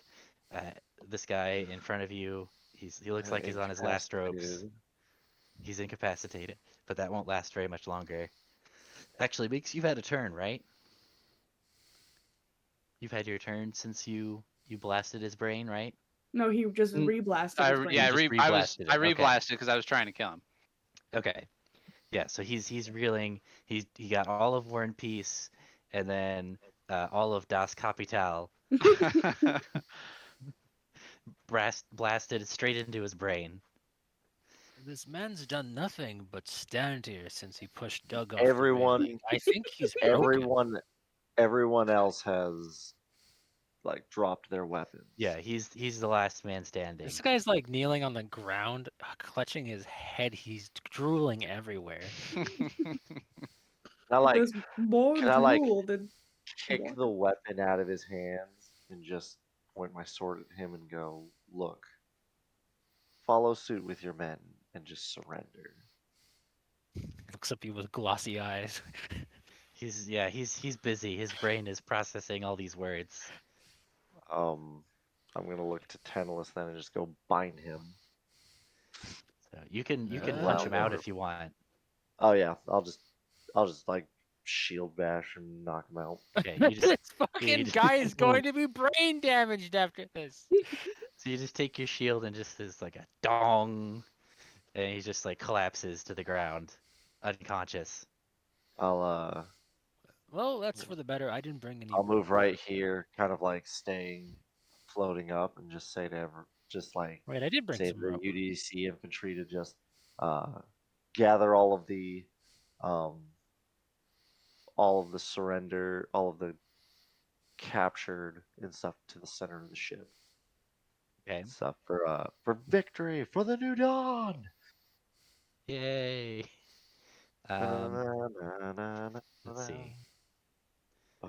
uh, this guy in front of you. He looks like he's on his last ropes. Incapacitated. He's incapacitated, but that won't last very much longer. Actually, Meeks, you've had a turn, right? You've had your turn since you blasted his brain, right? No, he just Mm, reblasted his You Yeah, brain. just reblasted I it. Okay. reblasted because I was trying to kill him. Okay. Yeah, so he's reeling. He got all of War and Peace, and then all of Das Kapital blasted straight into his brain. This man's done nothing but stand here since he pushed Doug off the Everyone, railing. I think he's broken. everyone else has like dropped their weapons. Yeah, he's the last man standing. This guy's like kneeling on the ground, clutching his head. He's drooling everywhere. I like, There's more can I like drool than kick water. the weapon out of his hands and just point my sword at him and go, "Look, follow suit with your men and just surrender." Looks at you with glossy eyes. He's busy. His brain is processing all these words. Um, I'm gonna look to Tantalus then and just go bind him. So you can Let punch him him out over. if you want. Oh yeah, I'll just like shield bash and knock him out. Okay, you just This yeah, you fucking just guy is going to be brain damaged after this. so you just take your shield and just there's like a dong, and he just like collapses to the ground, unconscious. I'll Well, that's for the better. I didn't bring any I'll move rope. right here, kind of like staying floating up, and just say to just like Wait, I did bring say to some the rope. UDC infantry to just uh, gather um, all of the surrender, all of the captured and stuff to the center of the ship. Okay, Stuff for victory for the new dawn. yay. Um, Na-na-na-na-na-na-na. let's see.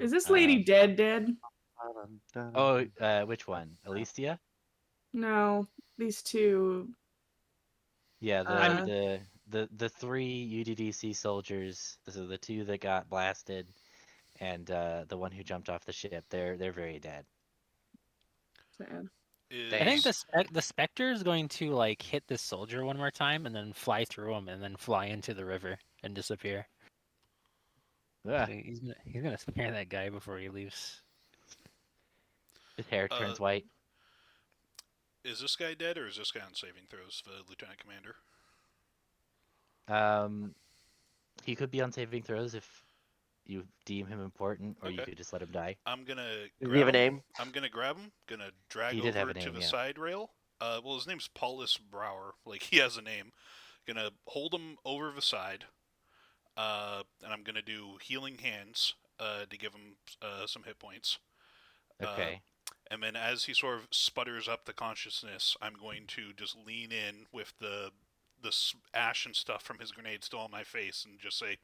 Is this lady Um, dead? Dead? oh, which one? Alicia? No, these two. Yeah, Uh, the three UDDC soldiers. So the two that got blasted, and the one who jumped off the ship, they're very dead. Sad. I think Is the specter is going to like hit this soldier one more time and then fly through him and then fly into the river and disappear. Ugh, So he's gonna scare that guy before he leaves. his hair uh turns white. is this guy dead or is this guy on saving throws? The lieutenant commander. Um, he could be on saving throws if you deem him important, or you Okay. could just let him die. I'm gonna Does he grab have a him. name? I'm gonna grab him. Gonna drag He did have over a to name, the yeah. side rail. Well, his name's Paulus Brower. Like he has a name. Gonna hold him over the side. And I'm gonna do healing hands. To give him some hit points. Uh, Okay. and then as he sort of sputters up the consciousness, I'm going to just lean in with the ash and stuff from his grenade still on my face and just say,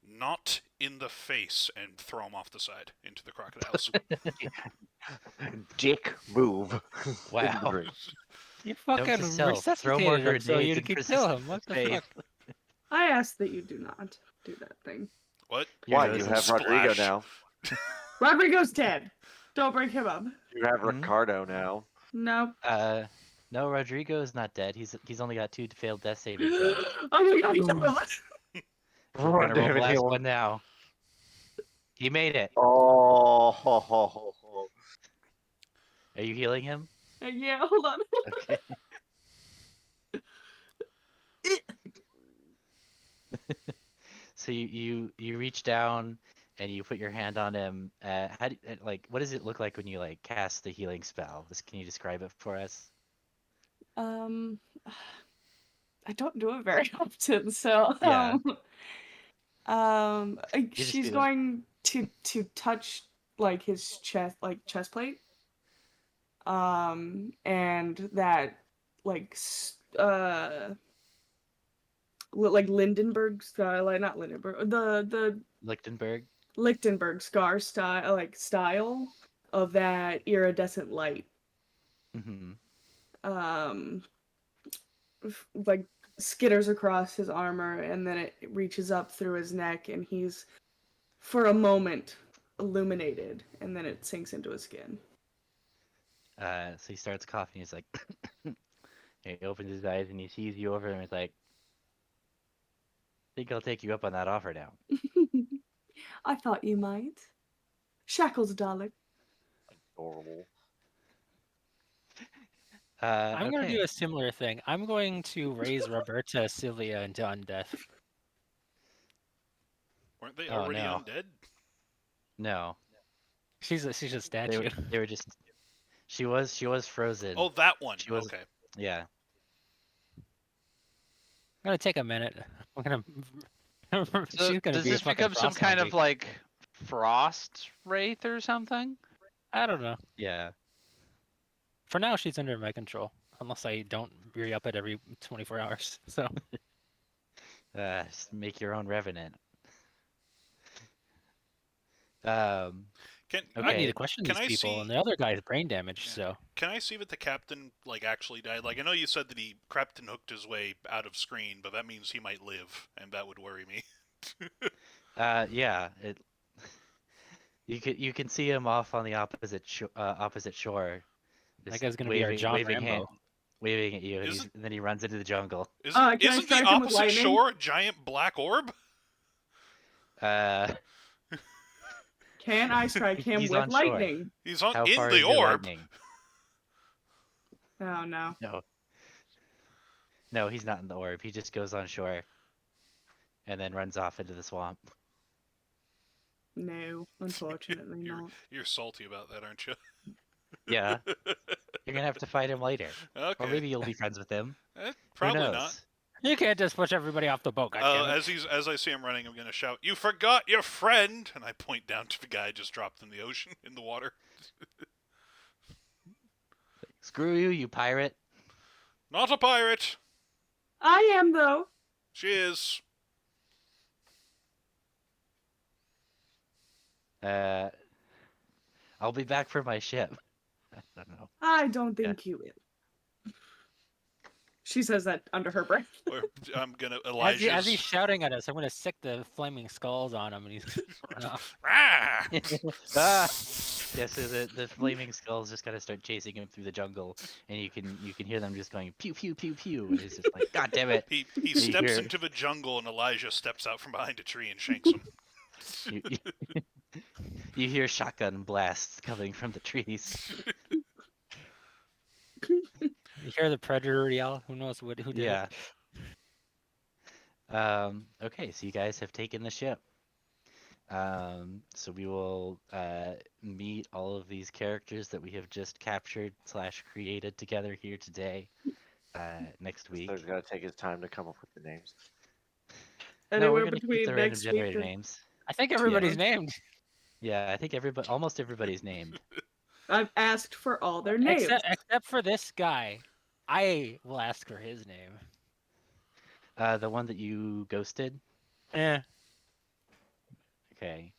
"Not in the face," and throw him off the side into the crocodiles. Dick move. Wow. You Note to fucking self: throw more resuscitated him so grenades you in could kill Persistent's him. What the face. fuck? I ask that you do not do that thing. What? Your Why? nose You is have Rodrigo Splash. now. Rodrigo's dead. Don't bring him up. You have Hmm? Ricardo now. No. No, Rodrigo is not dead. He's only got 2 failed death saving throws. Oh my god, he's Ooh. We're gonna roll Damn the it, last heal one him. now. He made it. Oh, ho, ho, ho, ho. Are you healing him? Yeah, hold on. Okay. So you reach down and you put your hand on him. How do like what does it look like when you like cast the healing spell? Can you describe it for us? Um, I don't do it very often, so Yeah. You just she's do like going to touch like his chest plate, and that like like Lindenberg style, like not Lindenberg, the Lichtenberg. Lichtenberg scar style of that iridescent light, Hmm. um, like skitters across his armor, and then it reaches up through his neck, and he's for a moment illuminated, and then it sinks into his skin. So he starts coughing. He's like, he opens his eyes and he sees you over and he's like, think I'll take you up on that offer now. I thought you might. Shackles, darling. Adorable. I'm gonna do Okay. a similar thing. I'm going to raise Roberta Sylvia into undeath. Weren't they Oh already no, undead? no. She's a statue. They were just. She was frozen. Oh, that one. She was. Okay. Yeah. I'm gonna take a minute. I'm gonna. So She's gonna does be this fucking become some frost kind zombie. of like frost wraith or something? I don't know. Yeah. For now, she's under my control, unless I don't re-up it every 24 hours. So Just make your own revenant. Um. I might need Okay. to question Can these I people, and see? the other guy's brain damaged. Yeah. So Can I see that the captain like actually died? Like I know you said that he crept and hooked his way out of screen, but that means he might live, and that would worry me. Yeah. You can see him off on the opposite shore, that just guy's gonna be our waving John waving hand Rambo. waving at you, and Isn't then he runs into the jungle. Can I isn't the strike him with opposite lightning? shore a giant black orb? Uh. Can I strike him He's with on shore. lightning? He's on How in far the is your orb. lightning? Oh no. No. No, he's not in the orb. He just goes on shore and then runs off into the swamp. No, unfortunately You're not. you're salty about that, aren't you? Yeah. You're gonna have to fight him later. Or Okay. maybe you'll be friends with him. Who Probably not. knows? You can't just push everybody off the boat, goddammit. As I see him running, I'm gonna shout, "You forgot your friend!" And I point down to the guy just dropped in the ocean, in the water. Screw you, you pirate. Not a pirate. I am though. She is. Uh, I'll be back for my ship. I don't know. I don't Yeah. think you will. She says that under her breath. Or I'm gonna As he's Elijah's. shouting at us, I'm gonna sick the flaming skulls on him, and he's gonna run off. Ah! Ah! Yeah, so the flaming skulls just kind of start chasing him through the jungle, and you can hear them just going pew pew pew pew, and he's just like, God damn it! He And you steps hear into the jungle, and Elijah steps out from behind a tree and shanks him. you hear shotgun blasts coming from the trees. You hear the predator yell. Who knows who did Yeah. it? Okay, so you guys have taken the ship. So we will meet all of these characters that we have just captured / created together here today. Next week. There's gonna take his time to come up with the names. No, we're Anywhere gonna keep between the random next week generator and names. I think everybody's Yeah. named. Yeah, I think almost everybody's named. I've asked for all their names. Except for this guy. I will ask for his name. The one that you ghosted. Eh. Okay.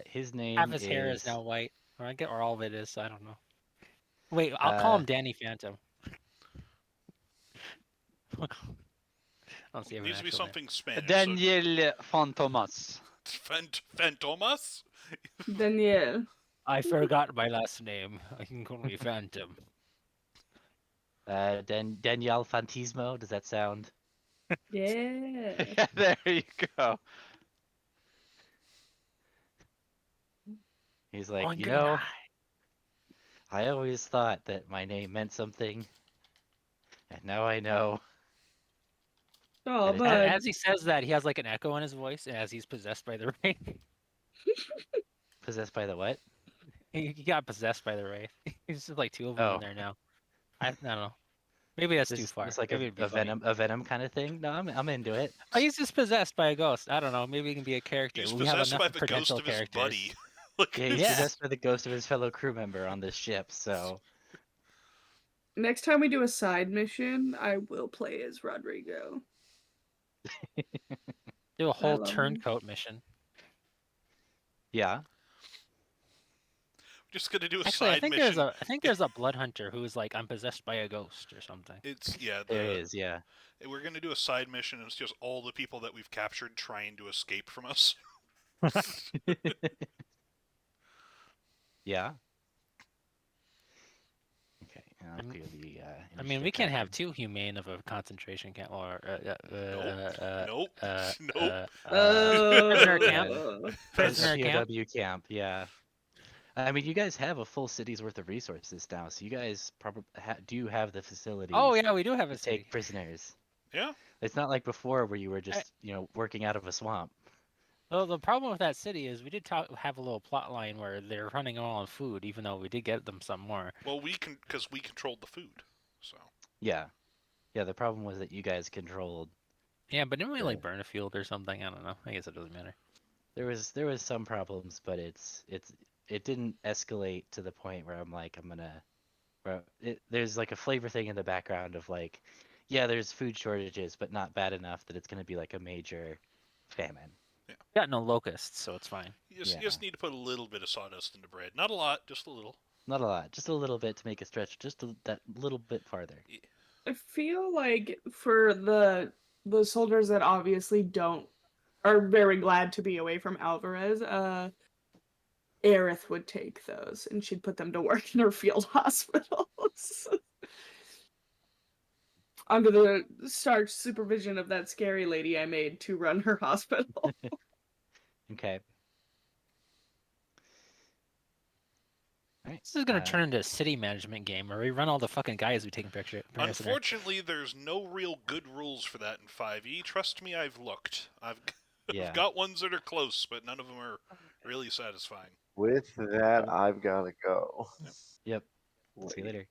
His name Half his is. hair is now white. Or all of it is. I don't know. Wait, I'll call him Danny Phantom. I don't see him Needs to be actual name. something Spanish. Daniel Fantomas. Fantomas? Danielle. I forgot my last name. I can call me Phantom. Danielle Fantismo. Does that sound? Yeah. Yeah, there you go. He's like, On you good know, night. I always thought that my name meant something, and now I know. Oh, And it bud. As he says that, he has like an echo in his voice, and as he's possessed by the wraith. Possessed by the what? He got possessed by the wraith. He's just like two of them Oh. in there now. I don't know. Maybe that's too far. It's like Maybe it'd be a funny. venom kind of thing. No, I'm into it. Oh, he's just possessed by a ghost. I don't know. Maybe he can be a character. He's We have possessed enough by the ghost potential of his characters. buddy. Like, Yeah, he's Yeah. possessed by the ghost of his fellow crew member on this ship. So Next time we do a side mission, I will play as Rodrigo. Do a whole love him. turncoat mission. yeah, just gonna do a Actually, I side think mission. there's a blood hunter who's like, I'm possessed by a ghost or something. It's yeah. there is. Yeah. We're gonna do a side mission, and it's just all the people that we've captured trying to escape from us. Yeah. Okay. I'll I'm- clear the. I mean, we initiative can't have record. too humane of a concentration camp or Nope. Nope. prisoner Yeah. camp. The Prisoner camp. POW camp. Yeah. I mean, you guys have a full city's worth of resources now, so you guys probably do have the facilities Oh yeah, we do have to a city. take prisoners. Yeah. It's not like before where you were just, working out of a swamp. Well, the problem with that city is we did have a little plot line where they're running all on food, even though we did get them some more. Well, because we controlled the food, so. Yeah. Yeah, the problem was that you guys controlled. Yeah, but didn't we Yeah. like burn a field or something? I don't know. I guess it doesn't matter. There was some problems, but it didn't escalate to the point where I'm like there's like a flavor thing in the background of like, yeah, there's food shortages, but not bad enough that it's gonna be like a major famine. Got no locusts, so it's fine. You just need to put a little bit of sawdust into bread. Not a lot, just a little. Not a lot, just a little bit to make it stretch that little bit farther. I feel like for the soldiers that obviously are very glad to be away from Alvarez, Aerith would take those and she'd put them to work in her field hospitals. Under the stark supervision of that scary lady I made to run her hospital. Okay. All right. This is gonna turn into a city management game where we run all the fucking guys we take prisoner. Unfortunately, there's no real good rules for that in 5e. Trust me, I've looked. I've Yeah. got ones that are close, but none of them are really satisfying. With that, I've gotta go. Yep. See you Wait. later.